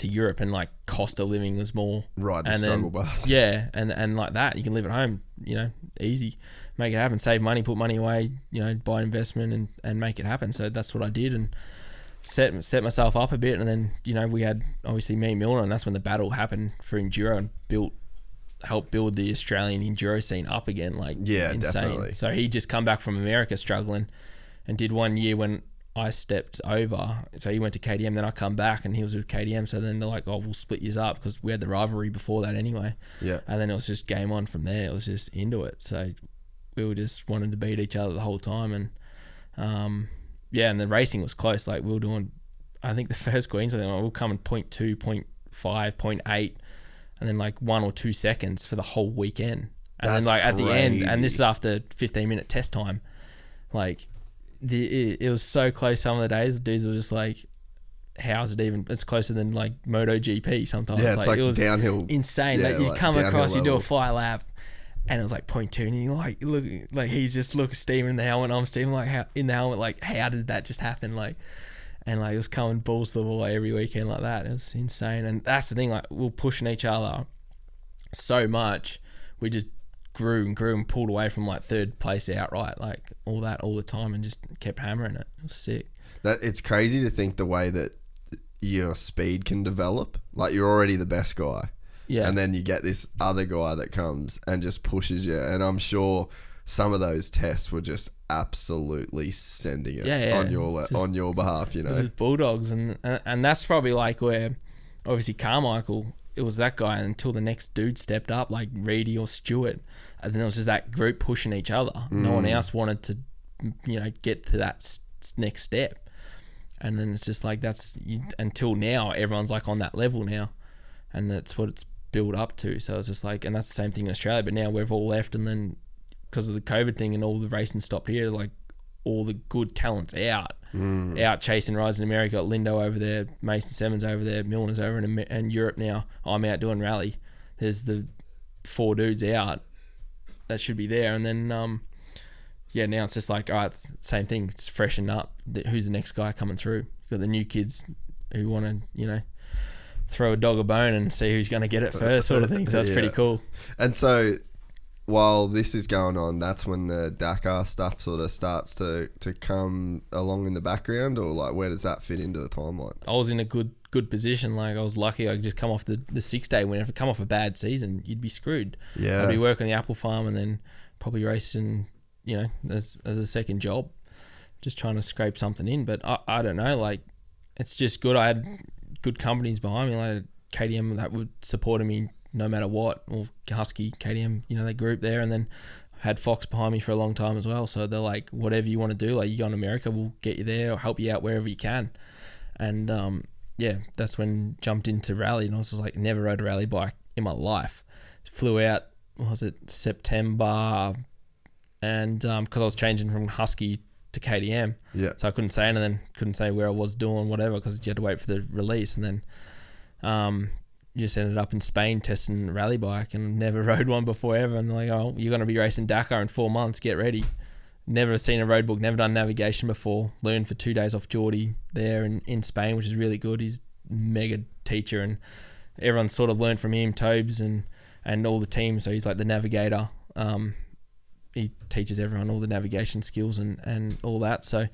Europe, and cost of living was more. Right, the struggle bus. Yeah, and like that, you can live at home, easy, make it happen, save money, put money away, buy investment and make it happen. So that's what I did, and set myself up a bit. And then, we had obviously me and Milner, and that's when the battle happened for Enduro, and helped build the Australian Enduro scene up again, insane. Definitely. So he just come back from America struggling, and did 1 year when I stepped over. So he went to KTM, then I come back and he was with KTM. So then they're like, oh, we'll split yous up, because we had the rivalry before that anyway. Yeah. And then it was just game on from there. It was just into it. So we were just wanting to beat each other the whole time. And and the racing was close. We were doing, I think the first Queensland, we were coming 0.2, 0.5, 0.8, and then 1 or 2 seconds for the whole weekend. And That's then at the crazy. end, and this is after 15-minute test time, it was so close. Some of the days, the dudes were just like, how's it even? It's closer than MotoGP sometimes. Yeah, it's it was downhill. Insane. Yeah, you come across, you do a level. fly lap, and it was 0.2, and you look, he's just steaming in the helmet. I'm steaming how in the helmet. How did that just happen? And it was coming balls to the wall every weekend like that. It was insane. And that's the thing. We were pushing each other so much, we just grew and pulled away from third place outright, all that all the time, and just kept hammering it. It was sick. It's crazy to think the way that your speed can develop. You're already the best guy, and then you get this other guy that comes and just pushes you. And I'm sure some of those tests were just absolutely sending it on your behalf. It was just bulldogs, and that's probably where obviously Carmichael, it was that guy until the next dude stepped up, Reedy or Stewart, and then it was just that group pushing each other. No one else wanted to, get to that next step. And then it's just until now, everyone's on that level now, and that's what it's built up to. So it's just and that's the same thing in Australia, but now we've all left, and then because of the COVID thing and all the racing stopped here, all the good talent's out chasing rides in America. Got Lindo over there, Mason Simmons over there, Milner's over in Europe now. I'm out doing rally. There's the 4 dudes out that should be there, and then now it's just all right, it's the same thing. It's freshened up. Who's the next guy coming through? You've got the new kids who want to throw a dog a bone and see who's going to get it first, sort of thing. So that's pretty cool. And so while this is going on, that's when the Dakar stuff sort of starts to come along in the background, or where does that fit into the timeline? I was in a good position. I was lucky. I could just come off the 6-day win. If it come off a bad season, you'd be screwed. Yeah, I'd be working the apple farm and then probably racing, as a second job, just trying to scrape something in. But I don't know. It's just good. I had good companies behind me, KTM that were supporting me no matter what, or Husky, KTM, they group there, and then had Fox behind me for a long time as well. So they're whatever you want to do, you go in America, we'll get you there or help you out wherever you can. And that's when jumped into rally, and I was just never rode a rally bike in my life. Flew out, September, and because I was changing from Husky to KTM, so I couldn't say anything, couldn't say where I was doing whatever, because you had to wait for the release. And then just ended up in Spain testing a rally bike, and never rode one before ever. And they're oh, you're going to be racing Dakar in 4 months, get ready. Never seen a road book, never done navigation before. Learned for 2 days off Geordie there in Spain, which is really good. He's a mega teacher, and everyone sort of learned from him, Tobes and all the team. So he's the navigator. He teaches everyone all the navigation skills and all that. So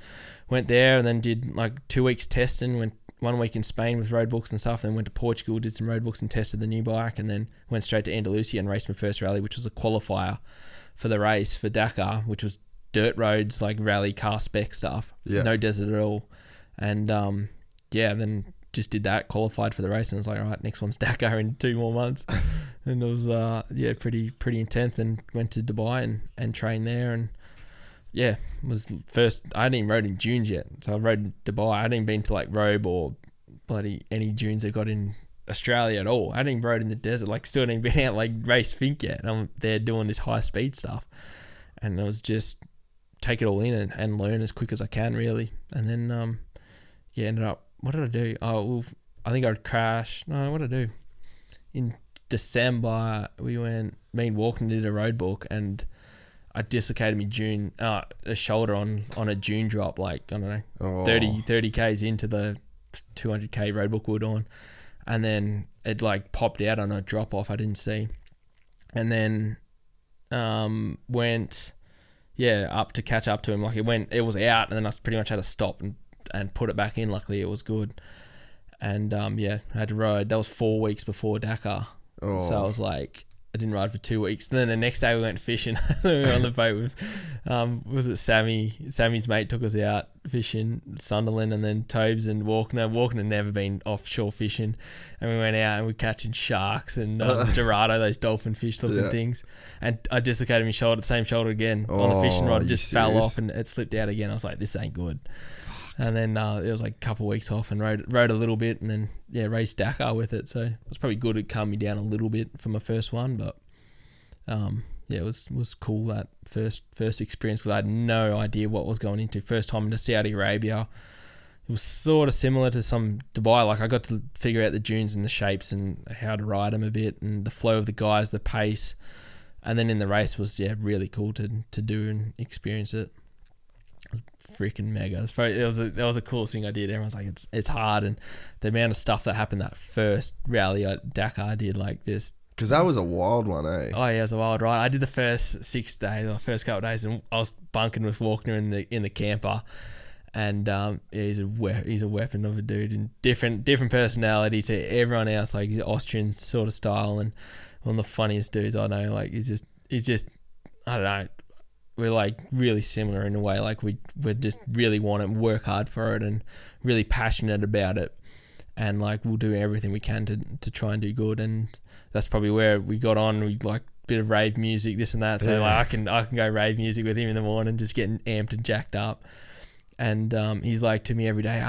went there and then did 2 weeks testing, went 1 week in Spain with road books and stuff, then went to Portugal, did some road books and tested the new bike, and then went straight to Andalusia and raced my first rally, which was a qualifier for the race for Dakar, which was dirt roads, rally car spec stuff, no desert at all. And then just did that, qualified for the race, and I was all right, next one's Dakar in 2 more months. And it was pretty intense. Then went to Dubai and trained there, and yeah, was first. I hadn't even rode in dunes yet, so I rode in Dubai. I hadn't even been to like Robe or bloody any dunes they got in Australia at all. I hadn't even rode in the desert. Like, still hadn't even been out like race Fink yet. And I'm there doing this high speed stuff, and it was just take it all in and learn as quick as I can, really. And then ended up. What did I do? Oh, well, I think I'd crash. No, what did I do? In December, we went. Me and Walken did a road book, and I dislocated me a shoulder on a dune drop, like, I don't know, 30 Ks into the 200K road book we were on. And then it like popped out on a drop off I didn't see. And then went up to catch up to him. Like, it was out, and then I pretty much had to stop and put it back in. Luckily it was good. And I had to ride. That was 4 weeks before Dakar. So I was like, I didn't ride for 2 weeks. And then the next day we went fishing. We were on the boat with, was it Sammy? Sammy's mate took us out fishing, Sunderland, and then Tobes and Walkner. Walkner had never been offshore fishing. And we went out and we were catching sharks and Dorado, those dolphin fish looking things. And I dislocated my shoulder, the same shoulder again on the fishing rod. It just fell off and it slipped out again. I was like, this ain't good. And then it was like a couple of weeks off and rode a little bit, and then raced Dakar with it. So it was probably good. It calmed me down a little bit for my first one, but it was cool, that first experience, because I had no idea what was going into. First time to Saudi Arabia, it was sort of similar to some Dubai. Like, I got to figure out the dunes and the shapes and how to ride them a bit, and the flow of the guys, the pace, and then in the race was really cool to do and experience it. Freaking mega. That was the coolest thing I did. Everyone's like, it's hard, and the amount of stuff that happened that first rally at Dakar did, like, just because that was a wild one, eh? Oh yeah, it was a wild ride. I did the first 6 days, the first couple of days, and I was bunking with Walkner in the camper, and he's a weapon of a dude, and different personality to everyone else, like Austrian sort of style, and one of the funniest dudes I know. Like, he's just I don't know. We're like really similar in a way. Like, we just really want it and work hard for it and really passionate about it. And like, we'll do everything we can to try and do good. And that's probably where we got on. We like a bit of rave music, this and that. So like, I can go rave music with him in the morning, just getting amped and jacked up. And he's like to me every day,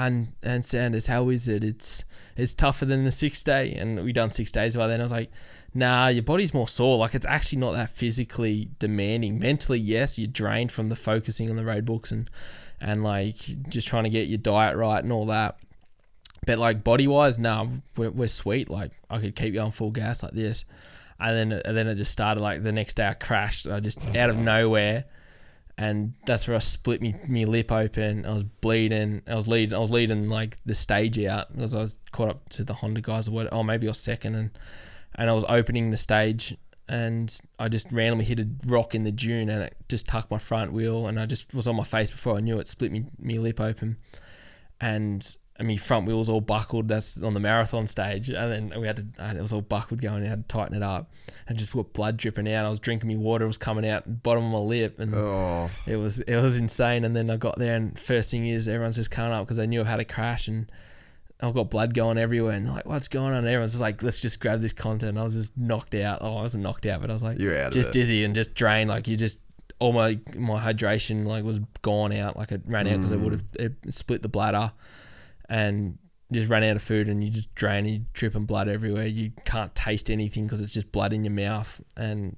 and Sanders, how is it? It's tougher than the 6 day. And we done 6 days by then. I was like, nah, your body's more sore. Like, it's actually not that physically demanding. Mentally, yes, you're drained from the focusing on the road books and like just trying to get your diet right and all that. But like, body wise, nah, we're sweet. Like, I could keep going full gas like this. And then it just started. Like, the next day I crashed. And I just out of nowhere. And that's where I split me lip open. I was bleeding. I was leading like the stage out because I was caught up to the Honda guys, or maybe I was second, and I was opening the stage, and I just randomly hit a rock in the dune, and it just tucked my front wheel, and I just was on my face before I knew it, split me lip open, and my front wheel was all buckled. That's on the marathon stage, and then it was all buckled going. I had to tighten it up, and just put blood dripping out. I was drinking me water, it was coming out bottom of my lip, and it was insane. And then I got there, and first thing is everyone's just coming up because they knew I had a crash, and I've got blood going everywhere, and they're like, what's going on? And everyone's just like, let's just grab this content. And I was just knocked out. I wasn't knocked out, but I was like, you're out just of it. Dizzy and just drained. Like, you just all my hydration like was gone out. Like, it ran out because it split the bladder, and just ran out of food, and you just drain, you dripping blood everywhere. You can't taste anything because it's just blood in your mouth. And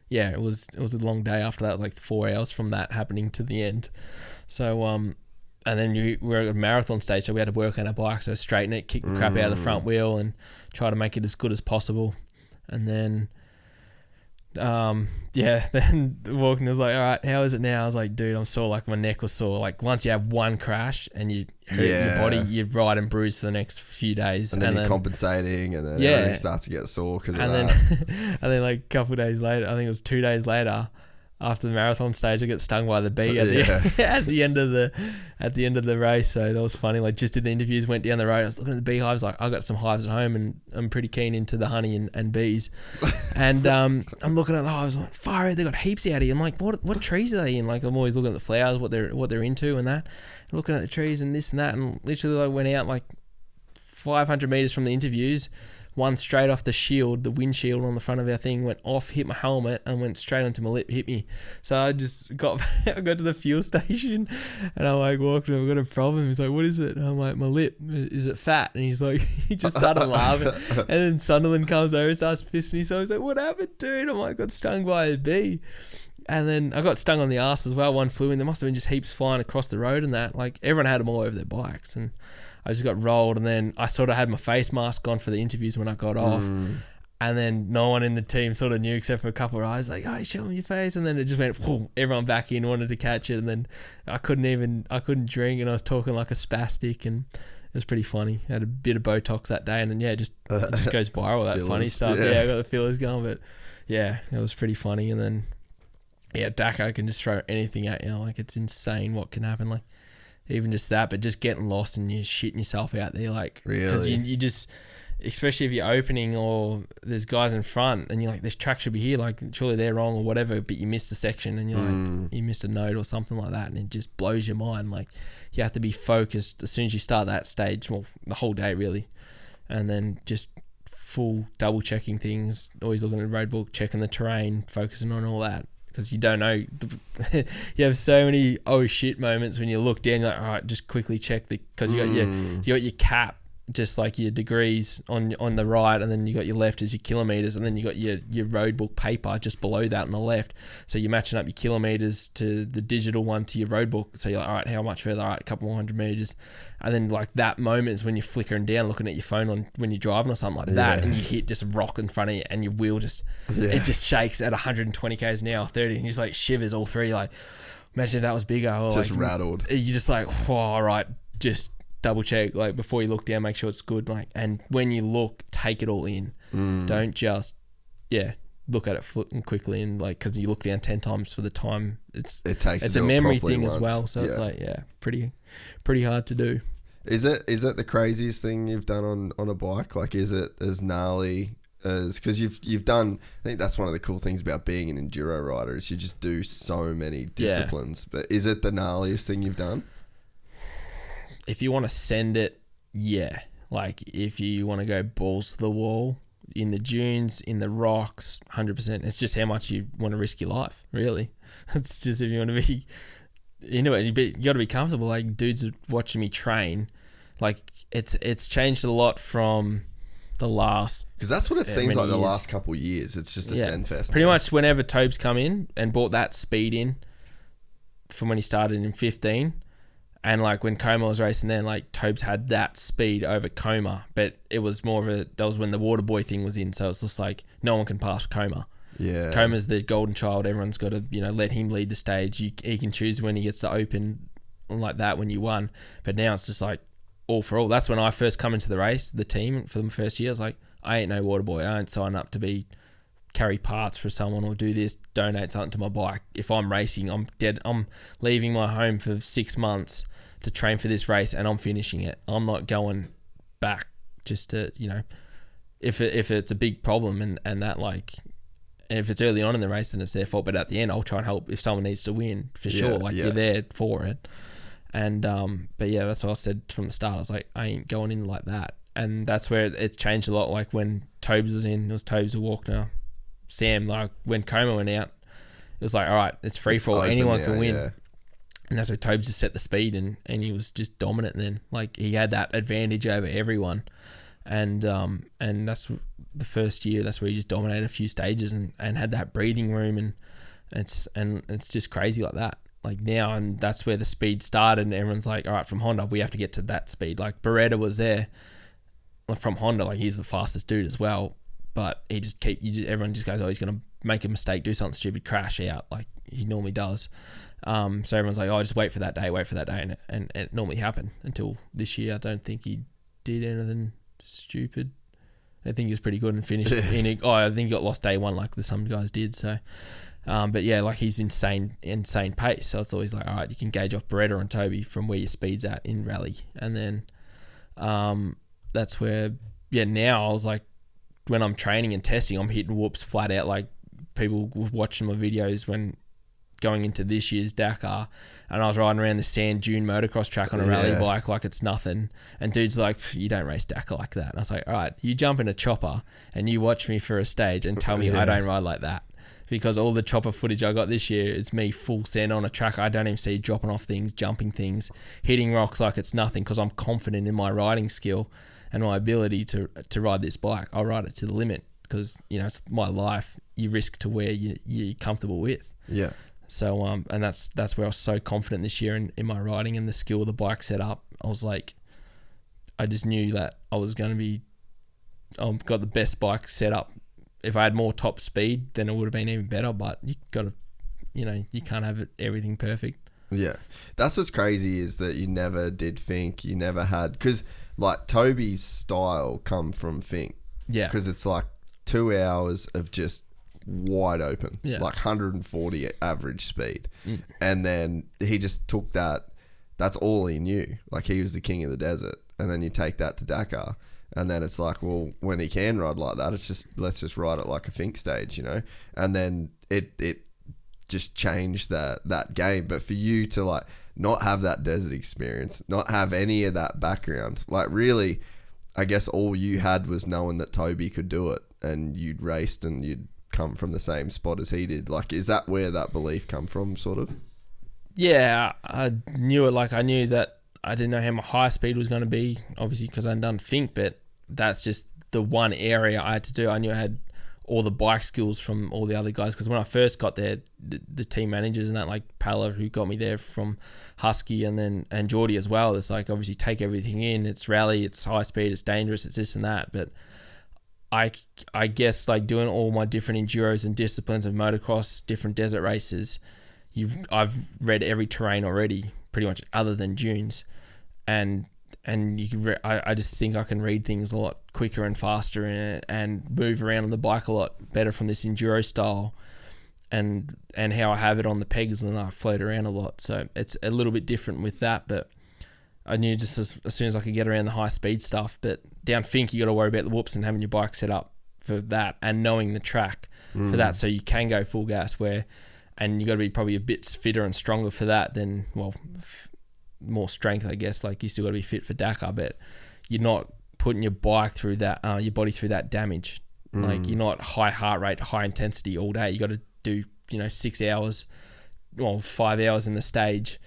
yeah, it was a long day after that. It was like 4 hours from that happening to the end. So and then we were at a marathon stage, so we had to work on our bike, so straighten it, kick the crap out of the front wheel, and try to make it as good as possible. And then then Walken was like, all right, how is it now? I was like, dude, I'm sore. Like, my neck was sore. Like, once you have one crash and you hurt your body, you're right and bruised for the next few days. And then you're compensating, and then everything starts to get sore because of that. And then like a couple of days later, I think it was 2 days later, after the marathon stage, I got stung by the bee at the end of the race. So that was funny. Like, just did the interviews, went down the road, I was looking at the beehives, like, I got some hives at home, and I'm pretty keen into the honey and bees. And I'm looking at the hives, like, fire, they got heaps out here. I'm like, what trees are they in? Like, I'm always looking at the flowers, what they're into and that. And looking at the trees and this and that, and literally I went out like 500 meters from the interviews, one straight off the shield, the windshield on the front of our thing went off, hit my helmet, and went straight onto my lip, hit me. So I just I got to the fuel station, and I'm like, walking, I've got a problem. He's like, what is it? And I'm like, my lip, is it fat? And he's like, he just started laughing. And then Sunderland comes over and starts pissing me. So he's like, what happened, dude? I'm like, got stung by a bee. And then I got stung on the arse as well. One flew in. There must have been just heaps flying across the road and that. Like, everyone had them all over their bikes. And I just got rolled. And then I sort of had my face mask on for the interviews when I got off. And then no one in the team sort of knew except for a couple of eyes. Like, oh, show me your face. And then it just went, whoom, everyone back in, wanted to catch it. And then I couldn't drink. And I was talking like a spastic. And it was pretty funny. I had a bit of Botox that day. And then, it just goes viral, that funny stuff. Yeah, I got the feelers going. But yeah, it was pretty funny. And then... yeah, Dakar can just throw anything at you. Like, it's insane what can happen. Like, even just that, but just getting lost and you're shitting yourself out there. Like, really? Because you just, especially if you're opening or there's guys in front and you're like, this track should be here. Like, surely they're wrong or whatever, but you missed a section and you're like, you missed a node or something like that. And it just blows your mind. Like, you have to be focused as soon as you start that stage, well, the whole day really. And then just full double checking things, always looking at the road book, checking the terrain, focusing on all that. Because you don't know, you have so many oh shit moments when you look down. You're like, all right, just quickly check because you got your cap, just like your degrees on the right, and then you got your left as your kilometers, and then you got your road book paper just below that on the left. So you're matching up your kilometers to the digital one to your road book. So you're like, all right, how much further? All right, a couple more 100 meters, and then like that moment is when you're flickering down, looking at your phone on when you're driving or something like that, and you hit just a rock in front of you, and your wheel just it just shakes at 120 k's an hour, 30, and you just like shivers all three. Like, imagine if that was bigger. Or just like, rattled. You're just like, oh, all right, just double check, like before you look down, make sure it's good. Like, and when you look, take it all in. Don't just look at it quickly and like, because you look down 10 times for the time. It's a memory thing as well. So it's like pretty hard to do. Is it the craziest thing you've done on a bike? Like, is it as gnarly as, because you've done, I think that's one of the cool things about being an enduro rider is you just do so many disciplines. But is it the gnarliest thing you've done? If you want to send it, yeah. Like, if you want to go balls to the wall in the dunes, in the rocks, 100%. It's just how much you want to risk your life, really. It's just if you want to be into it, you got to be comfortable. Like, dudes are watching me train. Like, it's changed a lot from the last... Because that's what it seems like the last couple of years. It's just a send fest. Pretty much whenever Tobes come in and brought that speed in from when he started in 15... And like when Coma was racing then, like Tobes had that speed over Coma, but it was more of that was when the water boy thing was in. So it's just like no one can pass Coma. Yeah. Coma's the golden child. Everyone's got to, let him lead the stage. He can choose when he gets to open like that when you won. But now it's just like all for all. That's when I first come into the race, the team for the first year. I was like, I ain't no water boy. I ain't sign up to carry parts for someone or do this, donate something to my bike. If I'm racing, I'm dead. I'm leaving my home for 6 months to train for this race and I'm finishing it. I'm not going back just to, if it's a big problem and that like, and if it's early on in the race then it's their fault, but at the end I'll try and help if someone needs to win for sure. Like you're there for it. And, but yeah, that's what I said from the start. I was like, I ain't going in like that. And that's where it's changed a lot. Like when Tobes was in, it was Tobes who walked now. Sam, like when Coma went out, it was like, all right, it's free for all. Anyone can win. Yeah. And that's where Tobes just set the speed and he was just dominant then. Like he had that advantage over everyone. And that's the first year, that's where he just dominated a few stages and had that breathing room and it's just crazy like that. Like now, and that's where the speed started and everyone's like, all right, from Honda, we have to get to that speed. Like Beretta was there from Honda, like he's the fastest dude as well. But he just everyone just goes, oh, he's going to make a mistake, do something stupid, crash out like he normally does. So everyone's like, oh, just wait for that day. And it normally happened until this year. I don't think he did anything stupid. I think he was pretty good and finished. I think he got lost day one like some guys did. So, but yeah, like he's insane pace. So it's always like, all right, you can gauge off Beretta and Toby from where your speed's at in rally. And then that's where, now I was like, when I'm training and testing, I'm hitting whoops flat out. Like people watching my videos when going into this year's Dakar, and I was riding around the sand dune motocross track on a rally bike like it's nothing, and dude's like, you don't race Dakar like that. And I was like, all right, you jump in a chopper and you watch me for a stage and tell me I don't ride like that, because all the chopper footage I got this year is me full send on a track. I don't even see dropping off things, jumping things, hitting rocks like it's nothing, because I'm confident in my riding skill and my ability to ride this bike. I'll ride it to the limit, because it's my life. You risk to where you're comfortable with. Yeah. So and that's where I was so confident this year in my riding and the skill of the bike setup. I was like, I just knew that I was going to be, I've got the best bike set up. If I had more top speed, then it would have been even better. But you got to, you can't have everything perfect. Yeah, that's what's crazy, is that you never did Fink. You never had, because like Toby's style come from Fink. Yeah, because it's like 2 hours of just wide open, like 140 average speed, and then he just took that. That's all he knew. Like, he was the king of the desert, and then you take that to Dakar. And then it's like, well, when he can ride like that, it's just, let's just ride it like a Fink stage, And then it just changed that game. But for you to like not have that desert experience, not have any of that background, like really, I guess all you had was knowing that Toby could do it, and you'd raced and you'd come from the same spot as he did. Like, is that where that belief come from, sort of? Yeah, I knew it. Like, I knew that I didn't know how my high speed was going to be, obviously, because I hadn't done Fink, but that's just the one area I had to do. I knew I had all the bike skills from all the other guys, because when I first got there, the team managers and that, like Pala, who got me there from Husky, and Geordie as well, it's like, obviously take everything in. It's rally, it's high speed, it's dangerous, it's this and that. But I guess, like, doing all my different enduros and disciplines of motocross, different desert races, I've read every terrain already, pretty much, other than dunes, and you can I just think I can read things a lot quicker and faster, and move around on the bike a lot better from this enduro style, and how I have it on the pegs, and I float around a lot. So it's a little bit different with that, but I knew just as soon as I could get around the high speed stuff. But down Fink, you got to worry about the whoops and having your bike set up for that, and knowing the track for that, so you can go full gas and you got to be probably a bit fitter and stronger for that than, more strength, I guess. Like, you still got to be fit for Dakar, but you're not putting your bike through that, your body through that damage. Like, you're not high heart rate, high intensity all day. You got to do 6 hours, 5 hours in the stage,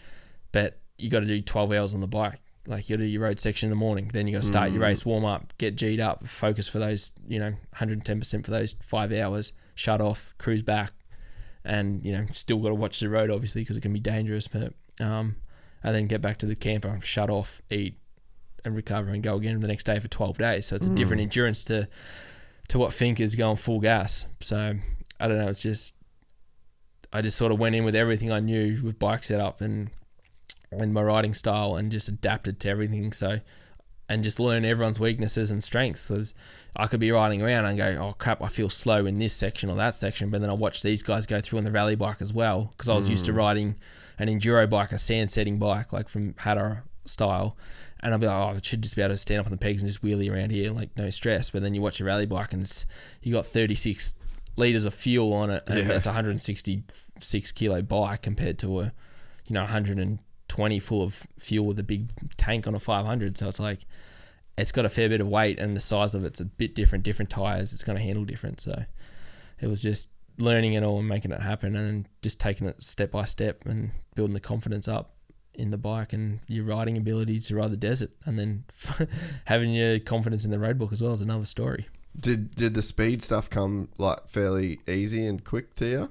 but you got to do 12 hours on the bike. Like, you got to do your road section in the morning, then you got to start your race, warm up, get G'd up, focus for those 110% for those 5 hours, shut off, cruise back, and still got to watch the road, obviously, because it can be dangerous. But and then get back to the camper, shut off, eat, and recover, and go again the next day for 12 days. So it's a different endurance to what Fink is, going full gas. So I don't know. It's just, I just sort of went in with everything I knew with bike setup and my riding style, and just adapted to everything. So, and just learn everyone's weaknesses and strengths. So I could be riding around and go, oh crap, I feel slow in this section or that section, but then I watch these guys go through on the rally bike as well, because I was used to riding an enduro bike, a sand setting bike, like from Hatter style, and I'll be like, oh, I should just be able to stand up on the pegs and just wheelie around here, like no stress. But then you watch a rally bike, and you got 36 litres of fuel on it, and it's a 166 kilo bike compared to a 120 full of fuel with a big tank on a 500. So it's like, it's got a fair bit of weight, and the size of it's a bit different tires, it's going to handle different. So it was just learning it all and making it happen, and just taking it step by step and building the confidence up in the bike and your riding ability to ride the desert, and then having your confidence in the road book as well is another story. Did the speed stuff come like fairly easy and quick to you?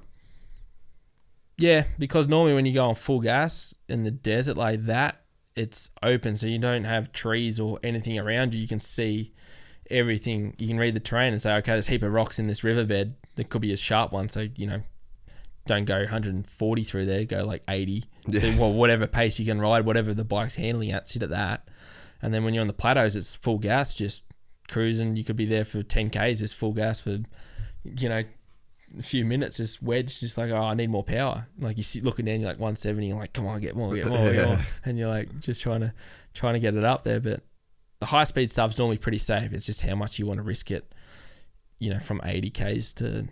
Yeah, because normally when you go on full gas in the desert like that, it's open, so you don't have trees or anything around you. You can see everything. You can read the terrain and say, okay, there's a heap of rocks in this riverbed. There could be a sharp one, so don't go 140 through there, go like 80. So whatever pace you can ride, whatever the bike's handling at, sit at that. And then when you're on the plateaus, it's full gas, just cruising. You could be there for 10 Ks, just full gas for a few minutes, just wedged, just like, oh, I need more power. Like, you sit looking down, you're like 170, you're like, come on, get more. And you're like just trying to get it up there. But the high speed stuff's normally pretty safe. It's just how much you want to risk it, from 80 Ks to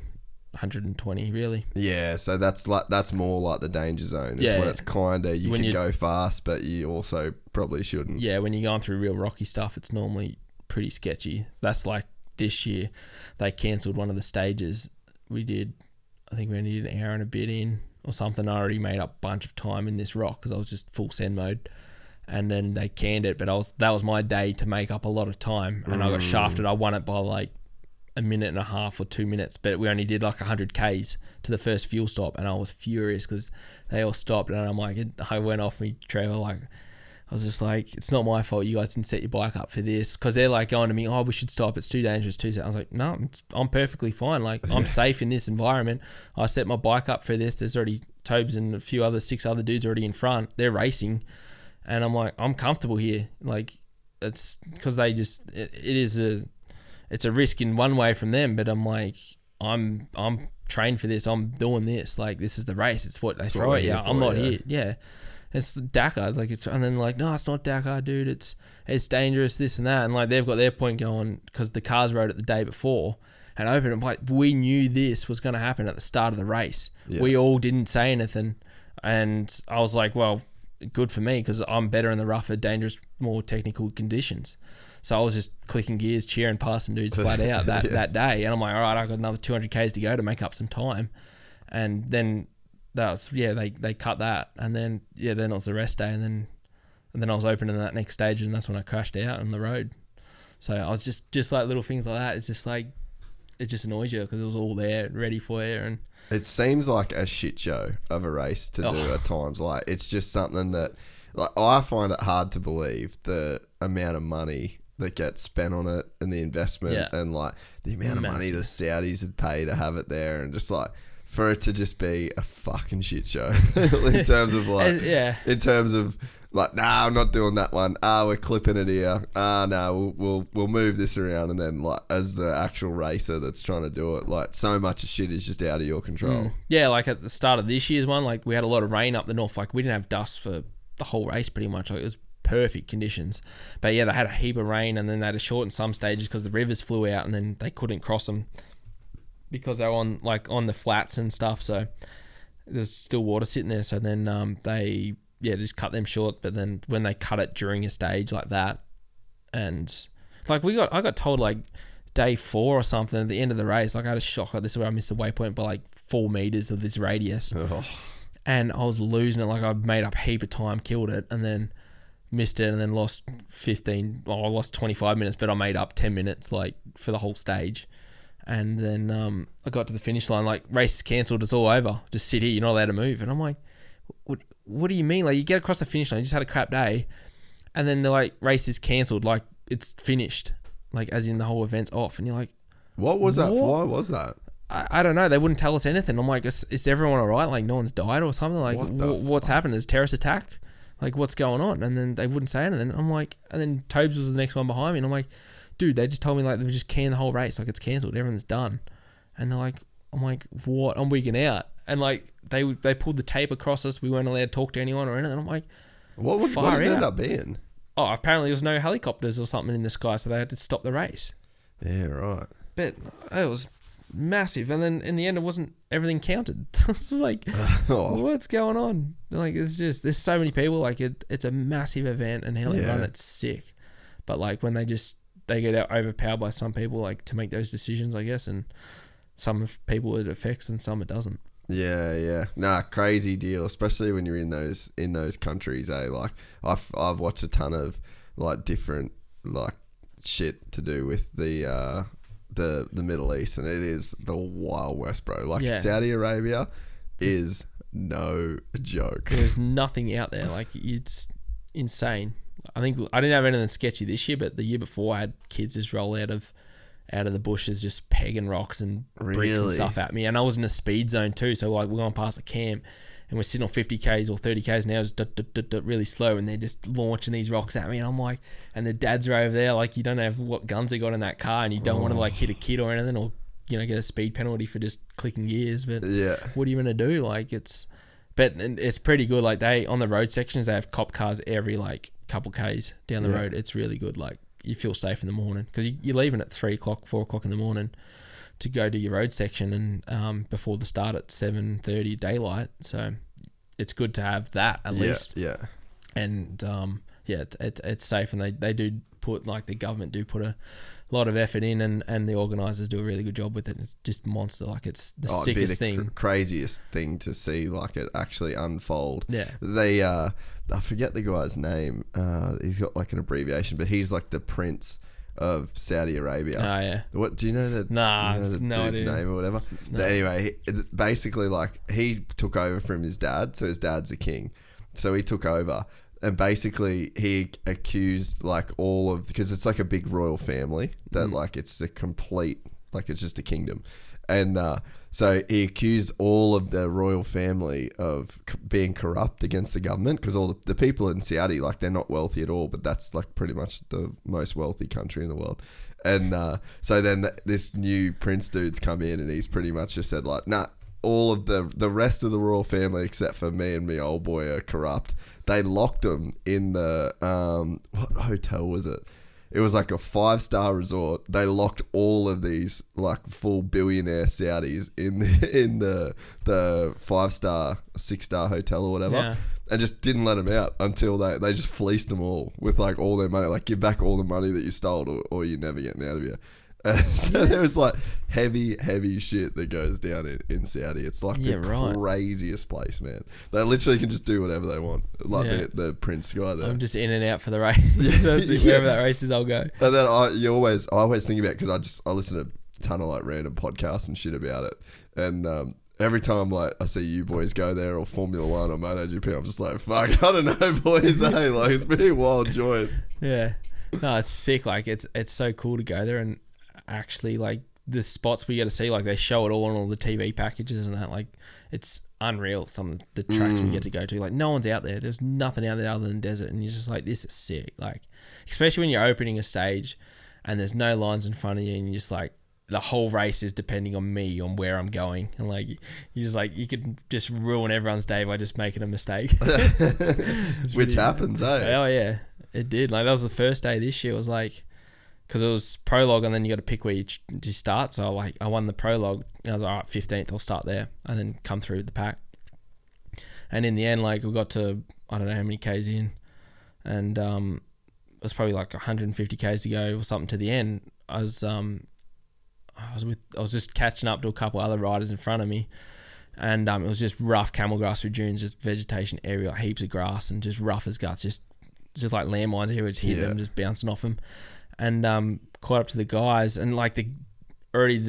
120 really. Yeah, so that's more like the danger zone. Is when it's kinda you can go fast, but you also probably shouldn't. Yeah, when you're going through real rocky stuff, it's normally pretty sketchy. That's like this year, they cancelled one of the stages. I think we only did an hour and a bit in or something. I already made up a bunch of time in this rock because I was just full send mode. And then they canned it, but that was my day to make up a lot of time, and I got shafted. I won it by like a minute and a half or 2 minutes, but we only did like 100 Ks to the first fuel stop, and I was furious because they all stopped, and I'm like, I went off me, Trevor, like, I was just like, it's not my fault you guys didn't set your bike up for this, because they're like going to me, oh, we should stop, it's too dangerous, I was like, no, I'm perfectly fine, like, I'm safe in this environment. I set my bike up for this. There's already Tobes and a few 6 other dudes already in front, they're racing. And I'm like, I'm comfortable here. Like, it's because they just, it's a risk in one way from them, but I'm like, I'm trained for this. I'm doing this. Like, this is the race. It's what they throw at you. I'm not here. Yeah. It's Dakar. It's like, and then like, no, it's not Dakar, dude. It's dangerous, this and that. And like, they've got their point going because the cars rode it the day before and opened. I'm like, we knew this was going to happen at the start of the race. Yeah. We all didn't say anything. And I was like, well, good for me because I'm better in the rougher, dangerous, more technical conditions. So I was just clicking gears, cheering, passing dudes flat out that day. And I'm like, all right, I've got another 200 Ks to go to make up some time. And then that was, they cut that. And then, then it was the rest day. And then I was opening that next stage, and that's when I crashed out on the road. So I was just like little things like that. It's just like, it just annoys you because it was all there ready for you. And it seems like a shit show of a race to do at times. Like, it's just something that, like, I find it hard to believe the amount of money that gets spent on it and the investment and like the amount of money the Saudis would pay to have it there, and just like for it to just be a fucking shit show in terms of like, in terms of like, nah, I'm not doing that one. We're clipping it here. No, we'll move this around. And then like, as the actual racer that's trying to do it, like, so much of shit is just out of your control. Yeah, like at the start of this year's one, like we had a lot of rain up the north. Like we didn't have dust for the whole race pretty much. Like it was perfect conditions. But yeah, they had a heap of rain, and then they had to shorten some stages because the rivers flew out, and then they couldn't cross them because they were on the flats and stuff. So there's still water sitting there. So then they just cut them short. But then when they cut it during a stage like that, and like I got told like day 4 or something at the end of the race, like I had a shock. Like, this is where I missed the waypoint by like 4 meters of this radius. And I was losing it. Like I made up a heap of time, killed it, and then missed it, and then lost 25 minutes, but I made up 10 minutes like for the whole stage. And then I got to the finish line, like, race is cancelled, it's all over, just sit here, you're not allowed to move. And I'm like, what do you mean? Like, you get across the finish line, you just had a crap day, and then they're like, race is cancelled, like it's finished, like as in the whole event's off. And you're like, what was that? Why was that? I don't know. They wouldn't tell us anything. I'm like, is everyone all right? Like, no one's died or something? Like, what's happened? Is terrorist attack? Like, what's going on? And then they wouldn't say anything. I'm like, and then Tobes was the next one behind me, and I'm like, dude, they just told me like they just canned the whole race, like it's cancelled, everything's done. And they're like, I'm like, what? I'm wigging out. And like they pulled the tape across us. We weren't allowed to talk to anyone or anything. I'm like, what did it end up being? Oh, apparently there was no helicopters or something in the sky, so they had to stop the race. Yeah, right. But it was massive, and then in the end it wasn't everything counted. It's like, what's going on? Like, it's just, there's so many people, like it's a massive event, and how they run it's sick. But like when they get overpowered by some people, like, to make those decisions, I guess, and some people it affects and some it doesn't. Yeah. Nah, crazy deal, especially when you're in those countries, eh? Like I've watched a ton of like different like shit to do with the Middle East, and it is the Wild West, bro. Like Saudi Arabia is no joke. There's nothing out there. Like, it's insane. I think I didn't have anything sketchy this year, but the year before I had kids just roll out of the bushes, just pegging rocks and bricks and stuff at me. And I was in a speed zone too, so like we're going past the camp and we're sitting on 50 Ks or 30 Ks now, just really slow, and they're just launching these rocks at me, and I'm like, and the dads are over there, like, you don't know what guns they got in that car, and you don't want to like hit a kid or anything, or get a speed penalty for just clicking gears. But what are you gonna do? Like, it's pretty good. Like, they on the road sections, they have cop cars every like couple Ks down the road. It's really good. Like, you feel safe in the morning because you're leaving at 3 o'clock, 4 o'clock in the morning to go to your road section and before the start at 7:30 daylight. So it's good to have that at least. Yeah. And it's safe, and they do put, like, the government do put a lot of effort in, and the organisers do a really good job with it. It's just monster. Like, it's the sickest thing. Craziest thing to see, like, it actually unfold. Yeah. They, I forget the guy's name. He's got, like, an abbreviation, but he's, like, the prince of Saudi Arabia. Oh, yeah. What, do you know the dude's name or whatever? No. Anyway, basically, like, he took over from his dad, so his dad's a king. So he took over. And basically, he accused, like, all of... Because it's, like, a big royal family that, like, it's a complete... Like, it's just a kingdom. And so he accused all of the royal family of being corrupt against the government, because all the people in Saudi, like, they're not wealthy at all, but that's, like, pretty much the most wealthy country in the world. And so then this new prince dude's come in, and he's pretty much just said, like, nah, all of the rest of the royal family, except for me and me old boy, are corrupt. They locked him in the what hotel was it? It was like a 5-star resort. They locked all of these, like, full billionaire Saudis in the 5-star, 6-star hotel or whatever, and just didn't let them out until they just fleeced them all with, like, all their money. Like, give back all the money that you stole, or you're never getting out of here. So there was, like, heavy shit that goes down in Saudi. It's like craziest place, man. They literally can just do whatever they want. Like the Prince guy there. I'm just in and out for the race. So wherever that race is, I'll go. And then I always think about it, because I listen to a ton of, like, random podcasts and shit about it. And every time, like, I see you boys go there, or Formula One or MotoGP, I'm just like, fuck, I don't know, boys. Hey, like, it's been a wild joy. Yeah. No, it's sick. Like, it's so cool to go there, and actually, like, the spots we get to see, like, they show it all on all the TV packages and that. Like, it's unreal, some of the tracks we get to go to. Like, no one's out there. There's nothing out there other than desert, and you're just like, this is sick. Like, especially when you're opening a stage and there's no lines in front of you, and you're just like, the whole race is depending on me, on where I'm going, and, like, you just, like, you could just ruin everyone's day by just making a mistake. Which happens, eh? Oh yeah, it did. Like, that was the first day this year. It was like, because it was prologue, and then you got to pick where you start. So I won the prologue. I was like, all right, 15th, I'll start there, and then come through the pack. And in the end, like, we got to, I don't know how many Ks in, and it was probably like 150 Ks to go or something to the end. I was just catching up to a couple other riders in front of me, and it was just rough camel grass through dunes, just vegetation area, like heaps of grass, and just rough as guts, just like landmines here, which hit them, just bouncing off them. And caught up to the guys, and, like, the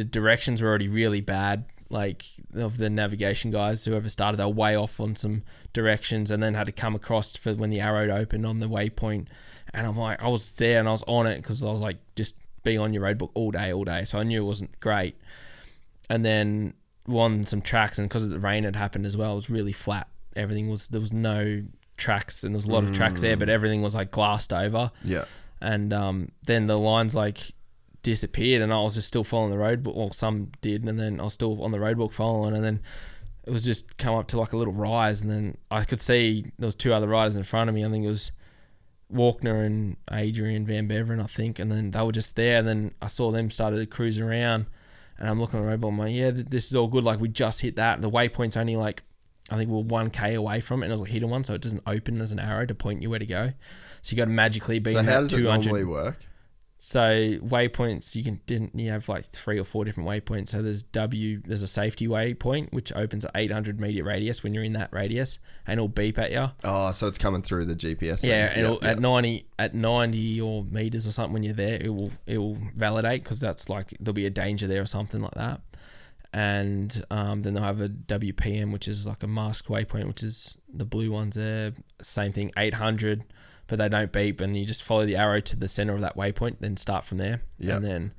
directions were already really bad, like, of the navigation guys. Whoever started, they were way off on some directions, and then had to come across for when the arrow opened on the waypoint. And I'm like, I was there and I was on it, because I was like, just be on your road book all day. So I knew it wasn't great. And then won some tracks, and because the rain had happened as well, it was really flat. There was no tracks, and there was a lot of tracks there, but everything was, like, glassed over. Yeah. And then the lines, like, disappeared, and I was just still following the road book. Well, some did, and then I was still on the road book following, and then it was just come up to, like, a little rise, and then I could see there was 2 other riders in front of me. I think it was Walkner and Adrian Van Beveren, I think, and then they were just there, and then I saw them started to cruise around, and I'm looking at the road book, I'm like, yeah, this is all good. Like, we just hit that. The waypoint's only, like, I think we're 1K away from it, and it was a hidden one, so it doesn't open as an arrow to point you where to go. So you got to magically be in that 200. So how does it normally work? So waypoints, you have like 3 or 4 different waypoints. So there's a safety waypoint, which opens at 800 meter radius when you're in that radius, and it'll beep at you. Oh, so it's coming through the GPS. Yeah, and at 90 or meters or something when you're there, it will validate, because that's like, there'll be a danger there or something like that. And then they'll have a WPM, which is like a masked waypoint, which is the blue ones there. Same thing, 800, but they don't beep, and you just follow the arrow to the center of that waypoint, then start from there. Yeah. And then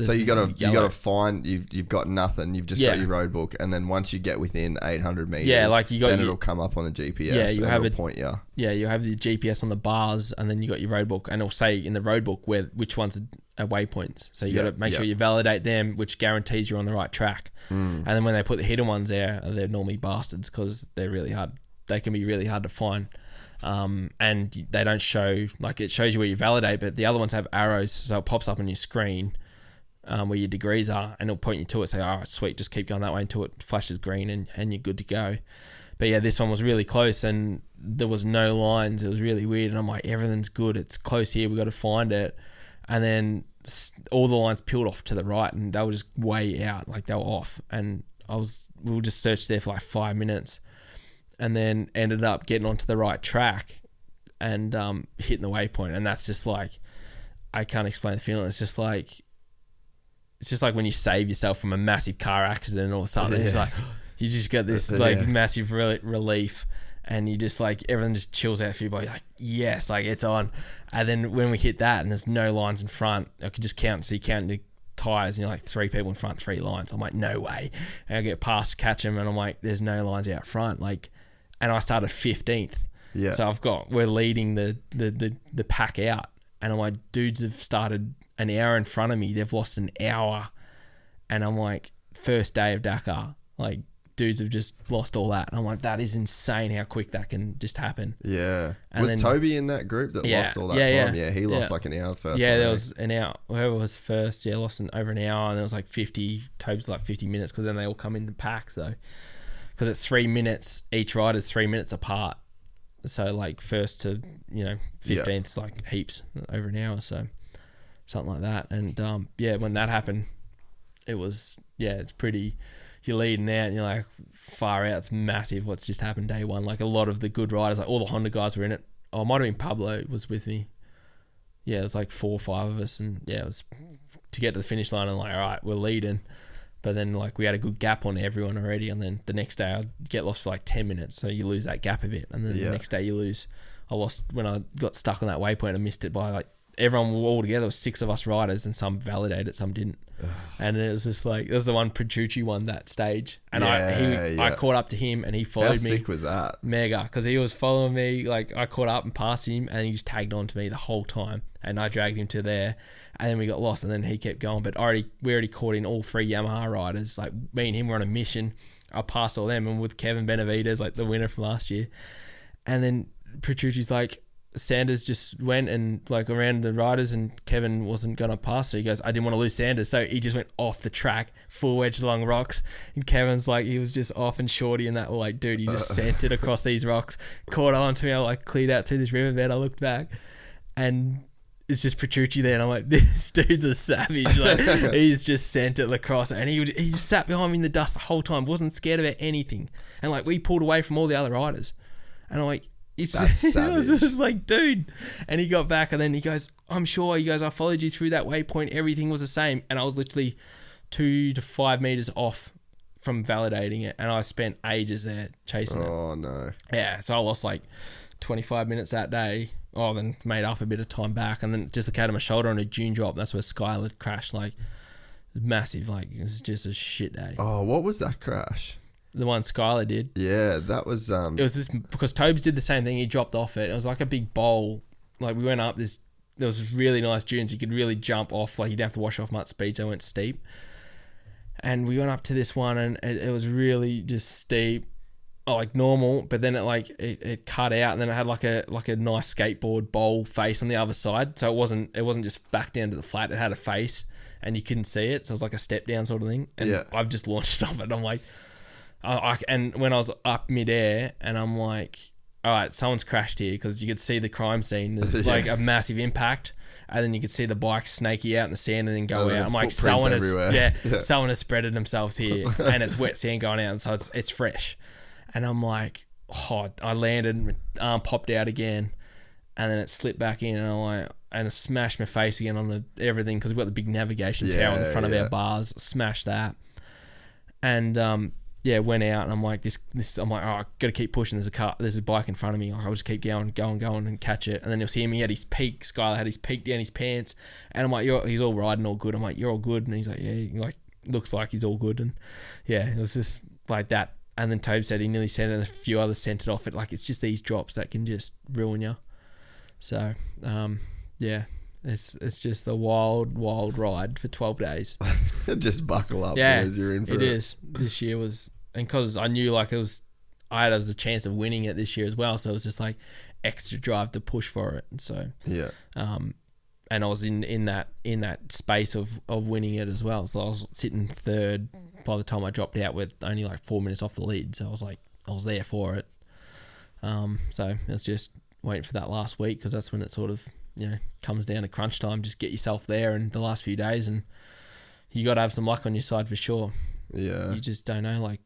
so you gotta find, you've got nothing, you've just got your road book, and then once you get within 800 meters, then it'll come up on the GPS. Yeah, you have it'll point you. Yeah, you have the GPS on the bars, and then you got your road book, and it'll say in the road book which ones are waypoints. So you got to make sure you validate them, which guarantees you're on the right track. And then when they put the hidden ones there, they're normally bastards, because they're really hard. They can be really hard to find. And they don't show, like, it shows you where you validate, but the other ones have arrows, so it pops up on your screen. where your degrees are, and it'll point you to it, say, all right, sweet, just keep going that way until it flashes green and you're good to go. But yeah, this one was really close and there was no lines. It was really weird. And I'm like, everything's good. It's close here. We got to find it. And then all the lines peeled off to the right and they were just way out. Like they were off. And we were just searched there for like 5 minutes and then ended up getting onto the right track and hitting the waypoint. And that's just like, I can't explain the feeling. It's just like when you save yourself from a massive car accident or something. Yeah. It's like, you just get this like massive relief and you just like, everything just chills out for your body. Like, yes, like it's on. And then when we hit that and there's no lines in front, I could just count. So you count the tires and you're like 3 people in front, 3 lines. I'm like, no way. And I get past, catch them and I'm like, there's no lines out front. Like, and I started 15th. Yeah. So we're leading the pack out. And I'm like, dudes have started an hour in front of me. They've lost an hour. And I'm like, first day of Dakar. Like, dudes have just lost all that. And I'm like, that is insane how quick that can just happen. Yeah. And was Toby in that group that lost all that time? Yeah, he lost like an hour first. Yeah, there was an hour. Whoever was first, lost over an hour. And then it was like 50. Toby's like 50 minutes because then they all come in the pack. So, because it's 3 minutes. Each rider's 3 minutes apart. So like first to 15th's like heaps over an hour, so something like that. And when that happened, it was it's pretty. You're leading out and you're like far out. It's massive. What's just happened day one? Like a lot of the good riders, like all the Honda guys were in it. Oh, it might have been Pablo was with me. Yeah, it was like 4 or 5 of us, and it was to get to the finish line. And like, all right, we're leading. But then, like, we had a good gap on everyone already. And then the next day, I'd get lost for like 10 minutes. So you lose that gap a bit. And then the next day, I lost when I got stuck on that waypoint. I missed it by like, everyone all together. There was 6 of us riders and some validated, some didn't. And it was just like, there's the one Petrucci won that stage. And I caught up to him and he followed me. How sick was that? Mega. Because he was following me. Like, I caught up and passed him and he just tagged on to me the whole time. And I dragged him to there. And then we got lost and then he kept going. But we already caught in all 3 Yamaha riders. Like, me and him were on a mission. I passed all them. And with Kevin Benavides, like the winner from last year. And then Petrucci's like, Sanders just went and like around the riders and Kevin wasn't going to pass. So he goes, I didn't want to lose Sanders. So he just went off the track, full wedge along rocks. And Kevin's like, he was just off and shorty and that were like, dude, you just sent it across these rocks, caught on to me. I like cleared out through this riverbed. I looked back and it's just Petrucci there. And I'm like, this dude's a savage. Like, he's just sent it across. And he just sat behind me in the dust the whole time. Wasn't scared about anything. And like, we pulled away from all the other riders. And I'm like, that's savage. I was just like, dude. And he got back and then he goes, I'm sure. He goes, I followed you through that waypoint. Everything was the same. And I was literally 2 to 5 meters off from validating it. And I spent ages there chasing it. Oh, no. Yeah. So I lost like 25 minutes that day. Oh, then made up a bit of time back. And then dislocated my shoulder on a dune drop. That's where Skylar crashed. Like, massive. Like, it was just a shit day. Oh, what was that crash? The one Skylar did. Yeah, that was... It was just because Tobes did the same thing. He dropped off it. It was like a big bowl. Like, we went up there was really nice dunes. You could really jump off. Like, you didn't have to wash off much speed. So I went steep. And we went up to this one and it was really just steep. Like normal, but then it cut out and then it had like a nice skateboard bowl face on the other side. So it wasn't just back down to the flat. It had a face and you couldn't see it. So it was like a step down sort of thing. And I've just launched off it. I'm like... and when I was up midair and I'm like, all right, someone's crashed here because you could see the crime scene. There's like a massive impact and then you could see the bike snaky out in the sand and then go out. I'm like, someone has spreaded themselves here and it's wet sand going out. So it's fresh. And I'm like, I landed and my arm popped out again and then it slipped back in and I'm like, and I smashed my face again on everything because we've got the big navigation tower in front of our bars. Smashed that. And, went out and I'm like, I'm like, oh, I got to keep pushing. There's a bike in front of me. I'll just keep going and catch it. And then you'll see him. He had his peak. Skylar had his peak down his pants. And I'm like, he's all riding all good. I'm like, you're all good. And he's like, yeah, like looks like he's all good. And yeah, it was just like that. And then Tobe said he nearly sent it and a few others sent it off it. Like, it's just these drops that can just ruin you. So, it's just the wild ride for 12 days. Just buckle up, boys. You're in for it. It is. This year was... And because I knew like I had a chance of winning it this year as well, so it was just like extra drive to push for it. And so and I was in that space of winning it as well. So I was sitting third by the time I dropped out with only like 4 minutes off the lead. So I was there for it. So it was just waiting for that last week, because that's when it sort of, comes down to crunch time. Just get yourself there in the last few days, and you got to have some luck on your side for sure. Yeah. You just don't know. Like,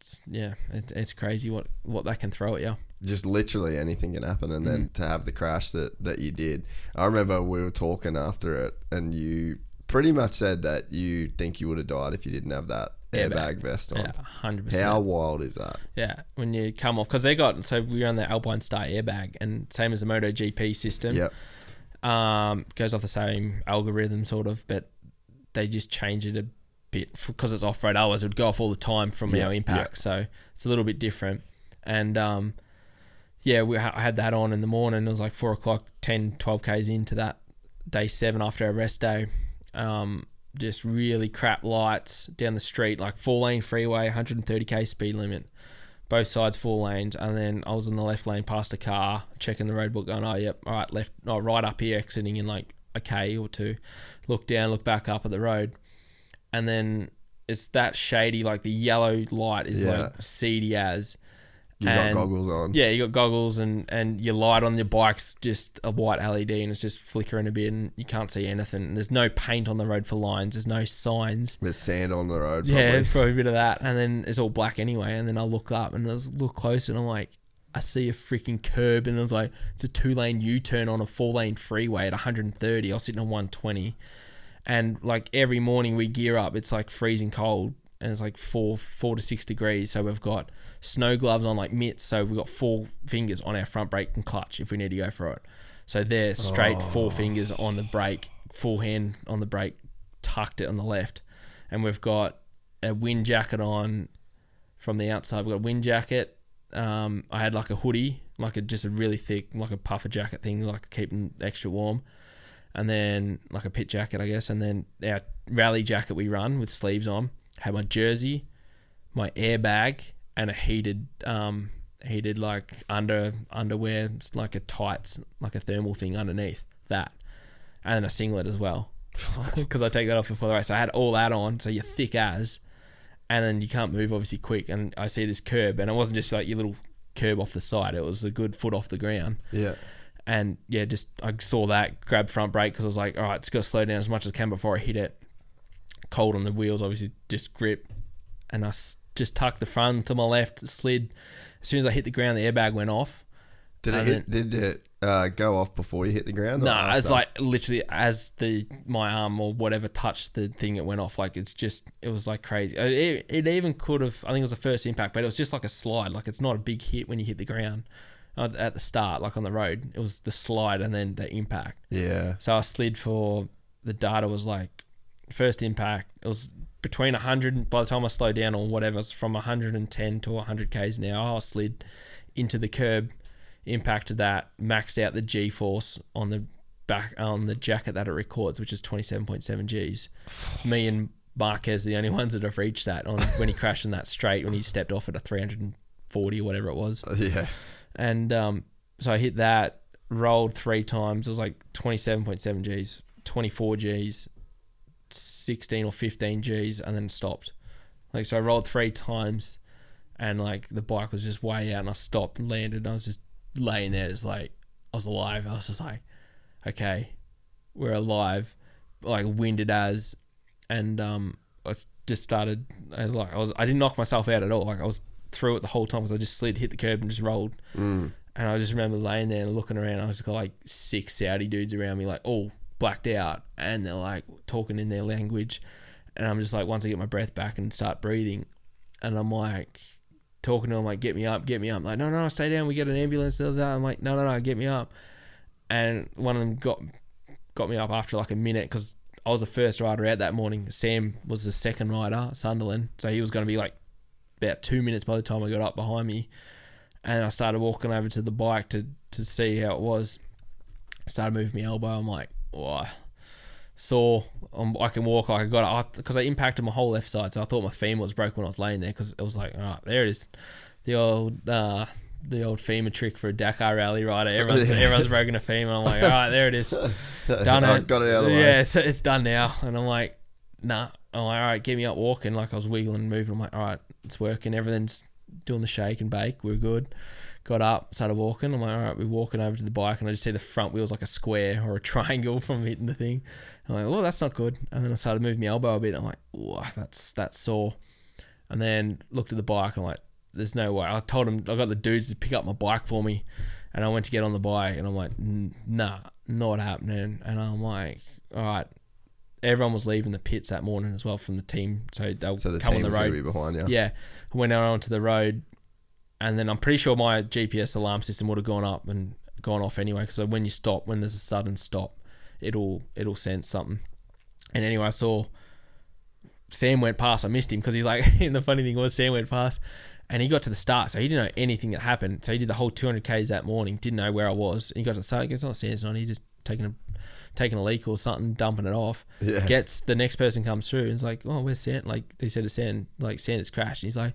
it's crazy what that can throw at you. Just literally anything can happen, and then to have the crash that you did. I remember we were talking after it, and you pretty much said that you think you would have died if you didn't have that airbag vest on. Yeah, 100%. How wild is that? Yeah, when you come off, because we run the Alpine Star airbag, and same as the MotoGP system. Yep. Goes off the same algorithm sort of, but they just change it a bit because it's off-road hours. It would go off all the time from our impact, so it's a little bit different. And I had that on in the morning. It was like 4 o'clock, 10, 12 Ks into that day 7 after our rest day. Just really crap lights down the street, like 4-lane freeway, 130k speed limit, both sides 4 lanes. And then I was in the left lane past a car, checking the road book, going, oh, yep, all right, left, oh, right up here, exiting in like a K or 2. Look down, look back up at the road. And then it's that shady, like the yellow light is like seedy as. You got goggles on. Yeah, you got goggles, and your light on your bike's just a white LED, and it's just flickering a bit, and you can't see anything. There's no paint on the road for lines. There's no signs. There's sand on the road, probably. Yeah, probably a bit of that. And then it's all black anyway. And then I look up and I look closer, and I'm like, I see a freaking curb, and it's a 2-lane U-turn on a 4-lane freeway at 130. I was sitting on 120. And like every morning we gear up, it's like freezing cold, and it's like 4 to 6 degrees. So we've got snow gloves on, like mitts. So we've got 4 fingers on our front brake and clutch if we need to go for it. So they're straight 4 fingers on the brake, full hand on the brake, tucked it on the left. And we've got a wind jacket on from the outside. We've got a wind jacket. I had like a hoodie, just a really thick, like a puffer jacket thing, like keeping extra warm. And then like a pit jacket, I guess. And then our rally jacket we run with sleeves on. Had my jersey, my airbag, and a heated like underwear. It's like a tights, like a thermal thing underneath that, and then a singlet as well, because I take that off before the race. So I had all that on, so you're thick as, and then you can't move obviously quick. And I see this curb, and it wasn't just like your little curb off the side. It was a good foot off the ground. Yeah. And yeah, I saw that, grabbed front brake because I was like, all right, it's got to slow down as much as I can before I hit it. Cold on the wheels, obviously, just grip, and I just tucked the front to my left, slid. As soon as I hit the ground, the airbag went off. Did it go off before you hit the ground? No, it's like literally as my arm or whatever touched the thing, it went off. Like it was like crazy. It even could have. I think it was the first impact, but it was just like a slide. Like it's not a big hit when you hit the ground at the start, like on the road. It was the slide and then the impact. Yeah. So I slid for the data was like. First impact, it was between 100, by the time I slowed down or whatever, it's from 110 to 100 Ks an hour. I slid into the curb, impacted that, maxed out the G-force on the back, on the jacket that it records, which is 27.7 Gs. It's me and Marquez, the only ones that have reached that when he crashed in that straight, when he stepped off at a 340 or whatever it was. Yeah. And so I hit that, rolled 3 times. It was like 27.7 Gs, 24 Gs, 16 or 15 Gs, and then stopped. Like, so I rolled 3 times, and like the bike was just way out, and I stopped and landed, and I was just laying there, just like I was alive. I was just like, okay, we're alive, like winded as, and I just started. I didn't knock myself out at all. Like I was through it the whole time because I just slid, hit the curb, and just rolled. And I just remember laying there and looking around. I was got like 6 Saudi dudes around me, like all blacked out, and they're like talking in their language, and I'm just like, once I get my breath back and start breathing, and I'm like talking to them like, get me up, like no, stay down, we get an ambulance. I'm like, no, get me up. And one of them got me up after like a minute, because I was the first rider out that morning. Sam was the second rider, Sunderland, so he was going to be like about 2 minutes by the time I got up behind me. And I started walking over to the bike to see how it was. I started moving my elbow. I'm like, oh, sore. I can walk like I got it, because I impacted my whole left side, so I thought my femur was broken when I was laying there, because it was like, all right, there it is, the old the old femur trick for a Dakar rally rider. Everyone's broken a femur. I'm like, all right, there it is. Done it. Got it out of the way. Yeah, it's done now. And I'm like, nah. I'm like, all right, get me up walking. Like I was wiggling and moving. I'm like, all right, it's working. Everything's doing the shake and bake. We're good. Got up, started walking. I'm like, all right, we're walking over to the bike, and I just see the front wheels like a square or a triangle from hitting the thing. I'm like, well, that's not good. And then I started moving my elbow a bit. I'm like, whoa, that's sore. And then looked at the bike. I'm like, there's no way. I told him, I got the dudes to pick up my bike for me, and I went to get on the bike, and I'm like, nah, not happening. And I'm like, all right. Everyone was leaving the pits that morning as well from the team, so they'll come on the road. Be behind you. Yeah, I went out onto the road, and then I'm pretty sure my GPS alarm system would have gone up and gone off anyway. Because when you stop, when there's a sudden stop, it'll sense something. And anyway, I saw Sam went past. I missed him because he's like. And the funny thing was, Sam went past, and he got to the start, so he didn't know anything that happened. So he did the whole 200 k's that morning, didn't know where I was. And he got to the start. He goes, "Oh, Sam's on. He just taking a leak or something, dumping it off." Yeah. Gets the next person comes through and is like, "Oh, where's Sand?" Like they said to Sand, like Sand crashed. And he's like,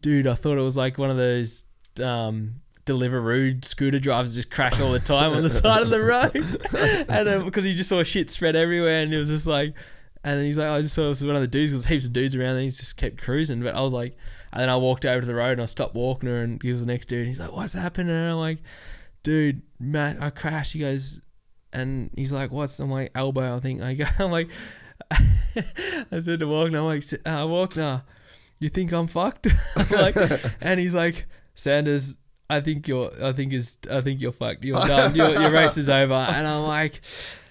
"Dude, I thought it was like one of those Deliveroo scooter drivers just crash all the time on the side of the road." And because he just saw shit spread everywhere, and it was just like, and then he's like, "I just thought it was one of the dudes because heaps of dudes around." And he just kept cruising. But I was like, and then I walked over to the road and I stopped walking her, and he was the next dude. And he's like, "What's happening?" And I'm like, "Dude, Matt, I crashed." He goes. And he's like, "What's?" I'm like, "Elbow, I think." I'm like, I said to Wagner, I'm like, "Wagner, you think I'm fucked?" I'm like, and he's like, "Sanders, I think you're fucked. You're done. Your race is over." And I'm like,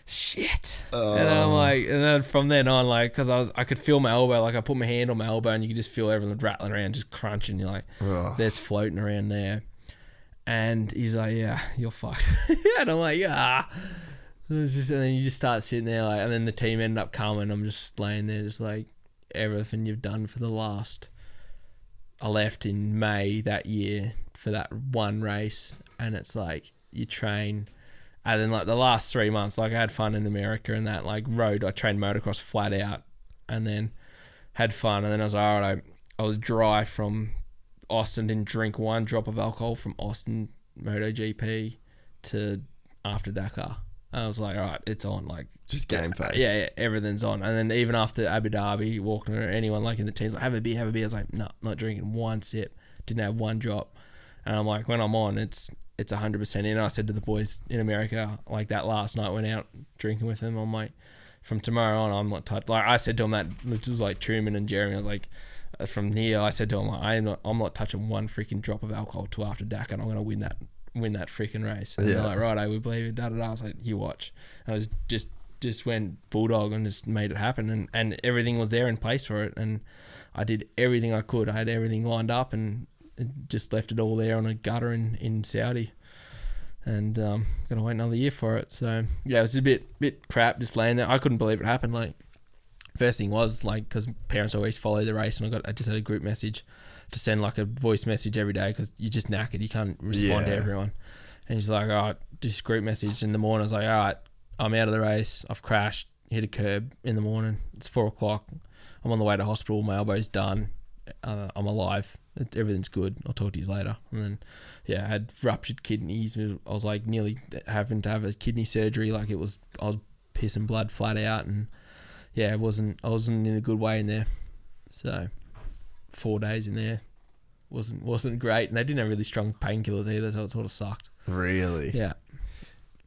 "Shit." And I'm like, and then from then on, like, because I could feel my elbow, like I put my hand on my elbow, and you could just feel everything rattling around, just crunching. You're like, there's floating around there. And he's like, "Yeah, you're fucked." And I'm like, "Ah." It's just, and then you just start sitting there, like, and then the team ended up coming. I'm just laying there, just like, everything you've done for the last. I left in May that year for that one race, and it's like you train, and then like the last 3 months, like I had fun in America and that, like road. I trained motocross flat out, and then had fun, and then I was like, all right, I was dry from Austin, didn't drink one drop of alcohol from Austin MotoGP to after Dakar. I was like, all right, it's on. Like, just game face. Yeah, everything's on. And then even after Abu Dhabi, walking or anyone like in the team's like, have a beer. I was like, no, not drinking one sip. Didn't have one drop. And I'm like, when I'm on, it's 100% in. I said to the boys in America, like that last night, went out drinking with them. I'm like, from tomorrow on, I'm not touched. Like I said to them that, which was like Truman and Jeremy. I was like, from here, I said to them, like, I'm not touching one freaking drop of alcohol till after Dakar, and I'm going to win that freaking race. And they're like, right, we believe it, I was like, you watch. And I just went bulldog and just made it happen, and everything was there in place for it, and I did everything I could. I had everything lined up and just left it all there on a gutter in Saudi, and gonna wait another year for it. So yeah, it was a bit crap just laying there. I couldn't believe it happened. Like, first thing was, like, because parents always follow the race, and I just had a group message to send like a voice message every day because you're just knackered. You can't respond to everyone. And he's like, all right, just group message in the morning. I was like, all right, I'm out of the race. I've crashed, hit a curb in the morning. It's 4:00. I'm on the way to hospital. My elbow's done. I'm alive. Everything's good. I'll talk to you later. And then, yeah, I had ruptured kidneys. I was like nearly having to have a kidney surgery. Like I was pissing blood flat out, and yeah, I wasn't in a good way in there. So 4 days in there wasn't great, and they didn't have really strong painkillers either, so it sort of sucked. Really? Yeah.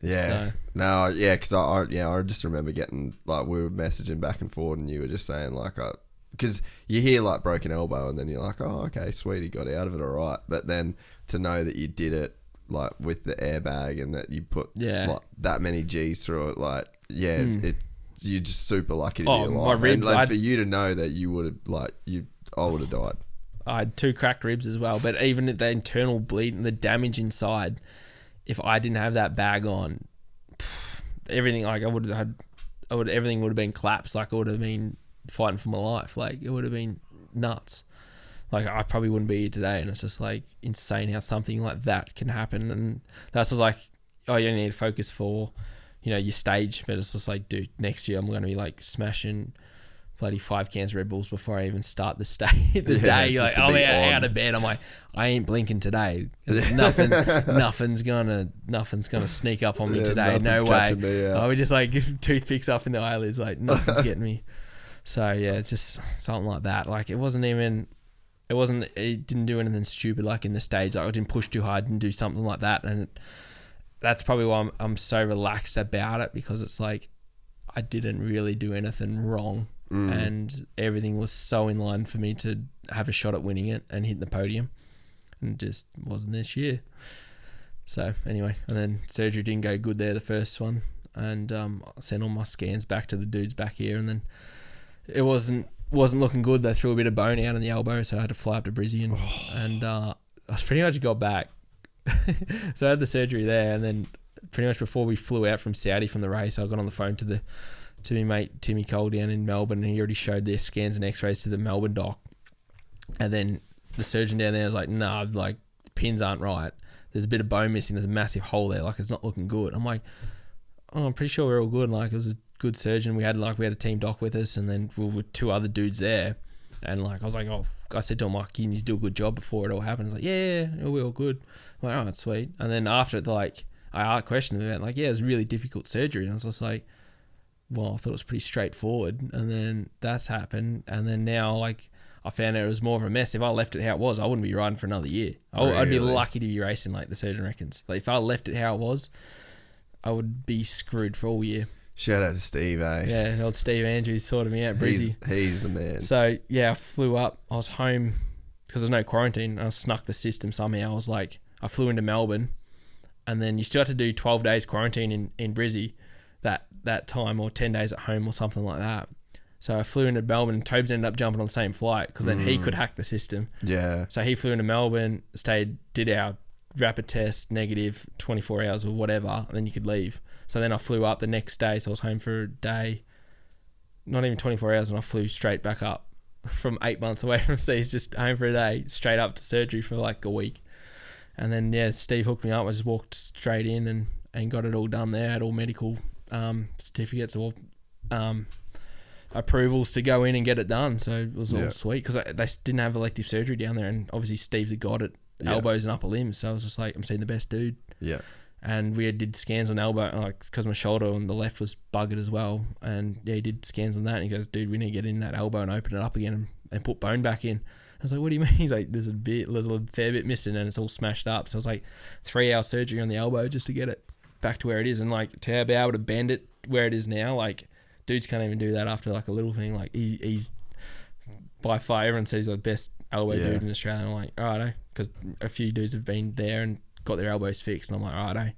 Yeah. So. No, yeah, because I just remember getting, like, we were messaging back and forth, and you were just saying, like, because you hear, like, broken elbow, and then you're like, oh, okay, sweet, he got out of it all right. But then to know that you did it, like, with the airbag, and that you put, like, that many G's through it, like, yeah, you're just super lucky to be alive. My ribs, and, like, for you to know that you would have, like, I would have died. I had 2 cracked ribs as well, but even the internal bleeding, the damage inside, if I didn't have that bag on, everything, like, everything would have been collapsed. Like, I would have been fighting for my life. Like, it would have been nuts. Like, I probably wouldn't be here today, and it's just like insane how something like that can happen. And that's just like, oh, you only need to focus for, your stage, but it's just like, dude, next year I'm going to be like smashing bloody 5 cans of Red Bulls before I even start the day. Like, I'm out of bed. I'm like, I ain't blinking today. Nothing's gonna sneak up on me today. No way. I would just like give toothpicks up in the eyelids. Like, nothing's getting me. So yeah, it's just something like that. Like, it didn't do anything stupid like in the stage. Like, I didn't push too hard, didn't do something like that. And that's probably why I'm so relaxed about it, because it's like I didn't really do anything wrong. And everything was so in line for me to have a shot at winning it and hitting the podium, and just wasn't this year. So anyway, and then surgery didn't go good there, the first one, and I sent all my scans back to the dudes back here, and then it wasn't looking good. They threw a bit of bone out in the elbow, so I had to fly up to Brisbane, and I pretty much got back. So I had the surgery there, and then pretty much before we flew out from Saudi from the race, I got on the phone to my mate Timmy Cole down in Melbourne, and he already showed their scans and x-rays to the Melbourne doc. And then the surgeon down there was like, nah, like, the pins aren't right. There's a bit of bone missing. There's a massive hole there. Like, it's not looking good. I'm like, oh, I'm pretty sure we're all good. Like, it was a good surgeon. We had a team doc with us, and then we were 2 other dudes there. And like, I was like, oh, I said to him, like, you need to do a good job before it all happened. He's like, yeah, we're all good. I'm like, oh, that's sweet. And then after it, like, I questioned him about, like, yeah, it was really difficult surgery. And I was just like, well, I thought it was pretty straightforward, and then that's happened, and then now, like, I found out it was more of a mess. If I left it how it was, I wouldn't be riding for another year. I'd be lucky to be racing, like the surgeon reckons. Like, if I left it how it was, I would be screwed for all year. Shout out to Steve, eh? Yeah, old Steve Andrews sorted me out, Brizzy. He's the man. So, yeah, I flew up. I was home because there's no quarantine. I snuck the system somehow. I flew into Melbourne, and then you still have to do 12 days quarantine in Brizzy that time, or 10 days at home or something like that. So I flew into Melbourne, and Tobes ended up jumping on the same flight because then he could hack the system. Yeah. So he flew into Melbourne, did our rapid test, negative, 24 hours or whatever, and then you could leave. So then I flew up the next day, so I was home for a day, not even 24 hours, and I flew straight back up from 8 months away from Steve's, just home for a day, straight up to surgery for like a week. And then, yeah, Steve hooked me up. I just walked straight in and got it all done there, had all medical certificates or approvals to go in and get it done. So it was all sweet because they didn't have elective surgery down there, and obviously Steve's a god at elbows and upper limbs. So I was just like, I'm seeing the best dude. Yeah. And we did scans on elbow, like, because my shoulder on the left was buggered as well. And yeah, he did scans on that, and he goes, dude, we need to get in that elbow and open it up again and put bone back in. I was like, what do you mean? He's like, there's a fair bit missing and it's all smashed up. So it was like 3-hour surgery on the elbow just to get it back to where it is, and like to be able to bend it where it is now. Like, dudes can't even do that after like a little thing. Like, he's by far, everyone says he's the best elbow dude in Australia. And I'm like, alright, because a few dudes have been there and got their elbows fixed, and I'm like, alright.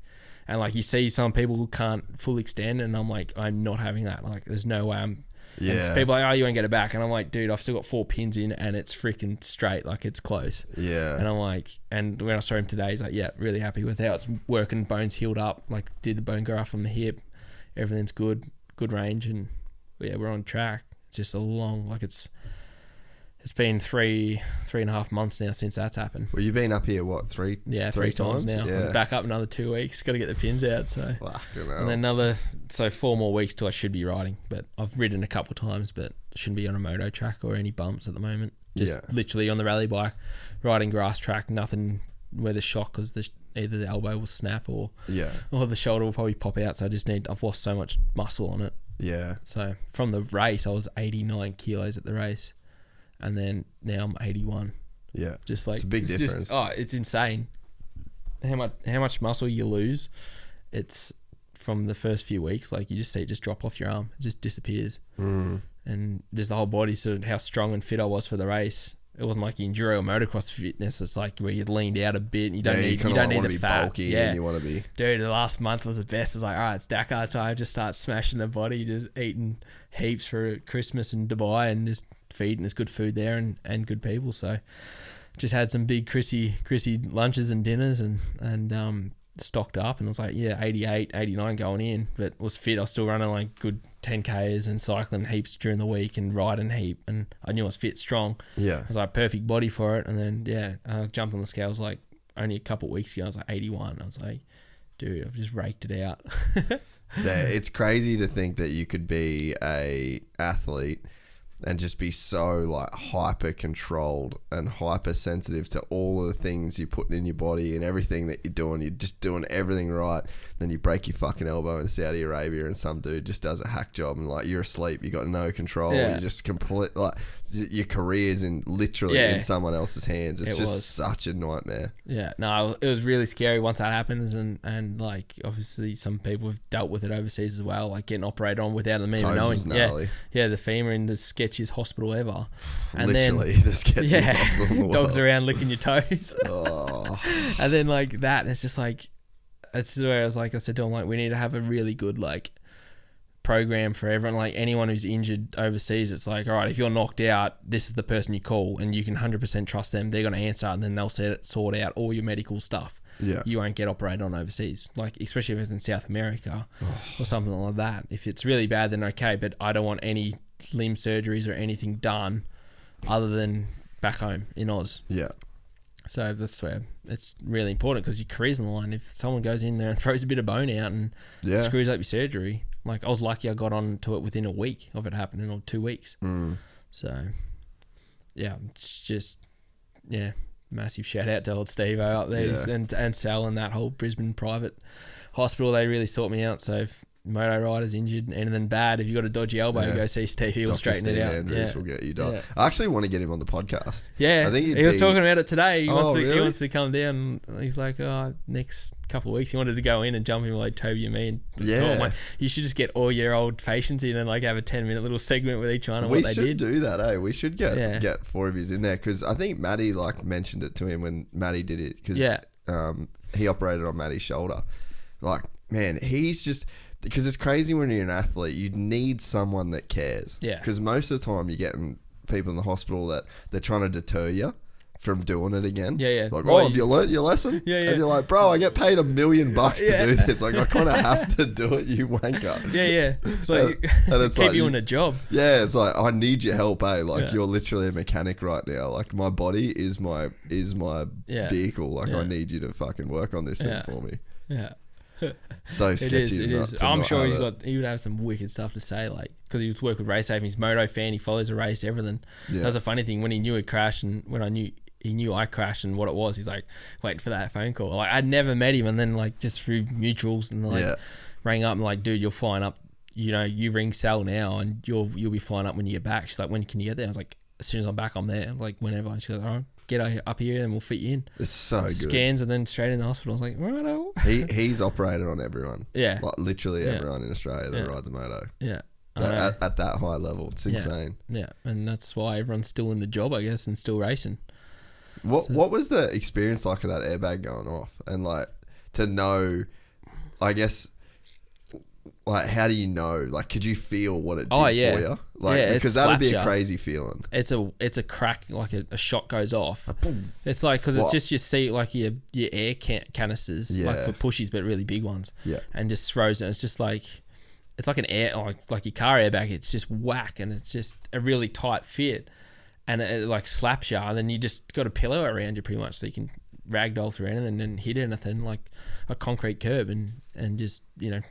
And like, you see some people who can't full extend, and I'm like, I'm not having that. Like, there's no way I'm. Yeah. People are like, oh, you won't get it back, and I'm like, dude, I've still got 4 pins in, and it's freaking straight. Like, it's close. Yeah. And I'm like, and when I saw him today, he's like, yeah, really happy with how it's working. Bones healed up. Like, did the bone graft from the hip. Everything's good range, and yeah, we're on track. It's just a long, like, it's been 3.5 months now since that's happened. Well, you've been up here, what, three times now. Yeah. I'm back up another 2 weeks. Got to get the pins out. So, and then 4 more weeks till I should be riding. But I've ridden a couple times, but shouldn't be on a moto track or any bumps at the moment. Just literally on the rally bike, riding grass track, nothing where the shock, because either the elbow will snap or the shoulder will probably pop out. So I've lost so much muscle on it. Yeah. So from the race, I was 89 kilos at the race. And then now I'm 81. Yeah. Just like, it's a big difference. It's insane how much muscle you lose. It's from the first few weeks, like, you just see it just drop off your arm. It just disappears. And just the whole body, sort of how strong and fit I was for the race. It wasn't like Enduro or Motocross fitness. It's like where you leaned out a bit and you don't need the fat. Bulky and you want to be. Dude, the last month was the best. It's like, all right, it's Dakar time. Just start smashing the body, just eating heaps for Christmas in Dubai, and just feeding. There's good food there and good people. So just had some big Chrissy lunches and dinners and stocked up, and it was like, 88, 89 going in, but was fit. I was still running like good 10Ks and cycling heaps during the week and riding heap, and I knew I was fit, strong. Yeah. I was like, perfect body for it. And then, I jumped on the scales like only a couple of weeks ago. I was like 81. I was like, dude, I've just raked it out. Yeah, it's crazy to think that you could be a athlete and just be so like hyper controlled and hypersensitive to all of the things you're putting in your body and everything that you're doing. You're just doing everything right. Then you break your fucking elbow in Saudi Arabia and some dude just does a hack job and like you're asleep. You got no control. You're just complete like your career's in literally in someone else's hands. It's just such a nightmare. Yeah, no, it was really scary once that happens, and like obviously some people have dealt with it overseas as well, like getting operated on without them even knowing. Yeah, the femur in the sketchiest hospital ever. And literally then, the sketchiest hospital in the world. Dogs around licking your toes. And then like that, it's just like, it's where I was like, I said to him, like, we need to have a really good like program for everyone. Like anyone who's injured overseas, it's like, all right, if you're knocked out, this is the person you call, and you can 100% trust them. They're going to answer, and then they'll sort out all your medical stuff. Yeah, you won't get operated on overseas, like especially if it's in South America or something like that. If it's really bad, then okay, but I don't want any limb surgeries or anything done other than back home in Oz. Yeah. So that's where it's really important, because your career's on the line. If someone goes in there and throws a bit of bone out and screws up your surgery, like I was lucky I got on to it within a week of it happening, or 2 weeks. So yeah, it's just massive shout out to old Steve-O up there and Sal and that whole Brisbane private hospital. They really sort me out. So if moto rider's injured, anything bad, if you got a dodgy elbow, go see Steve. He'll straighten it out. Andrews will get you done. I actually want to get him on the podcast. I think he was talking about it today. He really? wants to come down. He's like, next couple of weeks he wanted to go in and jump in with like Toby and me and talk. Like, you should just get all your old patients in and like have a 10-minute little segment with each one of what they did. We should do that, We should get 4 of his in there, because I think Matty like mentioned it to him when Matty did it, because he operated on Matty's shoulder. Like, man, he's just... Because it's crazy when you're an athlete, you need someone that cares. Yeah. Because most of the time you're getting people in the hospital that they're trying to deter you from doing it again. Yeah. Like, have you learnt your lesson? Yeah. And you're like, bro, I get paid $1 million to do this. Like, I kind of have to do it, you wanker. Yeah. It's like, and it's keep like, you in a job. Yeah, it's like, I need your help, Like, you're literally a mechanic right now. Like, my body is my vehicle. Like, I need you to fucking work on this thing for me. Yeah. So sketchy. It is. I'm sure he would have some wicked stuff to say, like, because he was working with Race Safe. He's a moto fan. He follows a race, everything. That was a funny thing when he knew it crashed, and when he knew I crashed and what it was. He's like, waiting for that phone call. Like, I'd never met him, and then like just through mutuals, and like rang up and like, dude, you're flying up. You know, you ring Sal now, and you'll be flying up when you get back. She's like, when can you get there? I was like, as soon as I'm back, I'm there. I was like, whenever. And she's like, all right, get up here and we'll fit you in. It's so good. Scans and then straight in the hospital. I was like, righto. He's operated on everyone. Yeah. Like literally everyone in Australia that rides a moto. Yeah. At that high level. It's insane. Yeah. And that's why everyone's still in the job, I guess, and still racing. What was the experience like of that airbag going off? And like to know, I guess, like, how do you know? Like, could you feel what it did for you? Like, because that'd be a crazy feeling. It's a crack, like a shot goes off. It's like, because it's just your seat, like your air canisters, like for pushies, but really big ones. Yeah. And just throws it. It's just like, it's like an air, like your car airbag. It's just whack, and it's just a really tight fit, and it like slaps you, and then you just got a pillow around you pretty much, so you can ragdoll through anything and hit anything, like a concrete curb, and just, you know,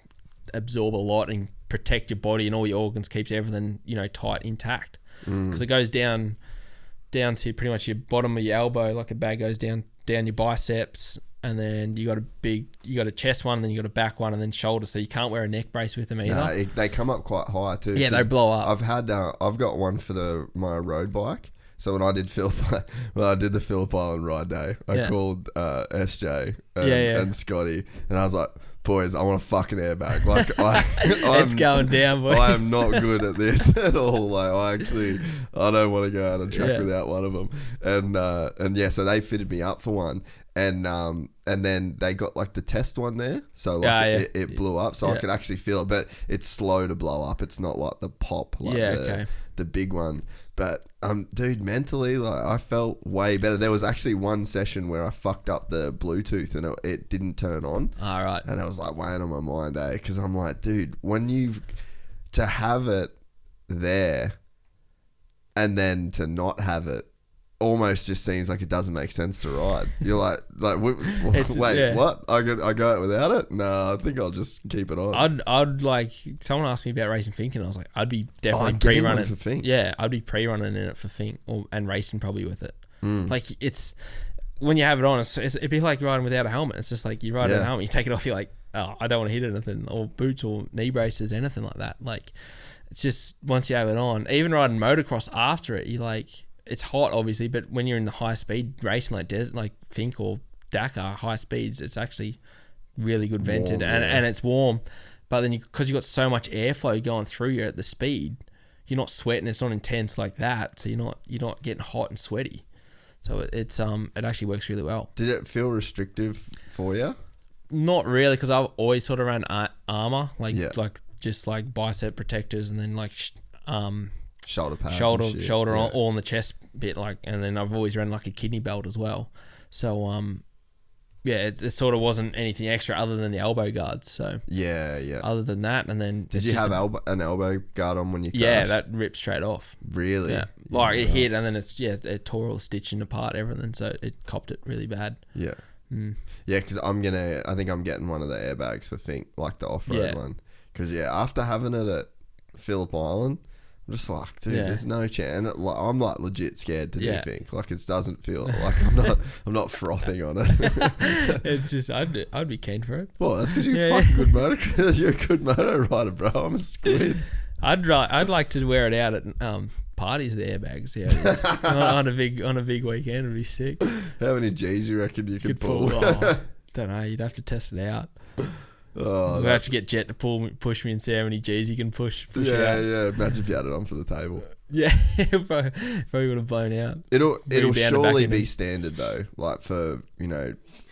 absorb a lot and protect your body and all your organs, keeps everything, you know, tight, intact, because it goes down to pretty much your bottom of your elbow, like a bag goes down your biceps, and then you got a chest one, and then you got a back one, and then shoulder, so you can't wear a neck brace with them either. No, they come up quite high too. Yeah, they blow up. I've got one for my road bike. So when I did the Phillip Island ride day, I called SJ and Scotty, and I was like, boys, I want a fucking airbag. Like, it's going down, boys. I am not good at this at all. Like, I don't want to go out on track without one of them. And so they fitted me up for one. And then they got like the test one there, so like it blew up, so I could actually feel it, but it's slow to blow up. It's not like the pop, like the big one. But dude, mentally, like, I felt way better. There was actually one session where I fucked up the Bluetooth and it didn't turn on. All right. And I was like weighing on my mind, because I'm like, dude, to have it there and then to not have it almost just seems like it doesn't make sense to ride. You're like wait, yeah. what? I go out without it? No, I think I'll just keep it on. I'd like, someone asked me about racing Fink, and I was like, I'd be definitely getting one pre-running for Fink. Yeah, I'd be pre-running in it for Fink, and racing probably with it. Like, it's when you have it on, it'd be like riding without a helmet. It's just like you ride without a helmet, you take it off, you're like, oh, I don't want to hit anything, or boots or knee braces, anything like that. Like, it's just once you have it on, even riding motocross after it, you like. It's hot, obviously, but when you're in the high speed racing like Fink or Dakar, high speeds, it's actually really good vented, warm, and it's warm. But then because you got so much airflow going through you at the speed, you're not sweating. It's not intense like that, so you're not getting hot and sweaty. So it actually works really well. Did it feel restrictive for you? Not really, because I've always sort of ran armor, like just like bicep protectors, and then like shoulder pads, shoulder all on the chest bit, like, and then I've always run like a kidney belt as well. So it sort of wasn't anything extra other than the elbow guards. So other than that, and then did you have an elbow guard on when you crashed? Yeah, that ripped straight off. Really? Yeah, like it hit, and then it tore all the stitching apart, everything. So it copped it really bad. Yeah. Yeah, because I think I'm getting one of the airbags for Fink, like the off-road one. Because after having it at Phillip Island, I'm just like, dude, there's no chance. And I'm like legit scared to do Fink. Like, it doesn't feel like I'm not frothing on it. It's just I'd be keen for it. Well, that's because you're fucking good motor. You're a good motor rider, bro. I'm a squid. I'd like to wear it out at parties, the airbags. On a big weekend, it'd be sick. How many G's you reckon you could pull? Don't know. You'd have to test it out. Oh, we'll have to get Jet to push me and see how many G's you can push out. Imagine if you had it on for the table. Yeah, probably would have blown out. It'll surely be standard though. Like for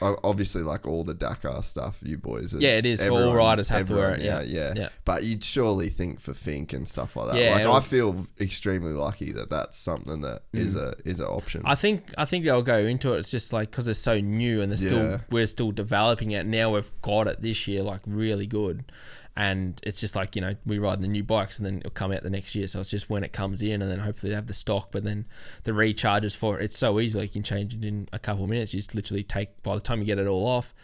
obviously like all the Dakar stuff, you boys. It is. For all riders have to wear it. Yeah. But you'd surely think for Fink and stuff like that. Yeah, I feel extremely lucky that that's something that is an option. I think they'll go into it. It's just like because it's so new and we're still developing it. Now we've got it this year, like really good. And it's just like, we ride the new bikes and then it'll come out the next year. So it's just when it comes in, and then hopefully they have the stock, but then the recharges for it, it's so easy. Like you can change it in a couple of minutes. You just literally by the time you get it all off,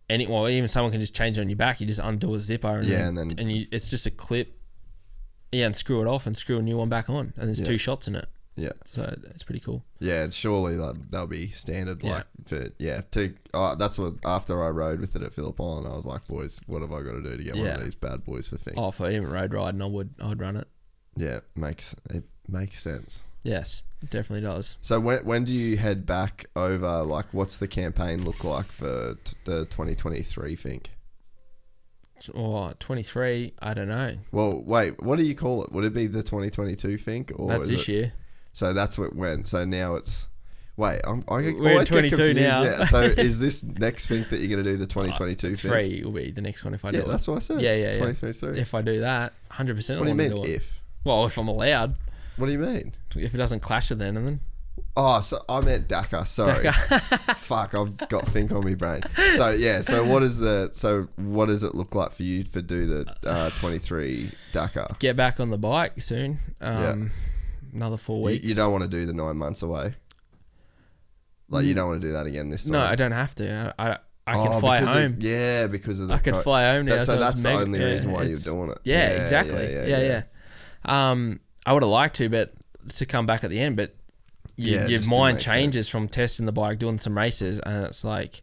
even someone can just change it on your back. You just undo a zipper and it's just a clip. Yeah, and screw it off and screw a new one back on. And there's 2 shots in it. Yeah. So it's pretty cool. Yeah, and surely that'll be standard. That's what, after I rode with it at Phillip Island, I was like, boys, what have I got to do to get one of these bad boys for Fink? Oh, for even road riding, I'd run it. Yeah, it makes sense. Yes, it definitely does. So when do you head back over? Like, what's the campaign look like for the 2023 Fink? 23, I don't know. Well, wait, what do you call it? Would it be the 2022 Fink? Or that's this year. So that's what went. So now it's... Wait, we're at 22 now. Yeah. So is this next Fink that you're going to do the 2022 Fink? 3 will be the next one if I do it. Yeah, that's what I said. Yeah. 2022. If I do that, 100% What do you mean if? Well, if I'm allowed. What do you mean? If it doesn't clash with anything. Oh, so I meant Dakar. Sorry. Fuck, I've got Fink on my brain. So yeah, so what does it look like for you to do the 23 Dakar? Get back on the bike soon. Another 4 weeks. You don't want to do the 9 months away? Like, you don't want to do that again this time? No, I don't have to. I can fly home. Because of the... I can fly home now. So that's the only reason why you're doing it. Yeah, exactly. Yeah. I would have liked to come back at the end, but your mind changes from testing the bike, doing some races, and it's like...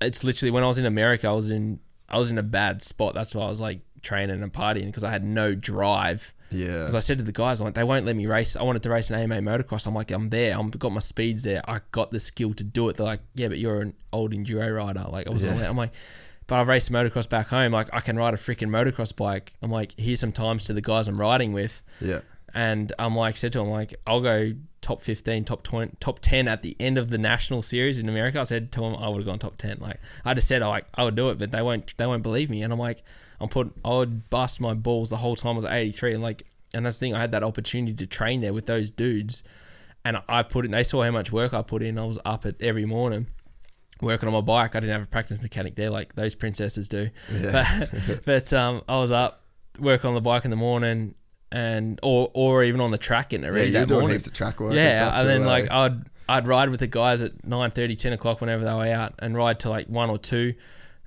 It's literally... When I was in America, I was in a bad spot. That's why I was like training and partying, because I had no drive. Yeah. Because I said to the guys, I'm like, they won't let me race. I wanted to race an AMA motocross. I'm like, I'm there. I've got my speeds there. I got the skill to do it. They're like, yeah, but you're an old enduro rider. Like, I wasn't allowed. I'm like, but I've raced motocross back home. Like, I can ride a freaking motocross bike. I'm like, here's some times to the guys I'm riding with. Yeah. And I'm like, said to them, like, I'll go top 15, top 20, top 10 at the end of the national series in America. I said to them, I would have gone top 10. Like, I just said, I would do it, but they won't believe me. And I'm like, I would bust my balls the whole time I was at 83. And that's the thing, I had that opportunity to train there with those dudes, and they saw how much work I put in. I was up at every morning working on my bike. I didn't have a practice mechanic there like those princesses do. Yeah. But I was up working on the bike in the morning and or even on the track getting it ready that doing morning. Heaps of track work. And then like I'd ride with the guys at 9:30, 10 o'clock whenever they were out, and ride till like 1 or 2,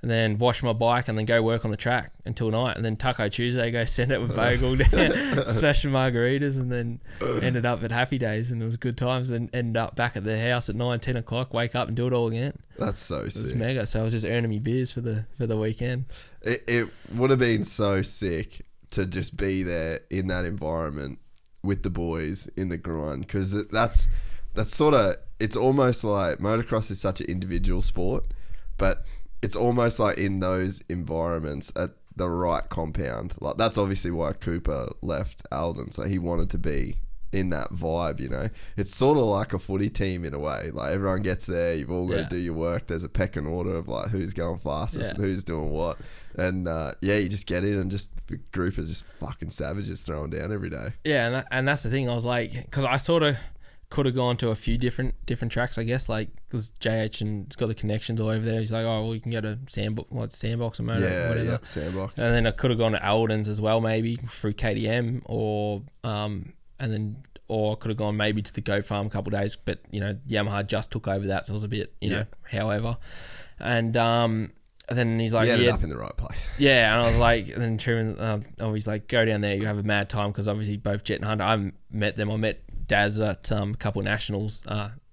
and then wash my bike and then go work on the track until night, and then Taco Tuesday go send it with Bogle down, smashing margaritas, and then ended up at Happy Days, and it was good times. And ended up back at the house at 9, 10 o'clock, wake up and do it all again. That's so sick. It was mega. So I was just earning me beers for the weekend. It would have been so sick to just be there in that environment with the boys in the grind, because that's sort of, it's almost like motocross is such an individual sport, but it's almost like in those environments at the right compound. Like that's obviously why Cooper left Alden, so he wanted to be in that vibe, you know. It's sort of like a footy team in a way. Like everyone gets there, you've all got to do your work. There's a pecking order of like who's going fastest and who's doing what. And you just get in and just the group of just fucking savages throwing down every day. Yeah, and that's the thing. I was like, because I sort of could have gone to a few different tracks, I guess, like because JH and it's got the connections all over there. He's like, oh, well, you can go to Sandbox or Moto, whatever. Yeah, Sandbox. And then I could have gone to Alden's as well, maybe through KTM, or I could have gone maybe to the Goat Farm a couple of days, but you know Yamaha just took over that, so it was a bit, you know, however. And then he's like, you ended up in the right place. Yeah, and I was like, and then Truman, he's like, go down there, you have a mad time, because obviously both Jet and Hunter, I met them. I met Daz at a couple of nationals,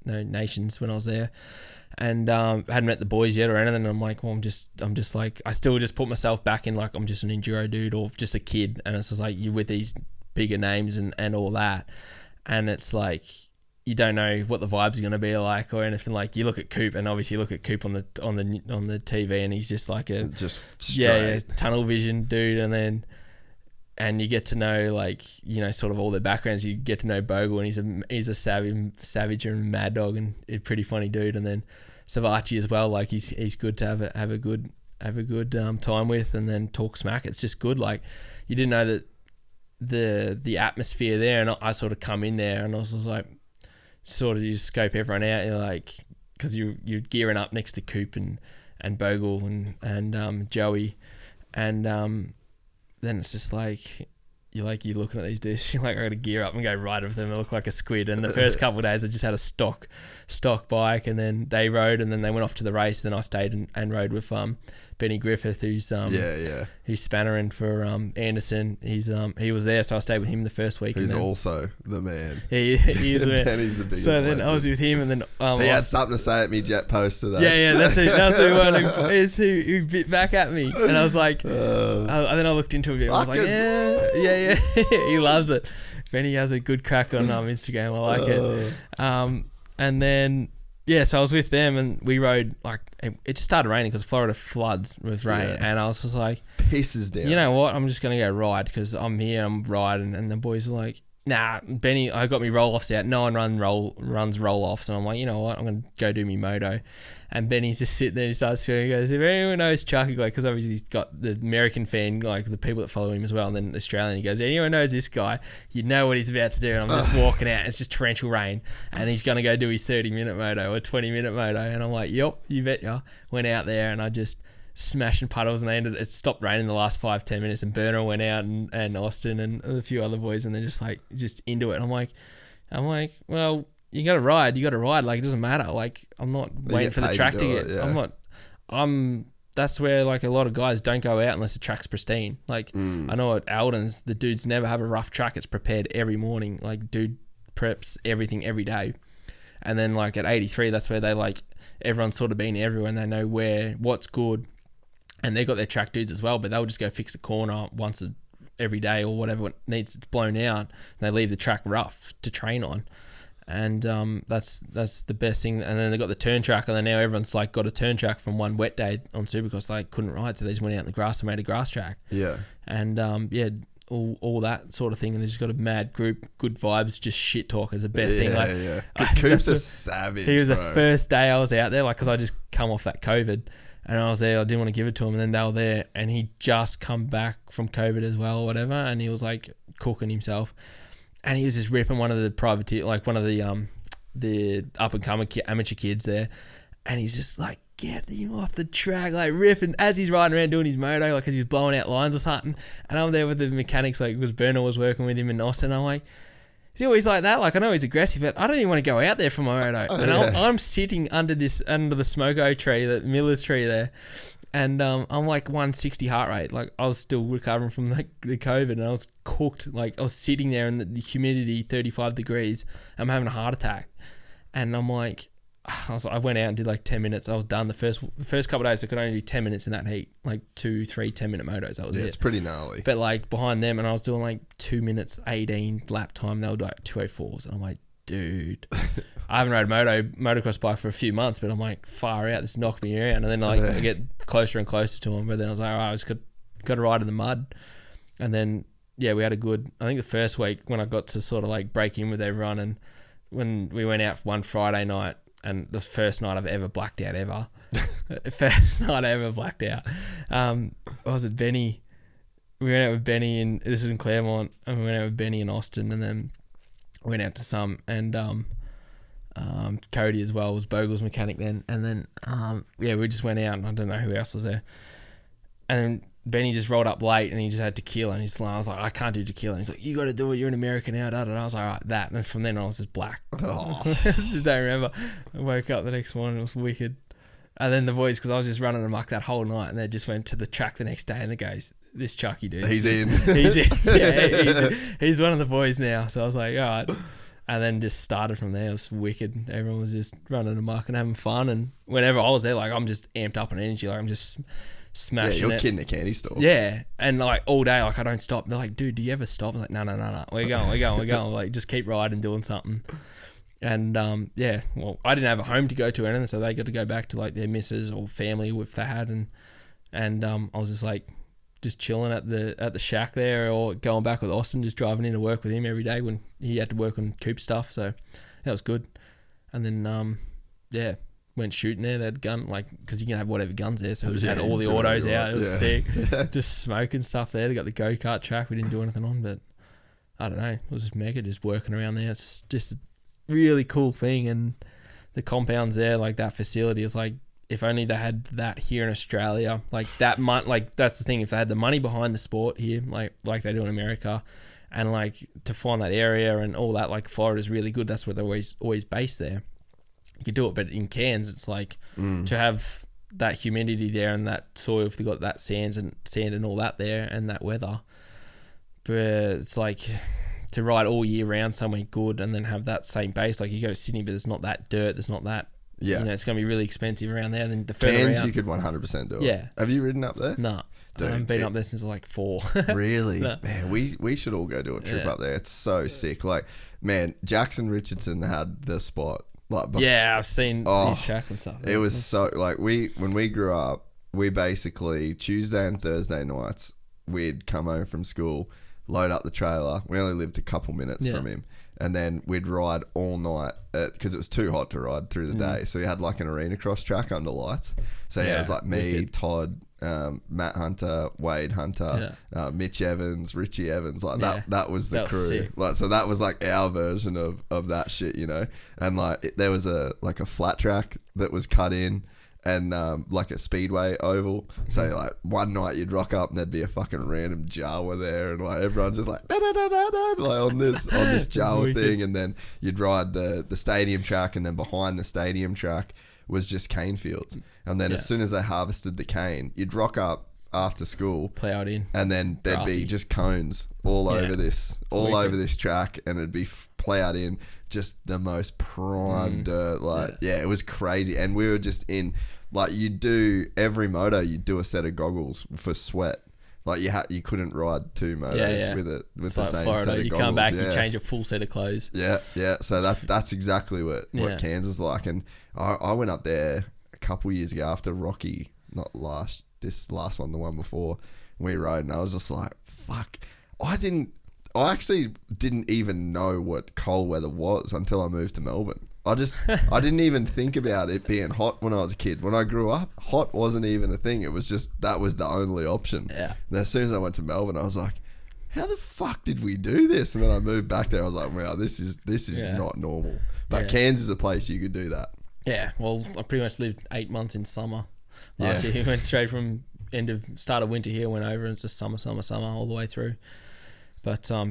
nations when I was there, and hadn't met the boys yet or anything. And I'm like, well, I'm just like, I still just put myself back in like I'm just an enduro dude or just a kid, and it's just like you're with these bigger names and all that, and it's like you don't know what the vibes are going to be like or anything. Like you look at Coop, and obviously you look at Coop on the TV, and he's just like a tunnel vision dude, and you get to know, like, you know, sort of all their backgrounds. You get to know Bogle, and he's a savage and mad dog, and a pretty funny dude. And then Savachi as well, like he's good to have a good time with, and then talk smack. It's just good. Like you didn't know that the atmosphere there, and I sort of come in there, and I was just like, sort of you scope everyone out. You're like, because you're gearing up next to Coop and Bogle and Joey, and then it's just like you're looking at these dudes, you're like, I gotta gear up and go ride with them. I look like a squid. And the first couple of days I just had a stock bike, and then they rode, and then they went off to the race. Then I stayed and rode with Benny Griffith, who's spannering for Anderson. He was there, so I stayed with him the first week. He's also the man. He is the man. Benny's the biggest. So then I was with him, and then he had something to say at me Jet post today. Yeah, that's who bit back at me, and I was like, and then I looked into him, and I was like, yeah, he loves it. Benny has a good crack on Instagram. I like it. And then so I was with them, and we rode, like, it just started raining because Florida floods with rain, and I was just like, pisses down. You know what? I'm just gonna go ride because I'm here. I'm riding, and the boys are like, nah, Benny, I got me roll-offs out. No one runs roll-offs. And I'm like, you know what? I'm going to go do me moto. And Benny's just sitting there. He starts feeling, he goes, if anyone knows Chucky, like, because obviously he's got the American fan, like the people that follow him as well, and then Australian. He goes, anyone knows this guy, you know what he's about to do. And I'm just walking out. It's just torrential rain. And he's going to go do his 30-minute moto or 20-minute moto. And I'm like, yep, you bet ya. Went out there, and I just smashing puddles, and it stopped raining the last 5-10 minutes, and Burner went out, and Austin and a few other boys, and they're just into it. And I'm like, well, you gotta ride, like, it doesn't matter, like, I'm not waiting for the track to get that's where, like, a lot of guys don't go out unless the track's pristine. Like, I know at Alden's, the dudes never have a rough track. It's prepared every morning. Like, dude preps everything every day. And then, like, at 83, that's where they, like, everyone's sort of been everywhere, and they know what's good. And they got their track dudes as well, but they'll just go fix a corner once every day or whatever needs to blown out. And they leave the track rough to train on, and that's the best thing. And then they got the turn track, and then now everyone's like got a turn track from one wet day on Supercross. They couldn't ride, so they just went out in the grass and made a grass track. Yeah, and all that sort of thing, and they just got a mad group, good vibes, just shit talk is the best thing. Like, because Coop's a savage. He was the first day I was out there, like, because I just come off that COVID. And I was there, I didn't want to give it to him, and then they were there, and he just come back from COVID as well, or whatever, and he was like cooking himself, and he was just ripping one of the privateer, like one of the up and coming amateur kids there, and he's just like get him off the track, like riffing as he's riding around doing his moto, like because he's blowing out lines or something. And I'm there with the mechanics, like because Bernal was working with him in Austin. I'm like, is he always like that? Like I know he's aggressive, but I don't even want to go out there for my moto. And I'm sitting under the smoko tree, the Miller's tree there. And I'm like 160 heart rate. Like I was still recovering from the COVID, and I was cooked. Like I was sitting there in the humidity, 35 degrees. I'm having a heart attack, and I'm like, I went out and did like 10 minutes. I was done. The first couple of days, I could only do 10 minutes in that heat, like 2-3 10-minute motos. That was it. It's pretty gnarly. But like behind them, and I was doing like 2 minutes 18 lap time. They were like 2:04s, and I'm like, dude, I haven't rode a motocross bike for a few months, but I'm like, far out. This knocked me around. And then like I get closer and closer to him, but then I was like, all right, I just got to ride in the mud. And then we had a good. I think the first week when I got to sort of like break in with everyone, and when we went out one Friday night. And the first night I've ever blacked out ever. First night I ever blacked out. I was at Benny. We went out with Benny, and this is in Claremont. And we went out with Benny in Austin, and then went out to some. And Cody as well was Bogle's mechanic then. And then we just went out, and I don't know who else was there. And then Benny just rolled up late, and he just had tequila, and I was like, I can't do tequila. And he's like, you got to do it. You're an American now. And I was like, all right, that. And from then on, I was just black. Oh. I just don't remember. I woke up the next morning, it was wicked. And then the boys, because I was just running amok that whole night, and they just went to the track the next day, and the guys, this Chucky dude. He's in. He's in. Yeah, he's one of the boys now. So I was like, all right. And then just started from there. It was wicked. Everyone was just running amok and having fun. And whenever I was there, like I'm just amped up on energy. Like I'm just smashing you're it. kidding a candy store. Yeah. And like all day, like I don't stop. They're like, dude, do you ever stop? I'm like, no. We're going. Like just keep riding, doing something. And well, I didn't have a home to go to or anything, so they got to go back to like their missus or family if they had. And I was just like, just chilling at the shack there, or going back with Austin, just driving in to work with him every day when he had to work on Coop stuff. So that was good. And then went shooting there. They had gun, like, because you can have whatever guns there, so we just had all the autos out. It was sick. Just smoking stuff there. They got the go-kart track we didn't do anything on, but I don't know, it was just mega, just working around there. It's just a really cool thing. And the compounds there, like that facility, is like, if only they had that here in Australia, like that like that's the thing. If they had the money behind the sport here, like they do in America, and like to find that area and all that, like Florida's really good. That's where they're always based there. You could do it, but in Cairns, it's like to have that humidity there and that soil. If they got that sand and all that there and that weather, but it's like to ride all year round somewhere good and then have that same base. Like you go to Sydney, but there's not that dirt. There's not that. Yeah, it's going to be really expensive around there. Then the further Cairns, out, you could 100% do it. Yeah. Have you ridden up there? No. Dude, I haven't been up there since like 4. Really? No. Man, we should all go do a trip up there. It's so sick. Like, man, Jackson Richardson had the spot. Like, I've seen his track and stuff. It was so, like, when we grew up, we basically, Tuesday and Thursday nights, we'd come home from school, load up the trailer. We only lived a couple minutes from him. And then we'd ride all night because it was too hot to ride through the day. So we had like an arena cross track under lights. So it was like me, wicked. Todd, Matt Hunter, Wade Hunter, Mitch Evans, Richie Evans. Like that was the crew. Like, so that was like our version of that shit, you know. And like there was a flat track that was cut in. And like a speedway oval. So like one night you'd rock up and there'd be a fucking random Jawa there, and like everyone's just like like on this Jawa thing. And then you'd ride the stadium track, and then behind the stadium track was just cane fields. And then as soon as they harvested the cane, you'd rock up after school, plowed in, and then there'd be just cones all over this track, and it'd be plowed in, just the most prime dirt. Like it was crazy. And we were just in, like, you do every moto, you do a set of goggles for sweat. Like you couldn't ride 2 motos with the like same Florida, set of you goggles. You come back, you change a full set of clothes. Yeah. So that's exactly what Cairns is like. And I went up there a couple years ago after Rocky, this last one, the one before, we rode, and I was just like, fuck. I actually didn't even know what cold weather was until I moved to Melbourne. I didn't even think about it being hot when I was a kid. When I grew up, hot wasn't even a thing. It was just, that was the only option. Yeah. And as soon as I went to Melbourne, I was like, how the fuck did we do this? And then I moved back there. I was like, wow, this is not normal. But Cairns is a place you could do that. Yeah, well, I pretty much lived 8 months in summer last year. We went straight from start of winter here, went over, and it's just summer all the way through. But I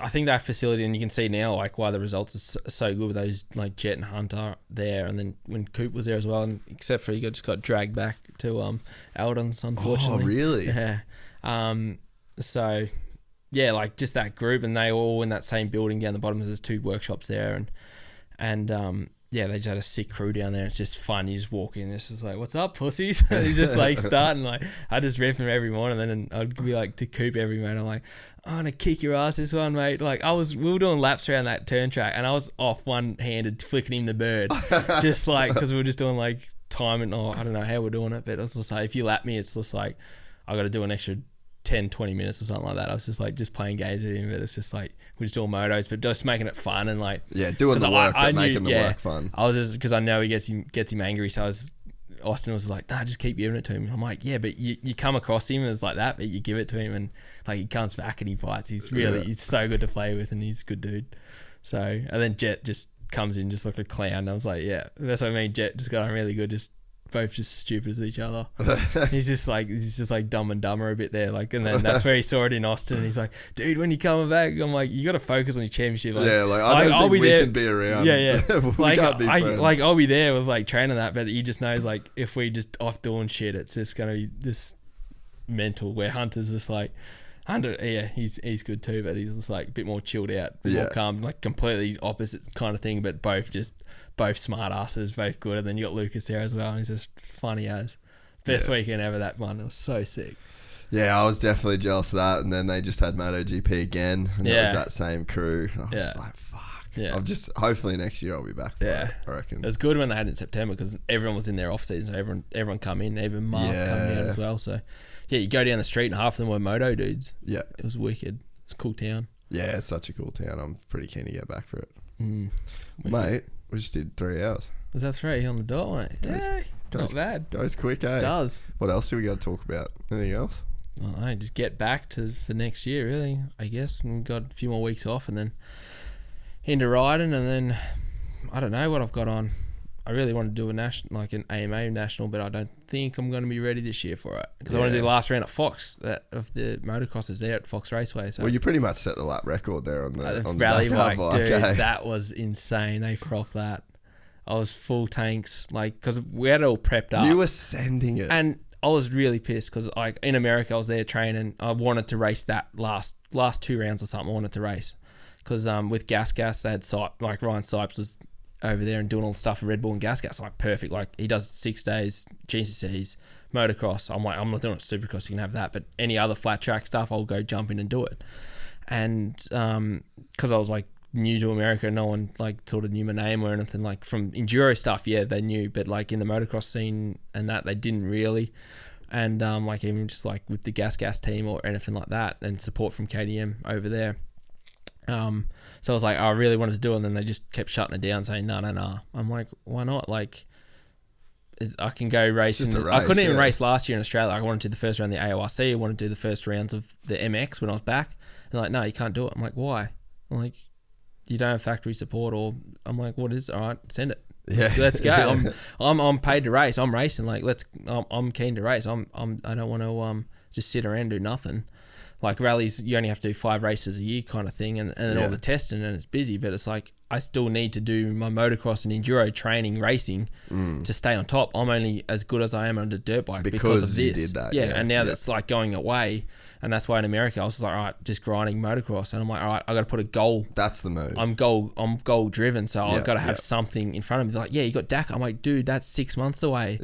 think that facility, and you can see now like why the results are so good with those like Jet and Hunter there, and then when Coop was there as well, and except for he just got dragged back to Eldon's, unfortunately. Oh, really? Yeah. So yeah, like just that group, and they all in that same building down the bottom. There's 2 workshops there, and yeah, they just had a sick crew down there. It's just fun. You just walk in, it's just like, what's up, pussies? He's just like starting, like, I just rip him every morning, and then I'd be like to Coop every mate. I'm like, I'm gonna kick your ass this one, mate. Like we were doing laps around that turn track, and I was off one-handed flicking him the bird, just like, because we were just doing like time, and I don't know how we're doing it, but it's just like, if you lap me, it's just like I got to do an extra 10-20 minutes or something like that. I was just like just playing games with him, but it's just like we're just doing motos, but just making it fun, and like doing the work, but making the work fun. I was just, because I know he gets him angry, so Austin was like, nah, just keep giving it to him. I'm like, yeah, but you come across him as like that, but you give it to him, and like he comes back and he bites. He's so good to play with, and he's a good dude. So, and then Jet just comes in just like a clown, and I was like, yeah, that's what I mean. Jet just got on really good, just both just stupid as each other. He's just like Dumb and Dumber a bit there, like, and then that's where he saw it in Austin. He's like, dude, when you coming back, I'm like, you got to focus on your championship. Like, I don't think we can be around. Yeah. We can't be friends. Like I'll be there with like training that, but he just knows like if we just off doing shit, it's just gonna be just mental. Where Hunter's just like, Hunter, yeah, he's good too, but he's just like a bit more chilled out, more calm, like completely opposite kind of thing, but both smart asses, both good. And then you got Lucas there as well, and he's just funny as. Best weekend ever, that one. It was so sick. Yeah, I was definitely jealous of that. And then they just had MotoGP again, and it was that same crew. I was just like, fuck. Yeah. Hopefully next year I'll be back for it, I reckon. It was good when they had it in September, because everyone was in their off season. So everyone come in, even Marv come down as well. So yeah, you go down the street and half of them were moto dudes. Yeah. It was wicked. It's a cool town. Yeah, it's such a cool town. I'm pretty keen to get back for it. Mate, we just did 3 hours. Was that 3 on the dot, mate? Yeah, not bad. Goes quick, eh? It does. What else do we got to talk about? Anything else? I don't know, just get back for next year, really, I guess. We've got a few more weeks off, and then into riding, and then I don't know what I've got on. I really want to do an AMA national, but I don't think I'm going to be ready this year for it, because I want to do the last round at Fox of the motocrossers there at Fox Raceway. So. Well, you pretty much set the lap record there on the rally bike, dude. That was insane. They frothed that. I was full tanks, like, because we had it all prepped up. You were sending it, and I was really pissed because like in America I was there training. I wanted to race that last 2 rounds or something. I wanted to race because with Gas they had like Ryan Sipes was over there and doing all the stuff for Red Bull and Gas, like perfect. Like he does 6 days GCCs, motocross. I'm like, I'm not doing it Supercross. You can have that, but any other flat track stuff, I'll go jump in and do it. And because I was like new to America, no one like sort of knew my name or anything. Like from enduro stuff, yeah, they knew, but like in the motocross scene and that, they didn't really. And like even just like with the Gas team or anything like that, and support from KTM over there. So I was like, I really wanted to do it, and then they just kept shutting it down, saying no. I'm like, why not? Like, I can go racing. I couldn't even race last year in Australia. I wanted to do the first round of the AORC. I wanted to do the first rounds of the MX when I was back. And like, no, you can't do it. I'm like, why? I'm like, you don't have factory support, or I'm like, what is? All right, send it. Let's go. I'm paid to race. I'm racing. Like, I'm keen to race. I don't want to just sit around and do nothing. Like rallies, you only have to do 5 races a year kind of thing, and then all the testing, and it's busy. But it's like I still need to do my motocross and enduro training, racing to stay on top. I'm only as good as I am on the dirt bike because of this. You did that, and now that's like going away, and that's why in America I was like, all right, just grinding motocross, and I'm like, all right, I got to put a goal. That's the move. I'm goal driven, so I've got to have something in front of me. Like, yeah, you got Dakar. I'm like, dude, that's 6 months away.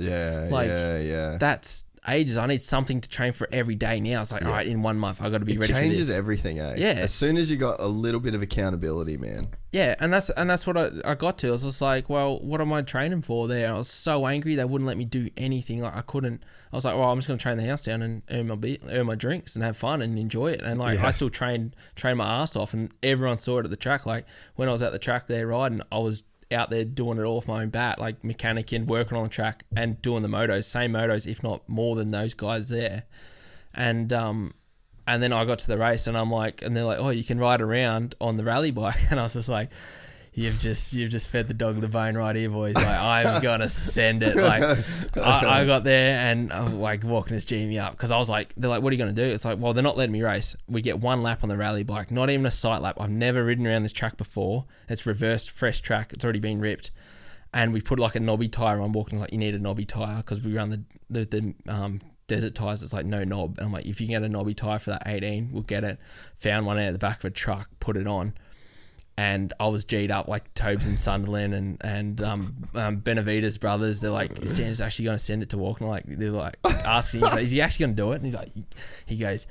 That's ages. I need something to train for every day now. It's like, all right, in 1 month I got to be ready for this. It changes everything, eh? Yeah. As soon as you got a little bit of accountability, man. Yeah, and that's what I got to. I was just like, well, what am I training for there? I was so angry they wouldn't let me do anything. Like I couldn't. I was like, well, I'm just going to train the house down and earn my drinks and have fun and enjoy it. And like I still train my ass off, and everyone saw it at the track. Like when I was at the track there riding, I was out there doing it all off my own bat, like mechanicking, working on the track and doing the motos, same motos, if not more than those guys there. And then I got to the race and I'm like, and they're like, oh, you can ride around on the rally bike. And I was just like, you've just fed the dog the bone right here, boys. Like, I'm gonna send it. Like, I got there and I'm like walking this Jamie up because I was like, they're like, what are you gonna do? It's like, well, they're not letting me race. We get one lap on the rally bike, not even a sight lap. I've never ridden around this track before. It's reversed, fresh track. It's already been ripped, and we put like a knobby tire on. Walking, like, you need a knobby tire because we run the desert tires. It's like no knob. And I'm like, if you can get a knobby tire for that 18, we'll get it. Found one out of the back of a truck, put it on. And I was G'd up like Tobes and Sunderland and Benavides brothers. They're like, Santa's actually going to send it to Walker. Like, they're like asking, he's like, is he actually going to do it? And he's like, he goes,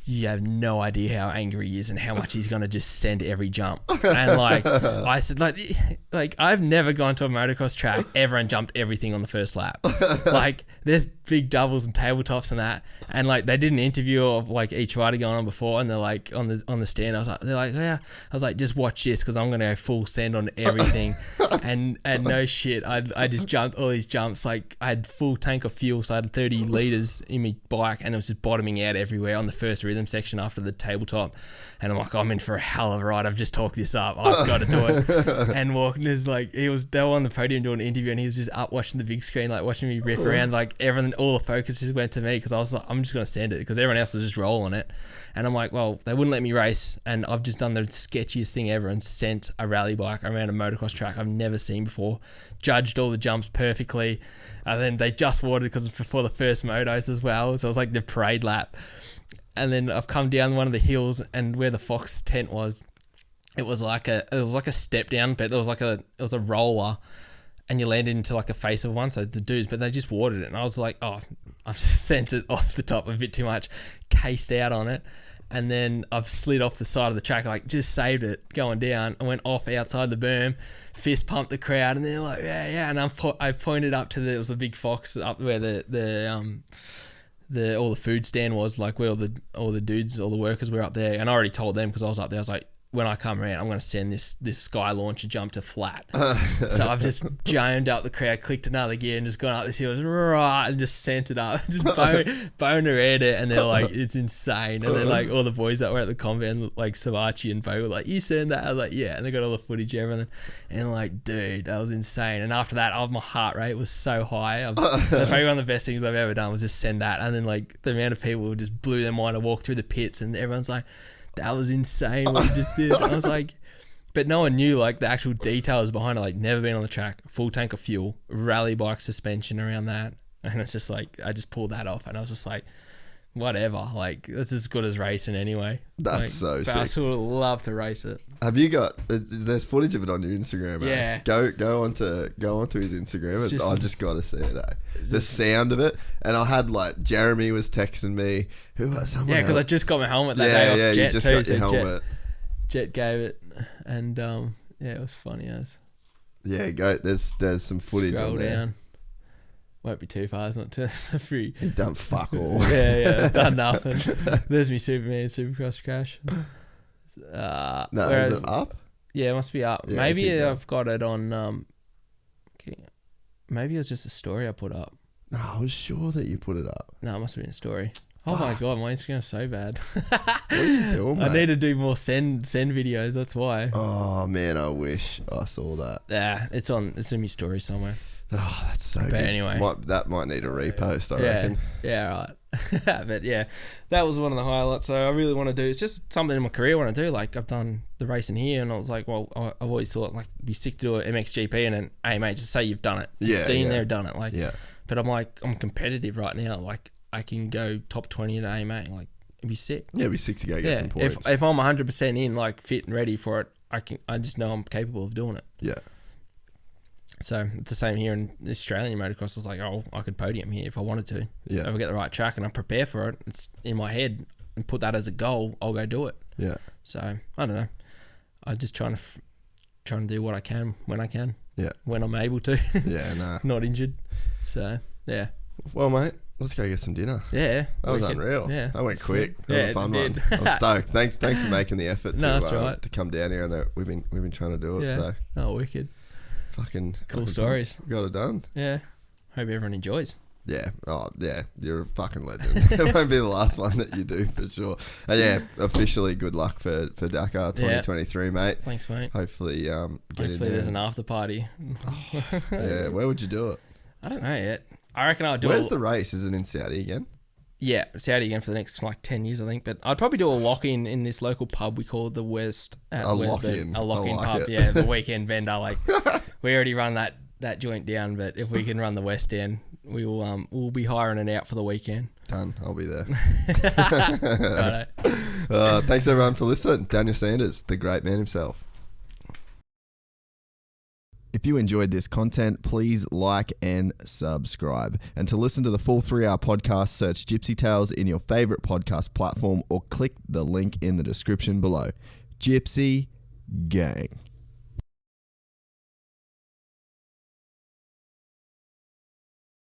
you have no idea how angry he is and how much he's going to just send every jump. And like, I said, like I've never gone to a motocross track ever and jumped everything on the first lap. Like, there's big doubles and tabletops and that. And like, they did an interview of like each rider going on before, and they're like on the stand. They're like, yeah. I was like, just watch this because I'm going to go full send on everything. and no shit, I just jumped all these jumps. Like, I had full tank of fuel, so I had 30 litres in my bike, and it was just bottoming out everywhere on the first rhythm section after the tabletop. And I'm like, I'm in for a hell of a ride. I've just talked this up. I've got to do it. And Walker's like, they were on the podium doing an interview, and he was just up watching the big screen, like watching me rip around. Like, everything, all the focus just went to me because I was like, I'm just going to send it because everyone else was just rolling it. And I'm like, well, they wouldn't let me race, and I've just done the sketchiest thing ever and sent a rally bike around a motocross track I've never seen before. Judged all the jumps perfectly, and then they just watered because it's before the first motos as well. So it was like the parade lap. And then I've come down one of the hills, and where the Fox tent was, it was like a step down, but it was a roller, and you landed into like a face of one. So the dudes, but they just watered it, and I was like, oh, I've sent it off the top a bit too much, cased out on it, and then I've slid off the side of the track, like just saved it going down. I went off outside the berm, fist pumped the crowd, and they're like, yeah, and I pointed up to it was a big Fox up where all the food stand was, like where all the dudes, all the workers were up there. And I already told them because I was up there, I was like, when I come around, I'm going to send this Sky Launcher jump to flat. So I've just jammed up the crowd, clicked another gear, and just gone up this hill, and just sent it up, just boner aired it, and they're like, it's insane. And then like all the boys that were at the convent, like Savachi and Bo, were like, you send that? I was like, yeah. And they got all the footage, everything, and like, dude, that was insane. And after that, my heart rate was so high. That's probably one of the best things I've ever done was just send that. And then like the amount of people just blew their mind. I walked through the pits, and everyone's like, that was insane what you just did. I was like, but no one knew like the actual details behind it. Like, never been on the track, full tank of fuel, rally bike suspension around that, and it's just like I just pulled that off, and I was just like, whatever. Like, it's as good as racing anyway. That's like, so sick. I would love to race it. Have you got? There's footage of it on your Instagram. Yeah. Go onto his Instagram. I just got to see it. The sound of it, and I had like Jeremy was texting me. Who was someone? Yeah, because I just got my helmet that day off. Yeah, Jet you just too, got your helmet. Jet gave it, and yeah, it was funny as. Yeah, go. There's some footage Scroll on there. Down. Won't be too far. It's not too free. You've done fuck all. yeah, done nothing. There's me Superman Supercross crash. No, is it up? Yeah, it must be up. Yeah, maybe I've got it on. Maybe it was just a story I put up. No, I was sure that you put it up. No, it must have been a story. Oh my god, my Instagram's so bad. What are you doing, mate? I need to do more send videos. That's why. Oh man, I wish I saw that. Yeah, it's in my story somewhere. Oh, that's so but good. Anyway, that might need a repost. I reckon. Yeah, right. But yeah, that was one of the highlights. So I really want to do. It's just something in my career I want to do. Like, I've done the racing here, and I was like, well, I've always thought like it'd be sick to do an MXGP, and then hey mate, just say you've done it. Yeah, been there, done it. Like, yeah. But I'm like, I'm competitive right now. Like, I can go top 20 at AMA. Like, it'd be sick. Yeah, it'd be sick to go get some points. If I'm 100% in, like fit and ready for it, I just know I'm capable of doing it. Yeah. So it's the same here in Australian motocross. It's like, oh, I could podium here if I wanted to. Yeah. If I get the right track and I prepare for it, it's in my head and put that as a goal, I'll go do it. Yeah. So I don't know. I'm just trying to do what I can when I can. Yeah. When I'm able to. Yeah, nah. Not injured. So yeah. Well, mate, let's go get some dinner. Yeah. That was unreal. Yeah. That went quick. That was a fun one. I was stoked. Thanks for making the effort to come down here. I know we've been trying to do it. Yeah. So. Oh, wicked. Fucking cool stories. Got it done. Yeah. Hope everyone enjoys. Yeah. Oh, yeah. You're a fucking legend. It won't be the last one that you do for sure. Yeah. Officially, good luck for Dakar 2023, mate. Thanks, mate. Hopefully, hopefully there's an after party. Yeah. Where would you do it? I don't know yet. I reckon I'll do. Where's the race? Is it in Saudi again? Yeah, Saudi again for the next 10 years, I think. But I'd probably do a lock-in in this local pub we call the West. A lock-in. A lock-in pub. Yeah, the weekend vendor. Like we already run that joint down, but if we can run the West End, we'll be hiring it out for the weekend. Done. I'll be there. Righto. Thanks everyone for listening. Daniel Sanders, the great man himself. If you enjoyed this content, please like and subscribe. And to listen to the full 3-hour podcast, search Gypsy Tales in your favorite podcast platform or click the link in the description below. Gypsy Gang.